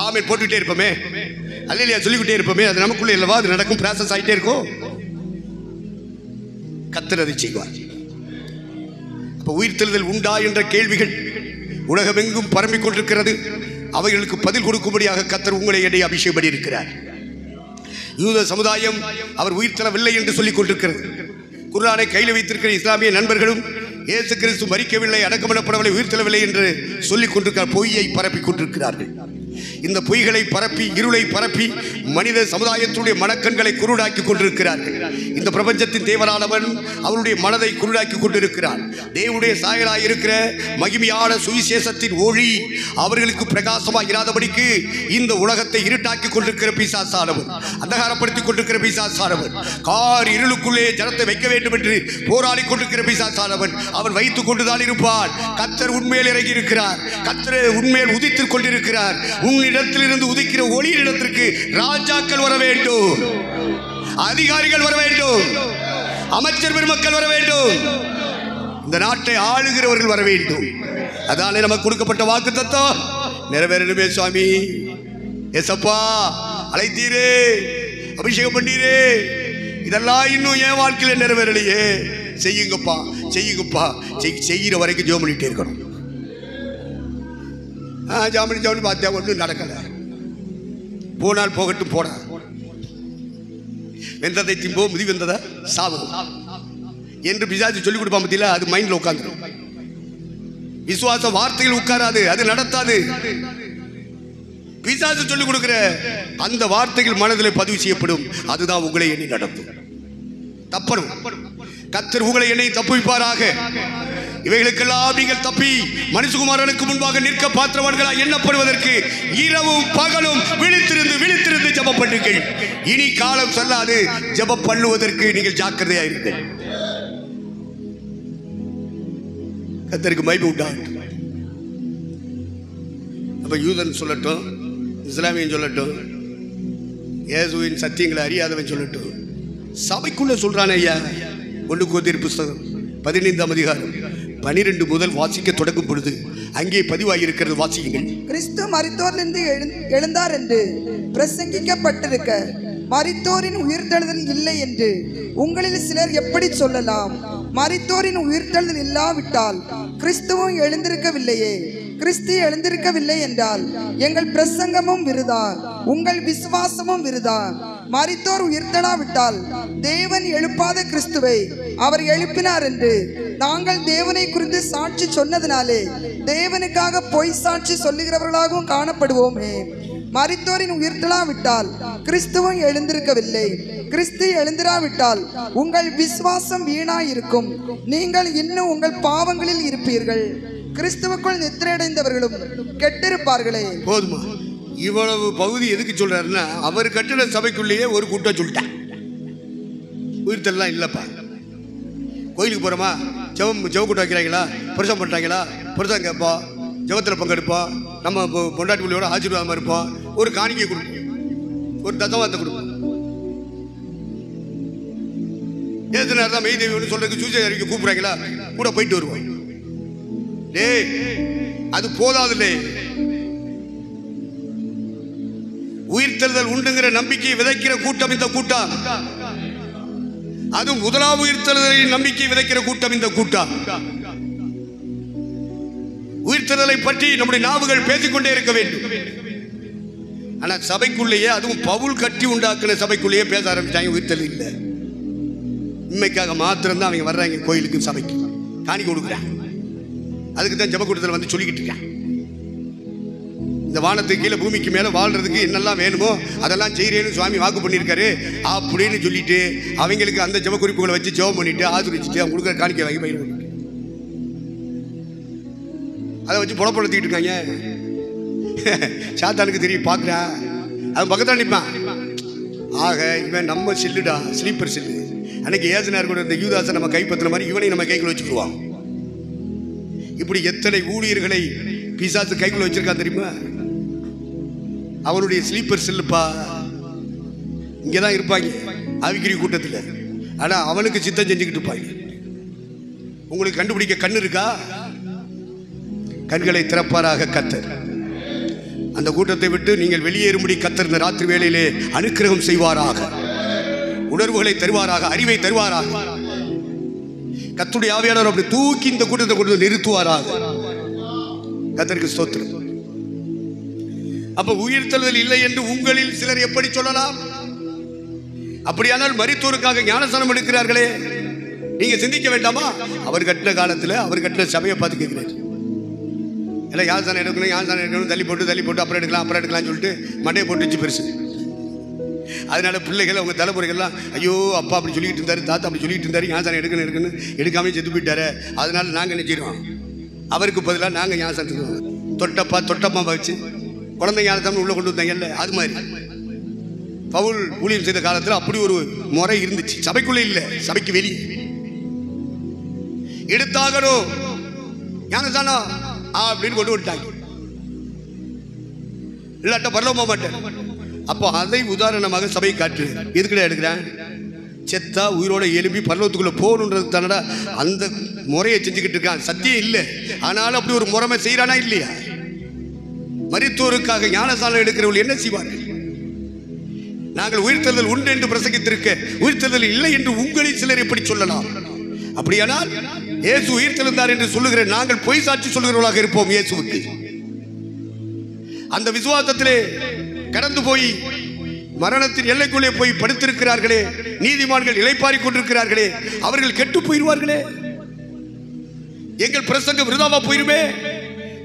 ஆமென் போட்டுக்கிட்டே இருப்போமே, அல்லேலூயா சொல்லிக்கிட்டே இருப்போமே. அது நமக்குள்ளே இல்லவா? அது நடக்கும், ப்ராசஸ் ஆகிட்டே இருக்கும். கர்த்தர் அதை செய்வார். அப்போ உயிர்த்தெழுதல் உண்டா என்ற கேள்விகள் உலகமெங்கும் பரம்பிக் கொண்டிருக்கிறது. அவைகளுக்கு பதில் கொடுக்கும்படியாக கர்த்தர் உங்களை என்னை அபிஷேகம் பண்ணி இருக்கிறார். யூத சமுதாயம் அவர் உயிர் தரவில்லை என்று சொல்லிக் கொண்டிருக்கிறது. குர்ஆனை கையில் வைத்திருக்கிற இஸ்லாமிய நண்பர்களும் இயேசு கிறிஸ்து மரிக்கவில்லை, அடக்கமிடப்படவில்லை, உயிர் தரவில்லை என்று சொல்லிக் கொண்டிருக்கிறார். பொய்யை பரப்பி கொண்டிருக்கிறார்கள். இந்த பொய்களை பரப்பி, இருளை பரப்பி மனித சமுதாயத்துடைய மனக்கண்களை குருடாக்கி கொண்டிருக்கிறார்கள். இந்த பிரபஞ்சத்தின் தேவனானவன் அவருடைய மனதை குருடாக்கி கொண்டிருக்கிறார். தேவனுடைய சாயலாய் இருக்கிற மகிமையான சுவிசேஷத்தின் ஒளி அவர்களுக்கு பிரகாசமாக இராதபடிக்கு இந்த உலகத்தை இருட்டாக்கி கொண்டிருக்கிற பிசாசானவன், அந்தகாரப்படுத்திக் கொண்டிருக்கிற பிசாசானவன், கார் இருளுக்குள்ளே ஜனத்தை வைக்க வேண்டும் என்று போராடி கொண்டிருக்கிற பிசாசானவன் அவன் வைத்துக் கொண்டுதான் இருப்பான். கர்த்தர் உண்மையில் இறங்கி இருக்கிறார். கர்த்தர் உண்மையில் உதித்துக் கொண்டிருக்கிறார். உன்னிடத்திலிருந்து உதிக்கிற ஒளியிடத்திற்கு ராஜாக்கள் வர வேண்டும், அதிகாரிகள் வர வேண்டும், அமைச்சர் பெருமக்கள் வர வேண்டும், இந்த நாட்டை ஆளுகிறவர்கள் வர வேண்டும். அதானே நமக்கு கொடுக்கப்பட்ட வாக்குத்தத்தம். நிறைவேறணுமே சுவாமி. ஏசப்பா அழைத்தீரே, அபிஷேகம் பண்ணீரே, இதெல்லாம் இன்னும் என் வாழ்க்கையில நிறைவேறலையே. செய்யுங்கப்பா செய்யுங்கப்பா. செய்கிற வரைக்கும் ஜெபம் பண்ணிட்டே இருக்கணும். ஜாமணி பார்த்தா ஒன்றும் நடக்கல. போனால் போகட்டும் போட. வெந்ததை திம்போ முதி வெந்ததை சாவு என்று பிசாசு சொல்லிக் கொடுப்பான் பத்தியில. அது மைண்ட்ல உட்காந்துரும். விசுவாச வார்த்தைகள் உட்காராது, அது நடத்தாது. பிசாசு சொல்லிக் கொடுக்கிற அந்த வார்த்தைகள் மனதில் பதிவு செய்யப்படும். அதுதான் உங்களை எண்ணி நடத்தும். தப்பணும். கர்த்தர் உங்களை என்னை தப்புவிப்பாராக. இவைகளுக்கெல்லாம் நீங்கள் தப்பி மனுஷகுமாரனுக்கு முன்பாக நிற்க பாத்திரவான்களாய் எண்ணப்படுவதற்கு இரவும் பகலும் விழித்திருந்து விழித்திருந்து ஜெபம் பண்ணுங்கள். இனி காலம் சொல்லாது. ஜெபம் பண்ணுவதற்கு நீங்கள் ஜாக்கிரதையாயிருங்கள். கர்த்தருக்கு மகிமை உண்டாகட்டும். அப்ப யூதன் சொல்லட்டும், இஸ்லாமியன் சொல்லட்டும், இயேசுவின் சத்தியங்களை அறியாதவன் சொல்லட்டும், சபைக்குள்ள சொல்றானே ஐயா. 1 கொரிந்தியர் புத்தகம் 15ஆம் அதிகாரம் 12 முதல் வாசிக்க தொடங்கும் பொழுது அங்கே பதிவாகியிருக்கிறது. வாசியுங்கள். கிறிஸ்து மரித்தோரிலிருந்து எழுந்தார் என்று பிரசங்கிக்கப்பட்டிருக்க மரித்தோரின் உயிர்த்தெழுதல் இல்லை என்று உங்களில் சிலர் எப்படி சொல்லலாம்? மரித்தோரின் உயிர்த்தெழுதல் இல்லாவிட்டால் கிறிஸ்துவும் எழுந்திருக்கவில்லையே. கிறிஸ்து எழுந்திருக்கவில்லை என்றால் எங்கள் பிரசங்கமும் விருதா, உங்கள் விசுவாசமும் விருதா. மரித்தோர் உயிர்த்தெழாவிட்டால் தேவன் எழுப்பாத கிறிஸ்துவை அவர் எழுப்பினார் என்று நாங்கள் தேவனை குறித்து சாட்சி சொன்னதினாலே தேவனுக்காக பொய் சாட்சி சொல்லுகிறவர்களாகவும் காணப்படுவோமே. மரித்தோரின் உயிர்த்தெழாவிட்டால் கிறிஸ்துவும் எழுந்திருக்கவில்லை. கிறிஸ்து எழுந்திராவிட்டால் உங்கள் விசுவாசம் வீணாயிருக்கும். நீங்கள் இன்னும் உங்கள் பாவங்களில் இருப்பீர்கள். கிறிஸ்துவுக்குள் நித்திரையடைந்தவர்களும் கெட்டிருப்பார்களே. போதுமா? இவ்வளவு பகுதி எதுக்கு சொல்றாருன்னா, அவர் கட்டிட சபைக்குள்ளேயே ஒரு கூட்டம் சொல்லிட்டான். உயிர்த்தெல்லாம் இல்லப்பா. கோயிலுக்கு போறோமா, ஜெப கூட்டம் வைக்கிறாங்களா, புருஷம் பண்றாங்களா, புருஷம் கேட்போம், ஜெபத்தில் பங்கெடுப்போம், நம்ம பொண்டாட்டி பிள்ளையோட ஆசீர்வாதமா இருப்போம், ஒரு காணிக்கை கொடுப்போம், ஒரு தசவாதத்தை கொடுப்போம். ஏது நேரம் தான் மெய் தேவி சொல்றதுக்கு சூசை அறிக்கை கூப்பிடுறாங்களா, கூட போயிட்டு வருவோம். டேய், அது போதாதுல்லே. உயிர்த்தெழுதல் உண்டுங்கிற நம்பிக்கையை விதைக்கிற கூட்டம் இந்த கூட்டம். அது முதலாவது உயிர்த்தெழுதலின் நம்பிக்கை விதைக்கிற கூட்டம் இந்த கூட்டம். உயிர்த்தெழுதலை பற்றி நம்முடைய நாவுகள் பேசிக்கொண்டே இருக்க வேண்டும். ஆனா சபைக்குள்ளேயே, அதுவும் பவுல் கட்டி உண்டாக்குன சபைக்குள்ளேயே பேச ஆரம்பிச்சாங்க. உயிர்த்தெழுதல் இல்லை, உண்மைக்காக மாத்திரம்தான் அவங்க வர்றாங்க கோயிலுக்கு, சபைக்கு காணிக்கை கொடுக்குறாங்க. அதுக்கு தான் ஜெப கூட்டத்தில் வந்து சொல்லிக்கிட்டு இருக்காங்க. இந்த வானத்துக்கு கீழே பூமிக்கு மேலே வாழ்றதுக்கு என்னெல்லாம் வேணுமோ அதெல்லாம் செய்கிறேன்னு சுவாமி வாக்கு பண்ணியிருக்காரு அப்படின்னு சொல்லிட்டு அவங்களுக்கு அந்த ஜெப குறிப்புகளை வச்சு ஜெபம் பண்ணிட்டு ஆதரிச்சுட்டு அவங்க கொடுக்குற காணிக்கை வாங்கி பயிர் பண்ணிட்டு அதை வச்சு புலப்படுத்திக்கிட்டு இருக்காங்க. சாத்தானுக்கு தெரியும், பார்க்குறா, அவன் பக்கத்தில் நிற்பான். ஆக இவன் நம்ம சில்லுடா, ஸ்லீப்பர் சில்லு. அன்னைக்கு ஏசனார் கூட இந்த யூதாசை நம்ம கைப்பற்றுற மாதிரி இவனை நம்ம கைக்குள்ள வச்சுக்குருவான். இப்படி எத்தனை ஊழியர்களை பிசாசு கைக்குள்ள வச்சிருக்கான் தெரியுமா? அவனுடைய ஸ்லீப்பர் செல்லுப்பா. இங்கதான் இருப்பாங்க ஆவிக்குரிய கூட்டத்தில். ஆனா அவனுக்கு சித்தம் செஞ்சுக்கிட்டு இருப்பாங்க. உங்களுக்கு கண்டுபிடிக்க கண்ணு இருக்கா? கண்களை திறப்பாராக கர்த்தர். அந்த கூட்டத்தை விட்டு நீங்கள் வெளியேறும்படி கர்த்தர் இந்த ராத்திரி வேளையிலே அனுக்கிரகம் செய்வாராக, உணர்வுகளை தருவாராக, அறிவை தருவாராக. கர்த்தருடைய ஆவியானவர் அப்படி தூக்கி இந்த கூட்டத்தை கொண்டு நிறுத்துவாராக. கர்த்தருக்கு ஸ்தோத்திரம். அப்ப உயிர்த்தெழுதல் இல்லை என்று உங்களில் சிலர் எப்படி சொல்லலாம்? அப்படியானால் மரித்தோருக்காக ஞானஸ்நானம் எடுக்கிறார்களே, நீங்க சிந்திக்க வேண்டாமா? அவர் கட்டின காலத்தில் அவர் கட்டின சபையை பார்த்து கேட்கிறார். இல்லை ஞானஸ்நானம் எடுக்கணும், ஞானஸ்நானம் எடுக்கணும், தள்ளி போட்டு அப்புறம் எடுக்கலாம்னு சொல்லிட்டு மண்டையை போட்டுச்சு பெருசு. அதனால பிள்ளைகள் அவங்க தலைமுறைகள்லாம் ஐயோ அப்பா அப்படி சொல்லிட்டு இருந்தாரு, தாத்தா அப்படி சொல்லிட்டு இருந்தாரு, ஞானஸ்நானம் எடுக்கணும் எடுக்காமலே செத்து போயிட்டாரு. அதனால நாங்கள் நினைச்சிடுவோம், அவருக்கு பதிலாக நாங்கள் ஞானஸ்நானம் தொட்டப்பா வச்சு குழந்தை ஞானஸ்நானம் உள்ள கொண்டு வந்தாங்கல்ல, அது மாதிரி பவுல் ஊழியம் செய்த காலத்தில் அப்படி ஒரு முறை இருந்துச்சு. சபைக்குள்ளே இல்லை, சபைக்கு வெளியே எடுத்தாகணும் ஞானஸ்நானம் அப்படின்னு கொண்டு விட்டாங்க. இல்லாட்ட பரலோக மாட்டேன். அப்போ அதை உதாரணமாக சபை காட்டு. எதுக்குடா எடுக்கிறேன்? செத்தா உயிரோட எழுப்பி பரலோகத்துக்குள்ள போகணுன்றது தானடா அந்த முறையை செஞ்சுக்கிட்டு இருக்கான். சத்தியம் இல்லை, ஆனாலும் அப்படி ஒரு முறைமை செய்யறானா இல்லையா? மரித்தோருக்காக ஞானசானம் எடுக்கிறவர்கள் என்ன செய்வார்கள்? நாங்கள் உயிர்த்தெழுதல் உண்டு என்று பிரசங்கித்திருக்க உயிர்த்தெழுதல் இல்லை என்று உங்களில் சிலர் எப்படி சொல்லலாம்? அப்படியானால் இயேசு உயிர்த்தெழுந்தார் என்று சொல்லுகிற நாங்கள் பொய் சாட்சி சொல்லுகிறவர்களாக இருப்போம். இயேசுவுக்கு அந்த விசுவாசத்திலே கடந்து போய் மரணத்தின் எல்லைக்குள்ளே போய் படுத்திருக்கிறார்களே, நீதிமான்கள் இளைப்பாறிக் கொண்டிருக்கிறார்களே, அவர்கள் கெட்டு போயிடுவார்களே. எங்கள் பிரசங்கம் விருதாவா போயிருமே.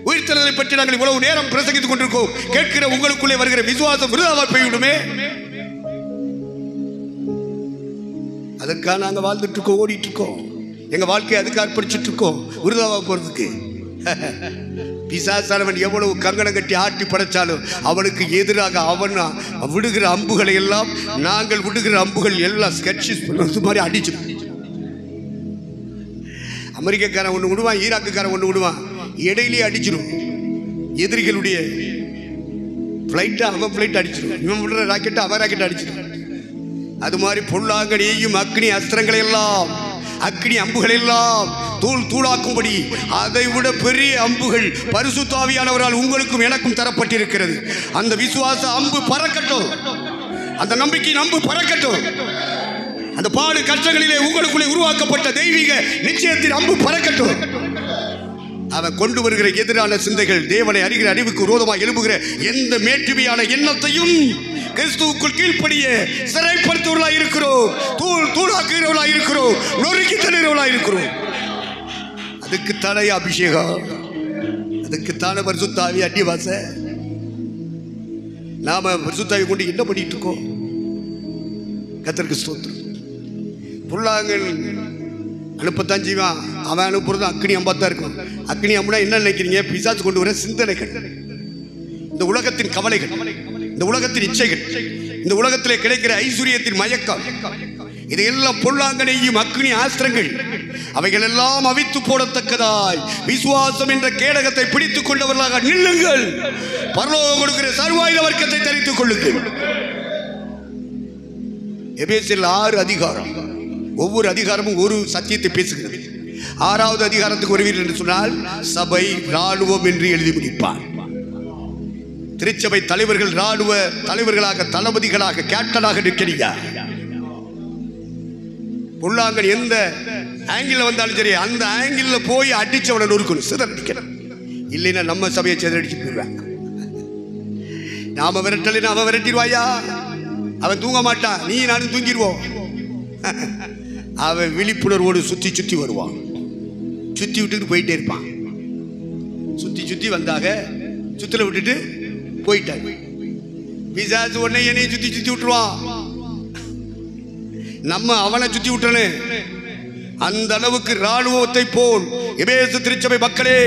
உயிர்த்தெழுதலை பற்றி நாங்கள் இவ்வளவு நேரம் பிரசங்கித்துக் கொண்டிருக்கோம். கேட்கிற உங்களுக்குள்ளே வருகிற விசுவாசம் விருதாவா போய்விடுமே. அதுக்காக நாங்க வாழ்ந்துட்டு இருக்கோம், ஓடிட்டு இருக்கோம். எங்க வாழ்க்கையை அதுக்கு அர்ப்பணிச்சுட்டு இருக்கோம், விருதாவா போறதுக்கு. பிசாசானவன் எவ்வளவு கங்கணம் கட்டி ஆட்டி படைச்சாலும் அவனுக்கு எதிராக அவன் விடுகிற அம்புகளை எல்லாம் நாங்கள் விடுகிற அம்புகள் எல்லாம் ஸ்கெட்சிஸ் மாதிரி அடிச்சிடும். அமெரிக்காரன் ஒன்று விடுவான், ஈராக்குக்காரன் ஒன்று விடுவான், இடையிலேயே அடிச்சிடும். எதிரிகளுடைய பிளைட்டை அவன் பிளைட் அடிச்சிடும், இவன் விடுற ராக்கெட்டை அவன் ராக்கெட் அடிச்சிடும். அது மாதிரி பொல்லாங்கனையும் அக்னி அஸ்திரங்களை எல்லாம் அக்னி அம்புகள் எல்லாம் தூள் தூளாக்கும்படி அதை விட பெரிய அம்புகள் பரிசுத்த ஆவியானவரால் உங்களுக்கும் எனக்கும் தரப்பட்டிருக்கிறது. அந்த விசுவாச அம்பு பறக்கட்டும், அந்த நம்பிக்கையின் அம்பு பறக்கட்டும். அந்த பாடு கஷ்டங்களிலே உங்களுக்குள்ளே உருவாக்கப்பட்ட தெய்வீக நிச்சயத்தின் அம்பு பறக்கட்டும். அவன் கொண்டு வருகிற எதிரான சிந்தைகள், தேவனை அறிகிற அறிவுக்கு விரோதமாக எழுப்புகிற எந்த மேற்றுமையான எண்ணத்தையும் கிறிஸ்துவுக்குள் கீழ்ப்படிய சிறைப்படுத்துவர்களாக இருக்கிறோம், தூள் தூளாக்குகிறவர்களாக இருக்கிறோம், நொறுக்கி தள்ளுகிறவர்களாக இருக்கிறோம். அதுக்குத்தானே அபிஷேகம், அதுக்குத்தானே பரிசுத்த ஆவி அடிவாச. நாம பரிசுத்த ஆவி கொண்டு என்ன பண்ணிட்டு இருக்கோம்? கர்த்தருக்கு ஸ்தோத்திரம். புல்லாங்கல் அனுப்பத்தான் செய்வான், அவன் அனுப்புறது அக்னி அம்பாத்தான் இருக்கும். அக்னி அம்புனா என்ன நினைக்கிறீங்க? பிசாசு கொண்டு வர சிந்தனைகள், இந்த உலகத்தின் கவலைகள், இந்த உலகத்தின் இச்சைகள், இந்த உலகத்திலே கிடைக்கிற ஐஸ்வர்யத்தின் மயக்கம், இதையெல்லாம் பொல்லாங்கனையும் அக்னி ஆஸ்திரங்கள், அவைகள் எல்லாம் அவித்து போடத்தக்கதாய் விசுவாசம் என்ற கேடகத்தை பிடித்துக் கொண்டவர்களாக நில்லுங்கள். பரலோகம் கொடுக்கிற சர்வாயுத வர்க்கத்தை தரித்துக் கொள்ளுங்கள். எபேசியர் 6 அதிகாரம், ஒவ்வொரு அதிகாரமும் ஒரு சத்தியத்தை பேசுகிறது. 6வது அதிகாரத்துக்கு வருவீர்கள் என்று சொன்னால் சபை ராணுவம் என்று எழுதி முடிப்பார். திருச்சபை தலைவர்கள் ராணுவ தலைவர்களாக, தளபதிகளாக, கேப்டனாக நிற்கிறீங்க. பொல்லாங்கன் எந்த ஆங்கிள் வந்தாலும் சரி, அந்த ஆங்கிள் போய் அடிச்சவனை நொறுக்கணும், சிதறடிக்கணும். இல்லைன்னா நம்ம சபையை சிதறடிச்சு போயிடுவாங்க. நாம விரட்டலைன்னா அவன் விரட்டிடுவாயா? அவன் தூங்க மாட்டான், நீ நானும் தூங்கிடுவோம். அவன் விழிப்புணர்வோடு சுத்தி சுத்தி வருவான், சுத்தி விட்டுட்டு போயிட்டே இருப்பான். சுத்தி சுத்தி வந்தாக சுத்தில விட்டுட்டு போயிட்டாங்க. பிசாசு உடனே என்னையும் சுத்தி சுத்தி விட்டுருவான். நம்ம அவனை சுத்தி விட்டனே. அந்த அளவுக்கு ராணுவத்தை போல் எபேசு திருச்சபை மக்களே,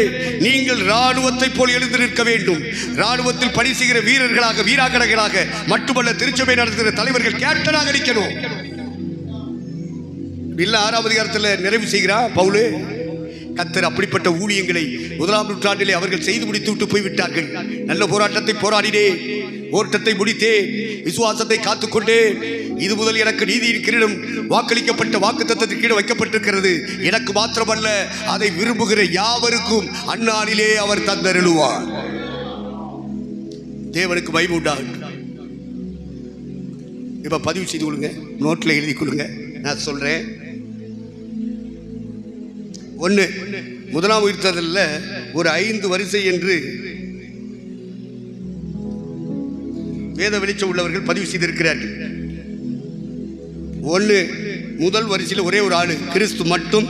நீங்கள் ராணுவத்தை போல் எழுந்து நிற்க வேண்டும். ராணுவத்தில் பணி செய்கிற வீரர்களாக, வீராங்கனைகளாக மட்டுமல்ல, திருச்சபை நடத்துகிற தலைவர்கள் கேப்டனாக நிற்கணும். இல்ல 6வது அதிகாரத்தில் நிறைவு செய்கிறார் பவுல். கர்த்தர் அப்படிப்பட்ட ஊழியங்களை 1ஆம் நூற்றாண்டிலே அவர்கள் செய்து முடித்து விட்டு போய்விட்டார்கள். நல்ல போராட்டத்தை போராடினேன், ஓட்டத்தை முடித்தேன், விசுவாசத்தை காத்துக்கொண்டேன். இது முதல் எனக்கு நீதியின் கிரீடம் வாக்களிக்கப்பட்ட வாக்குத்தத்தத்தின் கீழே வைக்கப்பட்டிருக்கிறது. எனக்கு மாத்திரமல்ல, அதை விரும்புகிற யாவருக்கும் அந்நாளிலே அவர் தந்தருளுவார். தேவனுக்கு மகிமை உண்டாகட்டும். இப்ப பதிவு செய்து கொள்ளுங்க, நோட்டில் எழுதி கொள்ளுங்க. நான் சொல்றேன். 1 முதலாம் உயிர்த்தெழுதல்ல ஒரு 5 வரிசை என்று வேத வெளிச்சம் உள்ளவர்கள் பதிவு செய்திருக்கிறார்கள். 1 முதல் வரிசையில் ஒரே ஒரு ஆளு, கிறிஸ்து மட்டும்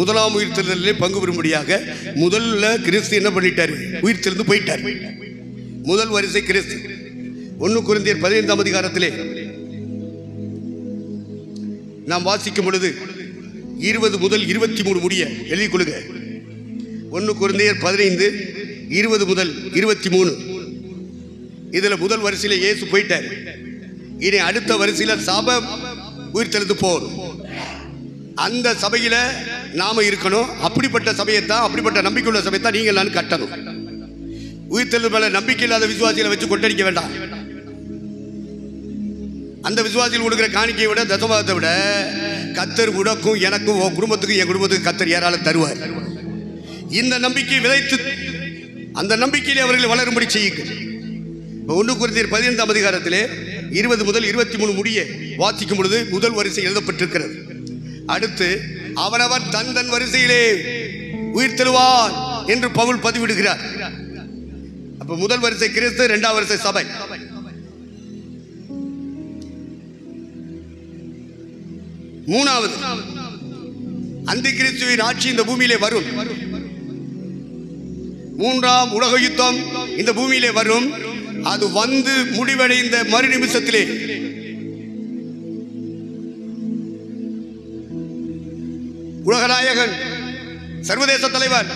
முதலாம் உயிர்த்தெழுதலிலே பங்கு பெறும்படியாக முதல்ல கிறிஸ்து என்ன பண்ணிட்டாரு? உயிர்த்தெழுந்து போயிட்டார். முதல் வரிசை கிறிஸ்து. 1 கொரிந்தியர் 15ஆம் அதிகாரத்திலே நாம் வாசிக்கும் பொழுது 20 முதல் 23 முடிய எழுதி கொள்ளுங்க. 1 கொரிந்தியர் 15 20 முதல் 23. இதுல முதல் வரிசையில இயேசு போயிட்டார். இனி அடுத்த வரிசையில சபை உயிர்த்தெழுந்து போகணும். அந்த சபையில நாம இருக்கணும். அப்படிப்பட்ட சபையைத்தான், அப்படிப்பட்ட நம்பிக்கையுள்ள சபையத்தான் நீங்கள் நான் கட்டணும். உயிர்த்தெழுந்து மேல நம்பிக்கை இல்லாத விசுவாசிகளை வச்சு கொட்டடிக்க வேண்டாம். அந்த விசுவாசிகள் கொடுக்கிற காணிக்கையை விட, தசமபாகத்தை விட, கர்த்தர் உனக்கும் எனக்கும், குடும்பத்துக்கும், என் குடும்பத்துக்கும் கர்த்தர் ஏராளம் தருவார். இந்த நம்பிக்கை விதைத்து அந்த நம்பிக்கையிலே அவர்கள் வளரும்படி செய்யுங்கள். 1 கொரிந்தியர் 15ஆம் அதிகாரத்திலே 20 முதல் 23 முடிய வாசிக்கும் பொழுது முதல் வரிசை எழுதப்பட்டிருக்கிறது. அடுத்து அவனவர் தன் வரிசையிலே உயிர்த்தெழுவான் என்று பவுல் பதிவிடுகிறார். அப்ப முதல் வரிசை கிறிஸ்து, 2ஆம் வரிசை சபை. மூணாவது அந்தி கிறிஸ்துவின் ஆட்சி இந்த பூமியிலே வரும். 3ஆம் உலக யுத்தம் இந்த பூமியிலே வரும். அது வந்து முடிவடைந்த மறு நிமிஷத்திலே உலகநாயகன், சர்வதேச தலைவர்,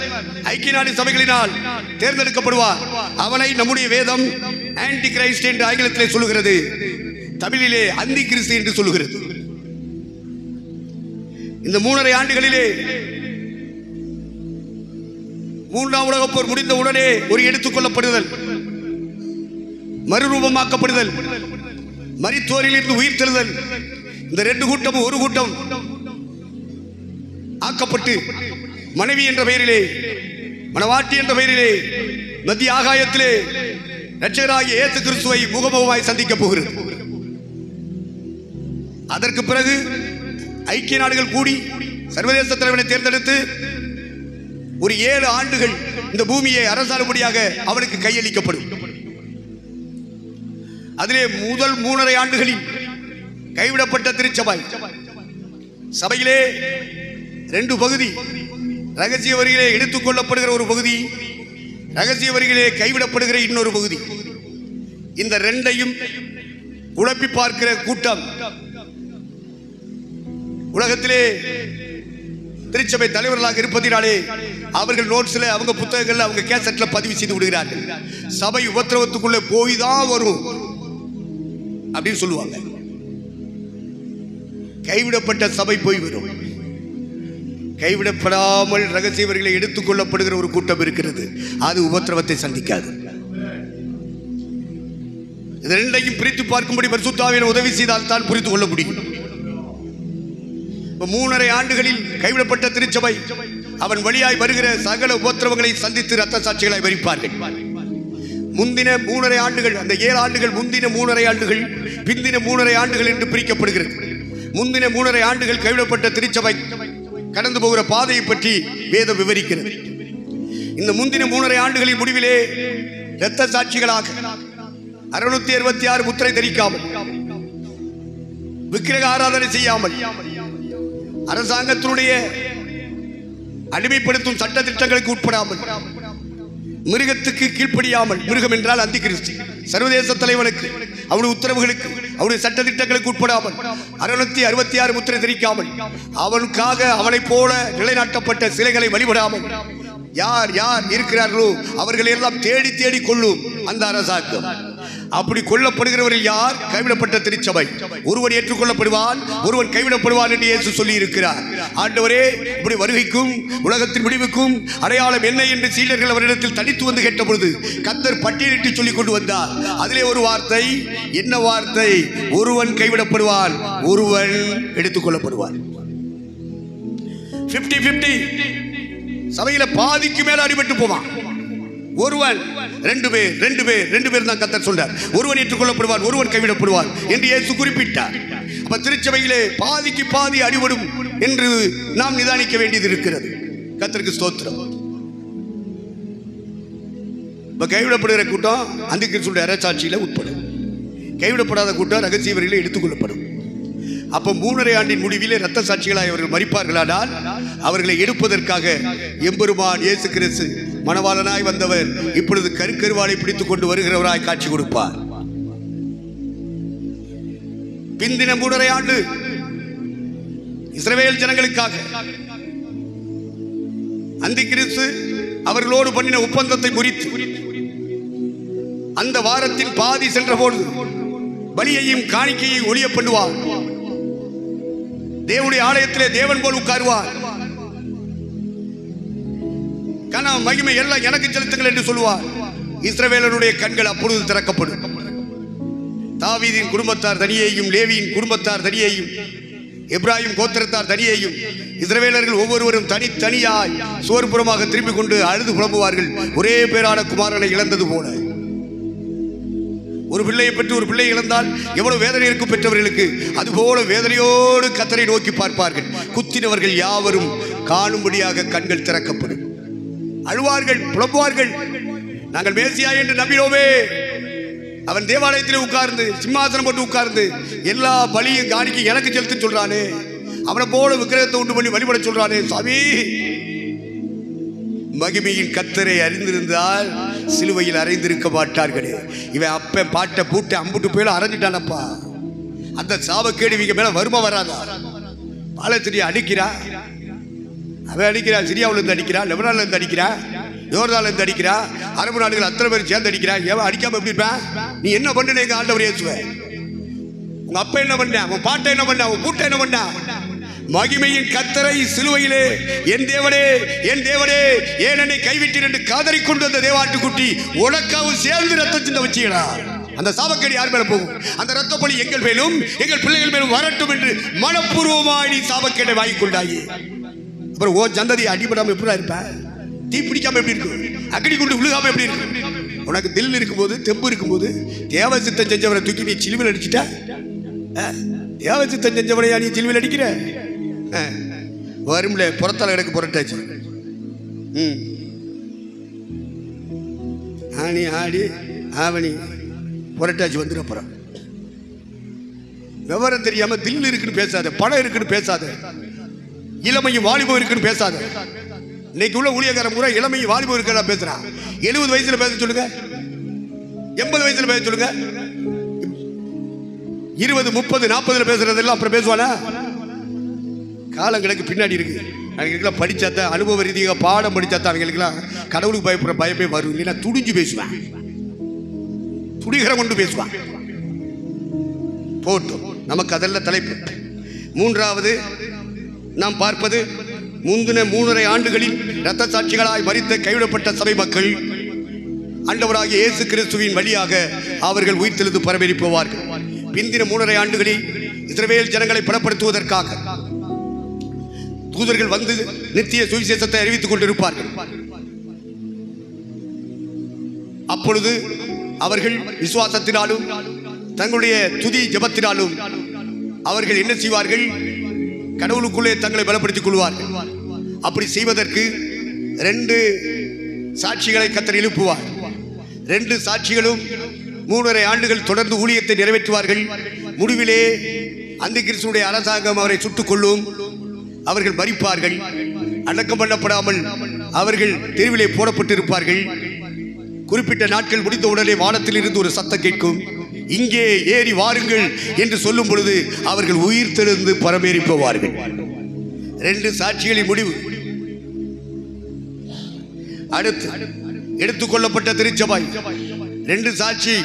ஐக்கிய நாடு சபைகளினால் தேர்ந்தெடுக்கப்படுவார். அவனை நம்முடைய வேதம் ஆன்டி கிரைஸ்ட் என்று ஆங்கிலத்திலே சொல்லுகிறது, தமிழிலே அந்தி கிறிஸ்து என்று சொல்லுகிறது. இந்த 3.5 ஆண்டுகளிலே 3ஆம் உலகப் போர் முடிந்த உடனே ஒரு எடுத்துக்கொள்ளப்படுதல், மறுரூபமாக்கப்படுதல், மரித்தோரிலிருந்து உயிர் தெழுதல். இந்த 2 கூட்டமும் ஒரு கூட்டம் ஆக்கப்பட்டு மனைவி என்ற பெயரிலே, மணவாட்டி என்ற பெயரிலே மத்திய ஆகாயத்திலே இரட்சகராகிய இயேசு கிறிஸ்துவை முகமுகமாய் சந்திக்க போகிறது. அதற்கு பிறகு ஐக்கிய நாடுகள் கூடி சர்வதேச தலைவனை தேர்ந்தெடுத்து ஒரு 7 ஆண்டுகள் இந்த பூமியை அரசாளும்படியாக அவனுக்கு கையளிக்கப்படும். அதிலே முதல் 3.5 ஆண்டுகளில் கைவிடப்பட்ட திருச்சபை சபையிலே 2 பகுதி, ரகசிய வரிகளே எடுத்துக் கொள்ளப்படுகிற ஒரு பகுதி, ரகசிய வரிகளே கைவிடப்படுகிற இன்னொரு பகுதி. இந்த 2ஐயும் குழப்பி பார்க்கிற கூட்டம் உலகத்திலே திருச்சபை தலைவர்களாக இருப்பதினாலே அவர்கள் நோட்ஸ்ல, அவங்க புத்தகங்கள்ல, அவங்க கேசட்ல பதிவு செய்து விடுகிறார்கள். சபை உபத்திரவத்துக்குள்ள போய் தான் வரும் அப்படின்னு சொல்லுவாங்க. கைவிடப்பட்ட சபை போய் வரும். கைவிடப்படாமல் ரகசியவர்களை எடுத்துக் கொள்ளப்படுகிற ஒரு கூட்டம் இருக்கிறது. அது உபத்திரவத்தை சந்திக்காது. இது 2ஐயும் பிரித்து பார்க்கும்படி பரிசுத்த ஆவியானவர் உதவி செய்தால் தான் புரிந்து கொள்ள முடியும். 3.5 ஆண்டுகளில் கைவிடப்பட்ட திருச்சபை அவன் வழியாய் வருகிற சகல உபத்திரவங்களை சந்தித்து இரத்த சாட்சிகளை வரிப்பார்கள். முந்தின 3.5 ஆண்டுகள், அந்த 7 ஆண்டுகள் முந்தின 3.5 ஆண்டுகள், பிந்தின 3.5 ஆண்டுகள் என்று பிரிக்கப்படுகிறது. முந்தின 3.5 ஆண்டுகள் கைவிடப்பட்ட திருச்சபை கடந்து போகிற பாதையை பற்றி வேதம் விவரிக்கிறது. இந்த முந்தின 3.5 ஆண்டுகளின் முடிவிலே இரத்த சாட்சிகளாக 666 முத்திரை தரிக்காமல், விக்கிரக ஆராதனை செய்யாமல், அரசாங்கத்தினுடைய அடிமைப்படுத்தும் சட்ட திட்டங்களுக்கு உட்படாமல், மிருகத்துக்கு கீழ்ப்படியாமல், மிருகம் என்றால் அந்தி கிறிஸ்து, சர்வதேச தலைவனுக்கு, அவனுடைய உத்தரவுகளுக்கு, அவனுடைய சட்ட திட்டங்களுக்கு உட்படாமல், 666 முத்திரை தரிக்காமல், அவனுக்காக அவனைப் போல நிலைநாட்டப்பட்ட சிலைகளை வழிபடாமல் யார் யார் இருக்கிறார்களோ அவர்களை எல்லாம் தேடி தேடி கொள்ளும் அந்த அரசாங்கம். அப்படி கொல்லப்படுகிறவர்கள் யார்? கைவிடப்பட்ட திருச்சபை. ஒருவன் ஏற்றுக்கொள்ளப்படுவான், ஒருவன் கைவிடப்படுவான் என்று இயேசு சொல்லி இருக்கிறார். ஆண்டவரே, இப்படி வருகைக்கும் உலகத்தின் முடிவுக்கும் அடையாளம் என்ன என்று சீடர்கள் அவரிடத்தில் தனித்து வந்து கேட்ட பொழுது கர்த்தர் பட்டியலிட்டு சொல்லிக் கொண்டு வந்தார். அதிலே ஒரு வார்த்தை, என்ன வார்த்தை? ஒருவன் கைவிடப்படுவான், ஒருவன் எடுத்துக்கொள்ளப்படுவான். 50-50. சபையில பாதிக்கு மேல அடிபட்டு போவான். ஒருவன், 2 பேர் தான் கர்த்தர் சொல்றார். ஒருவன் ஏற்றுக்கொள்ளப்படுவான், ஒருவன் கைவிடப்படுவான் என்று இயேசு குறிப்பிட்டார். அப்ப திருச்சபையிலே பாதிக்கு பாதி அடிபடும் என்று நாம் நிதானிக்க வேண்டியது இருக்கிறது. கர்த்தருக்கு ஸ்தோத்திரம். இப்ப கைவிடப்படுகிற கூட்டம் அந்தி கிறிஸ்துவின் அரசாட்சியில உட்படும். கைவிடப்படாத கூட்டம் ரகசிய வரிகளை எடுத்துக்கொள்ளப்படும். அப்ப 3.5 ஆண்டின் முடிவிலே இரத்த சாட்சிகளாய் அவர்கள் மரிப்பார்களானால் அவர்களை எடுப்பதற்காக எம்பெருமான் இயேசு கிறிஸ்து மணவாளனாய் வந்தவர் இப்பொழுது கருக்கருவாளை பிடித்துக் கொண்டு வருகிறவராய் காட்சி கொடுப்பார். பிந்தின 3.5 ஆண்டு இஸ்ரவேல் ஜனங்களுக்காக அந்தி கிறிஸ்து அவர்களோடு பண்ணின ஒப்பந்தத்தை முறித்து அந்த வாரத்தின் பாதி சென்ற போது பலியையும் காணிக்கையையும் ஒழிய பண்ணுவார். தேவனுடைய ஆலயத்திலே தேவன் போல் உட்காருவார். கன மகிமை எல்லாம் எனக்கு செலுத்துங்கள் என்று சொல்லுவார். இஸ்ரவேலனுடைய கண்கள் அப்பொழுது திறக்கப்படும். தாவீதின் குடும்பத்தார் தனியையும், லேவியின் குடும்பத்தார் தனியையும், எப்ராஹிம் கோத்திரத்தார் தனியையும், இஸ்ரவேலர்கள் ஒவ்வொருவரும் தனித்தனியாய் சுவர்புறமாக திரும்பிக் கொண்டு அழுது புலம்புவார்கள். ஒரே பேரான குமாரனை இழந்தது போல. ஒரு பிள்ளையை பெற்று ஒரு பிள்ளை இழந்தால் எவ்வளவு வேதனை இருக்கும் பெற்றவர்களுக்கு, அதுபோல வேதனையோடு கர்த்தரை நோக்கி பார்ப்பார்கள். குத்தினவர்கள் யாவரும் காணும்படியாக கண்கள் திறக்கப்படும். அழுவார்கள், புலம்புவார்கள். நாங்கள் மேசியா என்று நம்பினோமே, அவன் தேவாலயத்தில் உட்கார்ந்து சிம்மாசனம் போட்டு உட்கார்ந்து எல்லா பலியும் காணிக்கை எனக்கு செலுத்த சொல்றானே, அவனை போல விக்கிரகத்தை உண்டு பண்ணி வழிபட சொல்றானே. சாமி, மகிமையின் கர்த்தரை அறிந்திருந்தால் சிலுவையில் அறைந்திருக்க மாட்டார்களே. இவன் அப்ப பாட்டை பூட்டை அம்புட்டு போயில அரைஞ்சிட்டானப்பா. அந்த சாபக்கேடு இவங்க மேல வருமா வராதா? பாலஸ்தீனியை அடிக்கிறா, அவன் அடிக்கிறா. சிரியாவில இருந்து அடிக்கிறா, லெபனான்ல இருந்து அடிக்கிறா, யோர்தான்ல இருந்து அடிக்கிறா, அரபு நாடுகள் அத்தனை பேர் சேர்ந்து அடிக்கிறா. ஏன் அடிக்காம எப்படி இருப்பேன்? நீ என்ன பண்ணு? எங்க ஆண்டவர் இயேசுவே, உங்க அப்பா என்ன பண்ண, உன் பாட்டை என்ன பண்ண, உன் பூட்டை என்ன பண்ண? மகிமையின் கர்த்தரை சிலுவையிலே என் தேவனே, என் தேவனே, ஏன் என்னை கைவிட்டீர் என்று காதறி கொண்டு அந்த தேவாட்டுக்குட்டி உனக்காவும் சேர்ந்து ரத்தம் சிந்த வச்சீங்களா? அந்த சாபக்கேடு யார் மேல போகும்? அந்த ரத்த பலி எங்கள் மேலும் எங்கள் பிள்ளைகள் மேலும் வரட்டும் என்று மனப்பூர்வமாய் நீ சாபக்கேடை வாங்கிக் கொண்டாயே. அப்புறம் ஓ சந்ததியை அடிபடாம எப்படி இருப்ப? தீ பிடிக்காம எப்படி இருக்கும்? அக்னி கொண்டு விழுகாம எப்படி இருக்கும்? உனக்கு தில் இருக்கும்போது, தெம்பு இருக்கும்போது, தேவசித்தம் செஞ்சவரை தூக்கி நீ சிலுவையில் அடிச்சுட்ட. தேவசித்தம் செஞ்சவரையா நீ சிலுவையில் அடிக்கிற? வரும்ல புறத்தால எனக்கு புரட்டாச்சு. ஆணி ஆடி ஆவணி புரட்டாச்சு வந்துடும். அப்புறம் விவரம் தெரியாம தில் இருக்குன்னு பேசாத, பணம் இருக்குன்னு பேசாத, இளமையும் வாலிபம் இருக்குன்னு பேசாத. இன்னைக்கு உள்ள ஊழியக்காரன் பூரா இளமையும் வாலிபம் இருக்கிறதா பேசுறான். 70 வயசுல பேச சொல்லுங்க, 80 வயசுல பேச சொல்லுங்க. 20, 30, 40 பேசுறதெல்லாம் அப்புறம் பேசுவானா? காலங்களுக்கு பின்னாடி இருக்கு. அவங்களுக்குலாம் படிச்சாத்தான், அனுபவ ரீதியாக பாடம் படிச்சாத்தான் அவங்களுக்குலாம் கடவுளுக்கு பயப்படுற பயமே வரும். இல்லைன்னா துடிஞ்சு பேசுவான், துடிகரம் கொண்டு பேசுவான். போட்டும், நமக்கு அதெல்லாம் தலைப்பு. மூன்றாவது நாம் பார்ப்பது, முந்தின 3.5 ஆண்டுகளில் இரத்த சாட்சிகளாய் மரித்த கைவிடப்பட்ட சபை மக்கள் ஆண்டவராகிய இயேசு கிறிஸ்துவின் வழியாக அவர்கள் உயிர்த்தெழுந்து பரவேறி போவார்கள். பிந்தின 3.5 ஆண்டுகளில் இஸ்ரவேல் ஜனங்களை பலப்படுத்துவதற்காக தூதர்கள் வந்து நித்திய சுவிசேஷத்தை அறிவித்துக் கொண்டிருப்பார்கள். அப்பொழுது அவர்கள் விசுவாசத்தினாலும் தங்களுடைய துதி ஜெபத்தினாலும் அவர்கள் என்ன செய்வார்கள்? கடவுளுக்குள்ளே தங்களை பலப்படுத்திக் கொள்வார்கள். அப்படி செய்வதற்கு 2 சாட்சிகளை கர்த்தர் எழுப்புவார். 2 சாட்சிகளும் 3.5 ஆண்டுகள் தொடர்ந்து ஊழியத்தை நிறைவேற்றுவார்கள். முடிவிலே அந்தி கிறிஸ்துவுடைய அரசாங்கம் அவரை சுட்டுக் கொள்ளும். அவர்கள் மரிப்பார்கள். அடக்கம் பண்ணப்படாமல் அவர்கள் தெருவிலே போடப்பட்டிருப்பார்கள். குறிப்பிட்ட நாட்கள் முடிந்த உடனே வானத்தில் இருந்து ஒரு சத்தம் கேட்கும், இங்கே ஏறி வாருங்கள் என்று சொல்லும் பொழுது அவர்கள் உயிர் தெழுந்து பரமேறி போவார்கள். 2 சாட்சிகளின் முடிவு. அடுத்து எடுத்துக்கொள்ளப்பட்ட திருச்சபை 2 சாட்சி,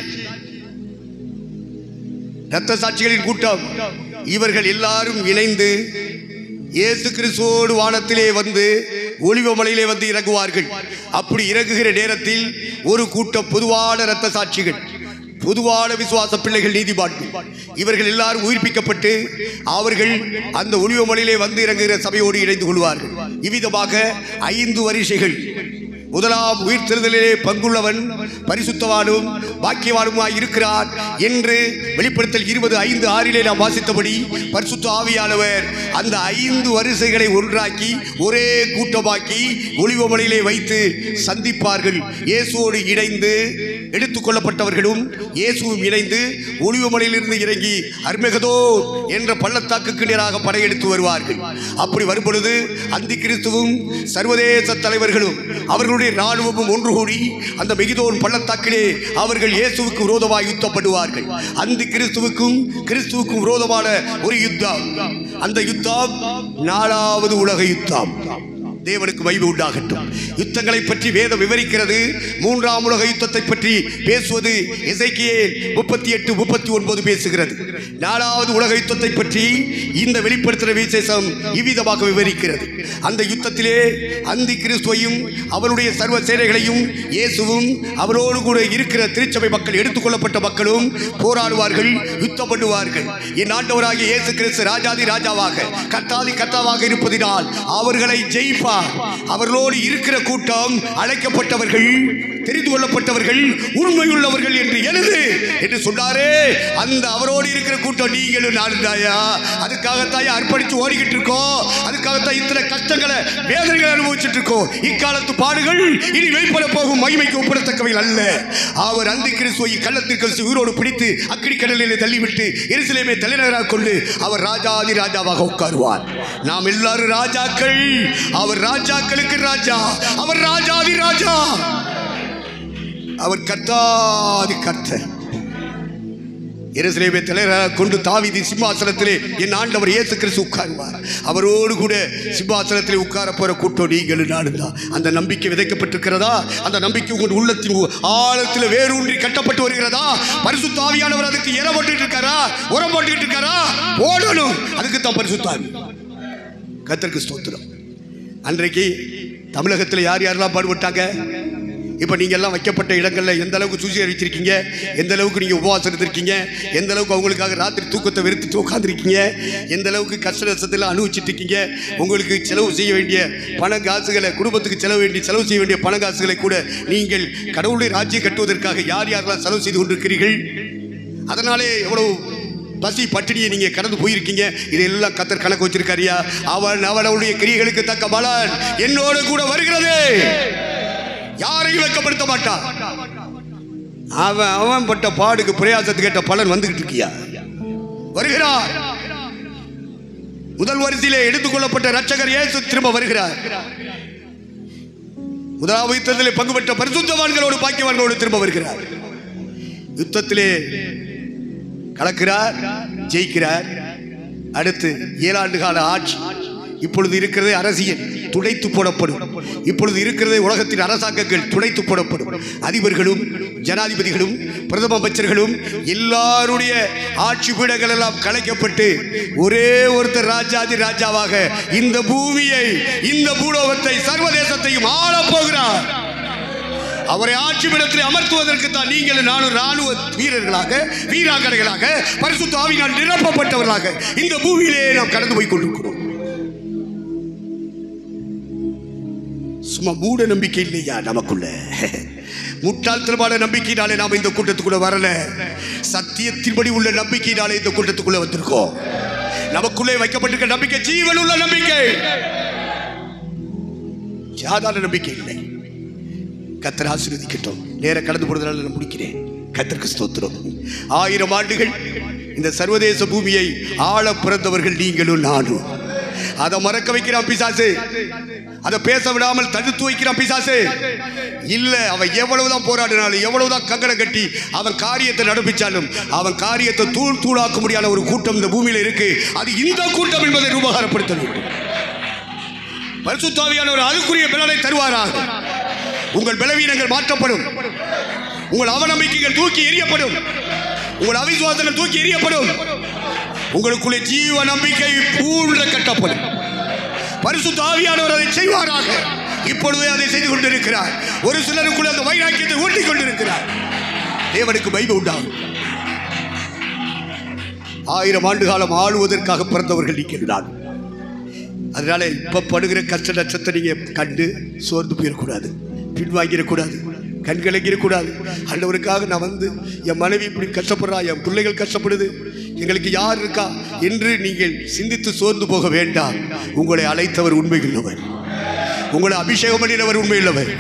இரத்த சாட்சிகளின் கூட்டம். இவர்கள் எல்லாரும் இணைந்து இயேசு கிறிஸ்துவோடு வானத்திலே வந்து ஒலிவமலையிலே வந்து இறங்குவார்கள். அப்படி இறங்குகிற நேரத்தில் ஒரு கூட்டம் பொதுவான இரத்த சாட்சிகள், பொதுவான விசுவாச பிள்ளைகள், நீதிபான்கள், இவர்கள் எல்லாரும் உயிர்ப்பிக்கப்பட்டு அவர்கள் அந்த ஒலிவமலையிலே வந்து இறங்குகிற சபையோடு இணைந்து கொள்வார்கள். இவ்விதமாக 5 வரிசைகள். முதலாம் உயிர்த்தெழுதலிலே பங்குள்ளவன் பரிசுத்தவானும் பாக்கியவானுமாய் இருக்கிறார் என்று வெளிப்படுத்தல் 20:5-6 நாம் வாசித்தபடி பரிசுத்த ஆவியானவர் அந்த 5 வரிசைகளை ஒன்றாக்கி ஒரே கூட்டமாக்கி ஒலிவமலையிலே வைத்து சந்திப்பார்கள். இயேசுவோடு இணைந்து எடுத்துக்கொள்ளப்பட்டவர்களும் இயேசுவும் இணைந்து ஒலிவமலையிலிருந்து இறங்கி அர்மெகதோன் என்ற பள்ளத்தாக்குக்கு நேராக படையெடுத்து வருவார்கள். அப்படி வரும்பொழுது அந்தி கிறிஸ்துவும் சர்வதேச தலைவர்களும் அவர்களுடைய ராணுவமும் ஒன்று கூடி அந்த மெகிதோன் பள்ளத்தாக்கிலே அவர்கள் இயேசுவுக்கு விரோதமாக யுத்தப்படுவார்கள். அந்தி கிறிஸ்துவுக்கும் விரோதமான ஒரு யுத்தம். அந்த யுத்தம் 4வது உலக யுத்தம். தேவனுக்கு மகிமை உண்டாகட்டும். யுத்தங்களை பற்றி வேதம் விவரிக்கிறது. மூன்றாம் உலக யுத்தத்தை பற்றி பேசுவது எசேக்கியேல் 38:39 பேசுகிறது. நாலாவது உலக யுத்தத்தை பற்றி இந்த வெளிப்படுத்துகிற விசேஷம் இவ்விதமாக விவரிக்கிறது. அந்த யுத்தத்திலே அந்தி கிறிஸ்துவையும் அவருடைய சர்வ சேனைகளையும் இயேசுவும் அவரோடு கூட இருக்கிற திருச்சபை மக்கள், எடுத்துக்கொள்ளப்பட்ட மக்களும் போராடுவார்கள், யுத்தம் பண்ணுவார்கள். என் ஆண்டவராகிய இயேசு கிறிஸ்து ராஜாதி ராஜாவாக கர்த்தாதி கர்த்தாவாக இருப்பதினால் அவர்களை ஜெயிப்பார். அவர்களோடு இருக்கிற கூட்டம் அழைக்கப்பட்டவர்கள், தெரிந்து கொள்ளப்பட்டவர்கள், உண்மையுள்ளவர்கள் என்று எழுது என்று சொன்னாரே. அந்த அவரோடு இருக்கிற கூட்டம் நீங்களும் நானும் தாயா. அதுக்காகத்தாயா அர்ப்பணித்து ஓடிக்கிட்டு இருக்கோம். அதுக்காகத்தான் இத்தனை கஷ்டங்களை வேதனைகளை அனுபவிச்சுட்டு இருக்கோம். இக்காலத்து பாடுகள் இனி வெளிப்பட போகும் மகிமைக்கு ஒப்பிடத்தக்கவைகள் அல்ல. அவர் அந்தி கிறிஸ்துவை கள்ளத்திற்கு உயிரோடு பிடித்து அக்கினி கடலிலே தள்ளிவிட்டு எருசலேமை தலைநகராக கொண்டு அவர் ராஜாதி ராஜாவாக உட்காருவார். நாம் எல்லாரும் ராஜாக்கள். அவர் ராஜாக்களுக்கு ராஜா. அவர் ராஜாதி ராஜா. அவர் கர்த்தாதி கர்த்தர். எருசலேமை தலைவராக கொண்டு தாவீது சிம்மாசனத்திலே என் ஆண்டவர் இயேசு கிறிஸ்து உட்காருவார். அவரோடு கூட சிம்மாசனத்திலே உட்கார போற கூட்டம் நீங்களும் நானும் தான். அந்த நம்பிக்கை விதைக்கப்பட்டிருக்கிறதா? அந்த நம்பிக்கை உங்கள் உள்ளத்தின் ஆழத்தில் வேரூன்றி கட்டப்பட்டு வருகிறதா? பரிசுத்த ஆவியானவர் அதுக்கு இற போட்டுக்கிட்டு இருக்காரா? உரம் போட்டுக்கிட்டு இருக்காரா? ஓடணும். அதுக்கு தான் பரிசுத்த ஆவி. கர்த்தருக்கு ஸ்தோத்திரம். அன்றைக்கு தமிழகத்தில் யார் யாரெல்லாம் பாடுபட்டாங்க? இப்போ நீங்கள் எல்லாம் வைக்கப்பட்ட இடங்களில் எந்த அளவுக்கு சுசீகரிச்சிருக்கீங்க, எந்த அளவுக்கு நீங்கள் உபவாசம் இருந்திருக்கீங்க, எந்த அளவுக்கு அவங்களுக்காக ராத்திரி தூக்கத்தை வெறுத்து உட்காந்துருக்கீங்க, எந்த அளவுக்கு கஷ்ட நஷ்டத்தில் அனுபவிச்சுட்டு இருக்கீங்க. உங்களுக்கு செலவு செய்ய வேண்டிய பண காசுகளை, குடும்பத்துக்கு செலவு செய்ய வேண்டிய பண காசுகளை கூட நீங்கள் கடவுளுடைய ராஜ்யம் கட்டுவதற்காக யார் யாரெல்லாம் செலவு செய்து கொண்டிருக்கிறீர்கள். அதனாலே எவ்வளவு பசி பட்டினியை நீங்க கடந்து போயிருக்கீங்க. இதெல்லாம் கர்த்தர் கணக்கு வச்சிருக்காரியா? அவனுடைய கிரியைகளுக்கு தக்க பலன் என்னோடு கூட வருகிறது. யாரையும் வெட்கப்படுத்த மாட்டான். அவன் பட்ட பாடுக்கு பிரயாசத்துக்கு கேட்ட பலன் வந்துகிட்டு இருக்கியா? வருகிறார். முதல் வரிசையிலே எடுத்துக்கொள்ளப்பட்ட இரட்சகர் இயேசு திரும்ப வருகிறார். முதலாவது யுத்தத்திலே பங்கு பெற்ற பரிசுத்தவான்களோடு பாக்கியவான்களோடு திரும்ப வருகிறார். யுத்தத்திலே கலக்கிறார், ஜெயிக்கிறார். அடுத்து 7 ஆண்டு கால ஆட்சி. இப்பொழுது இருக்கிறதே அரசியல் துடைத்து போடப்படும். இப்பொழுது இருக்கிறதே உலகத்தின் அரசாங்கங்கள் துடைத்து போடப்படும். அதிபர்களும் ஜனாதிபதிகளும் பிரதம அமைச்சர்களும் எல்லாருடைய ஆட்சி பீடங்கள் எல்லாம் கலைக்கப்பட்டு ஒரே ஒருத்தர் ராஜாதி ராஜாவாக இந்த பூமியை, இந்த பூலோகத்தை, சர்வதேசத்தையும் ஆளப் போகிறார். அவரை ஆட்சி பீடத்தில் அமர்த்துவதற்கு தான் நீங்கள் நானும் ராணுவ வீரர்களாக, வீராங்கனைகளாக, பரிசுத்த ஆவியினால் நிரப்பப்பட்டவர்களாக இந்த பூமியிலே நாம் கடந்து போய் கொண்டிருக்கிறோம். சும்மா மூட நம்பிக்கை இல்லையா நமக்குள்ள? முட்டாள்தனமான நம்பிக்கையினாலே நாம் இந்த கூட்டத்துக்குள்ள வரல. சத்தியத்தின்படி உள்ள நம்பிக்கையினாலே இந்த கூட்டத்துக்குள்ள வந்திருக்கோம். நமக்குள்ளே வைக்கப்பட்டிருக்க நம்பிக்கை ஜீவன் உள்ள நம்பிக்கை, சாதாரண நம்பிக்கை இல்லை. கர்த்தர் ஆசீர்வதிக்கட்டும். நேரம் கடந்து போறதுனால நான் முடிக்கிறேன். கர்த்தருக்கு ஸ்தோத்திரம். 1000 ஆண்டுகள் இந்த சர்வதேச பூமியை ஆள பிறந்தவர்கள் நீங்களும் நானும். அதை மறக்க வைக்கிறான் பிசாசு. அதை பேச விடாமல் தடுத்து வைக்கிறான் பிசாசு. இல்ல, அவன் எவ்வளவுதான் போராடினாலும், எவ்வளவுதான் கங்கணம் கட்டி அவன் காரியத்தை நடப்பிச்சாலும், அவன் காரியத்தை தூள் தூளாக்க முடியாத ஒரு கூட்டம் இந்த பூமியில இருக்கு. அது இந்த கூட்டம் என்பதை ரூபகாரப்படுத்த வேண்டும். பரிசுத்த ஆவியானவர் அதுக்குரிய பலனை தருவாராக. உங்கள் பலவீனங்கள் மாற்றப்படும். உங்கள் அவநம்பிக்கைகள் தூக்கி எறியப்படும். உங்கள் அவிசுவாசங்கள் தூக்கி எறியப்படும். உங்களுக்குள்ளே ஜீவ நம்பிக்கை பூர்ண கட்டப்படும். பரிசுத்த ஆவியானவர் அதை செய்வாராக. இப்பொழுதே அதை செய்து கொண்டிருக்கிறார். ஒரு சிலருக்குள்ள அந்த வைராக்கியத்தை ஊட்டிக் கொண்டிருக்கிறார். தேவனுக்கு மகிமை உண்டாகும். 1000 ஆண்டு காலம் ஆளுவதற்காக பிறந்தவர்கள் நீக்கிறார். அதனால இப்ப படுகிற கஷ்ட நஷ்டத்தை நீங்க கண்டு சோர்ந்து போயிடக்கூடாது, பின்வாங்கிடக்கூடாது, கண்கலங்கிடக்கூடாது. ஆண்டவருக்காக நான் வந்து என் மனைவி இப்படி கஷ்டப்படுறா, என் பிள்ளைகள் கஷ்டப்படுது, எங்களுக்கு யார் இருக்கா என்று நீங்கள் சிந்தித்து சோர்ந்து போக வேண்டாம். உங்களை அழைத்தவர் உண்மையுள்ளவர். உங்களை அபிஷேகம் பண்ணினவர் உண்மையுள்ளவர்.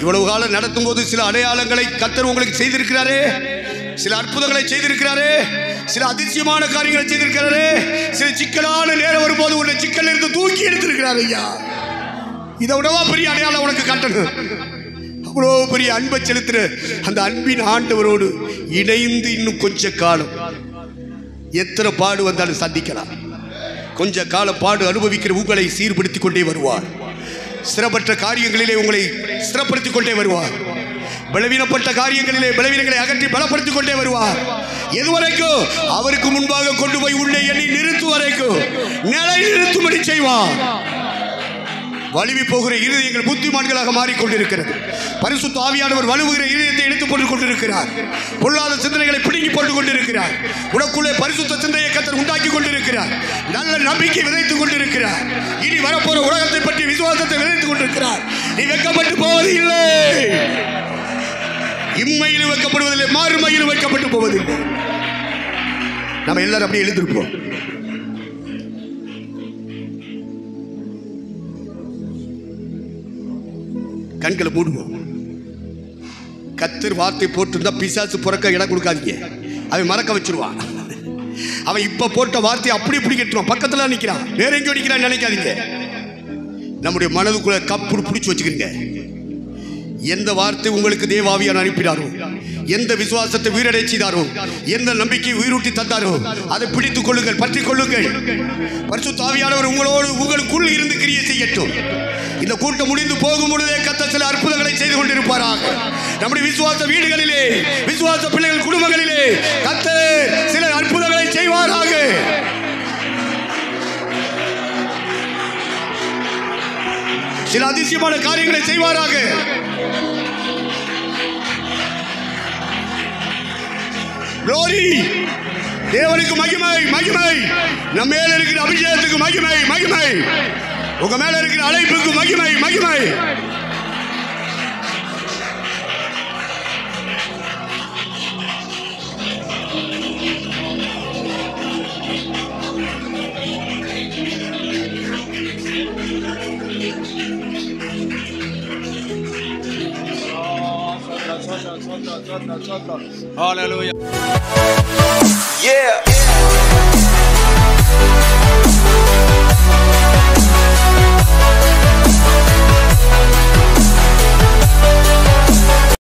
இவ்வளவு காலம் நடத்தும் போது சில அடையாளங்களை கர்த்தர் உங்களுக்கு செய்திருக்கிறாரே, சில அற்புதங்களை செய்திருக்கிறாரே, சில அதிசயமான காரியங்களை செய்திருக்கிறாரே, சில சிக்கலான நேரம் வரும்போது உன்னை சிக்கல் இருந்து தூக்கி எடுத்திருக்கிறார். ஐயா, இதை விடவா பெரிய அடையாளம் உனக்கு காட்டணும்? அவ்வளோ பெரிய அன்பை செலுத்துற அந்த அன்பின் ஆண்டவரோடு இணைந்து இன்னும் கொஞ்ச காலம் எத்தனை பாடு வந்தாலும் சந்திக்கலாம். கொஞ்ச கால பாடு அனுபவிக்கிற உங்களை சீர்படுத்திக் கொண்டே வருவார். ஸ்திரப்பட்ட காரியங்களிலே உங்களை ஸ்திரப்படுத்திக் கொண்டே வருவார். பலவீனப்பட்ட காரியங்களிலே பலவீனங்களை அகற்றி பலப்படுத்திக் கொண்டே வருவார். எதுவரைக்கும்? அவருக்கு முன்பாக கொண்டு போய் உன்னை எண்ணி நிறுத்தும் வரைக்கும் நிலை நிறுத்தும்படி செய்வார். வலிவி போகிற இருதயங்கள் புத்திமான்களாக மாறிக்கொண்டிருக்கிறது. பரிசுத்த ஆவியானவர் வலுவுகிற இருதயத்தை எடுத்துக் போட்டுக் கொண்டிருக்கிறார். பொல்லாத சிந்தனைகளை பிடுங்கி போட்டுக் கொண்டிருக்கிறார். உனக்குள்ளே பரிசுத்த சிந்தையை கர்த்தர் உண்டாக்கி கொண்டிருக்கிறார். நல்ல நம்பிக்கை விதைத்துக் கொண்டிருக்கிறார். இனி வரப்போற உலகத்தை பற்றி விசுவாசத்தை விதைத்துக் கொண்டிருக்கிறார். நீ வெட்கப்பட்டு போவது இல்லை. இம்மையிலும் வைக்கப்படுவதில்லை, மாறுமையிலும் வைக்கப்பட்டு போவதில்லை. நம்ம எல்லாரும் அப்படியே எழுந்திருப்போம். கண்களை மூடுவோம். கர்த்தர் வார்த்தை போட்டிருந்தா பிசாசு புறக்க இடம் கொடுக்காதீங்க. அவன் மறக்க வச்சிருவான். அவன் இப்ப போட்ட வார்த்தை அப்படி இப்படி கட்டுவான். பக்கத்துல நிக்கிறான், வேற எங்கேயோ நிக்கிறான்னு நினைக்காதீங்க. நம்முடைய மனதுக்குள்ள கப்பு பிடிச்சு வச்சுக்கிறீங்க. எந்த வார்த்தை உங்களுக்கு தேவாவியான் அனுப்பினாரோ, எந்த விசுவாசத்தை உயிரடை செய்தாரோ, எந்த நம்பிக்கையை உயிரூட்டி தந்தாரோ அதை பிடித்துக் கொள்ளுங்கள், பற்றிக் கொள்ளுங்கள். பரிசுத்த ஆவியானவர் உங்களோடு உங்களுக்குள் இருந்து கிரியை செய்யட்டும். இந்த கூட்டம் முடிந்து போகும் பொழுதே கர்த்தர் சில அற்புதங்களை செய்து கொண்டிருப்பாராக. நம்முடைய விசுவாச வீடுகளிலே, விசுவாச பிள்ளைகள் குடும்பங்களிலே கர்த்தர் சில அற்புதங்களை செய்வாராக. சில அதிசயமான காரியங்களை செய்வாராக. Glory! தேவனுக்கு மகிமை, மகிமை. நம்ம மேல இருக்கிற அபிஷேகத்துக்கு மகிமை, மகிமை. உங்க மேல இருக்கிற அழைப்புக்கு மகிமை, மகிமை. Hallelujah. Yeah.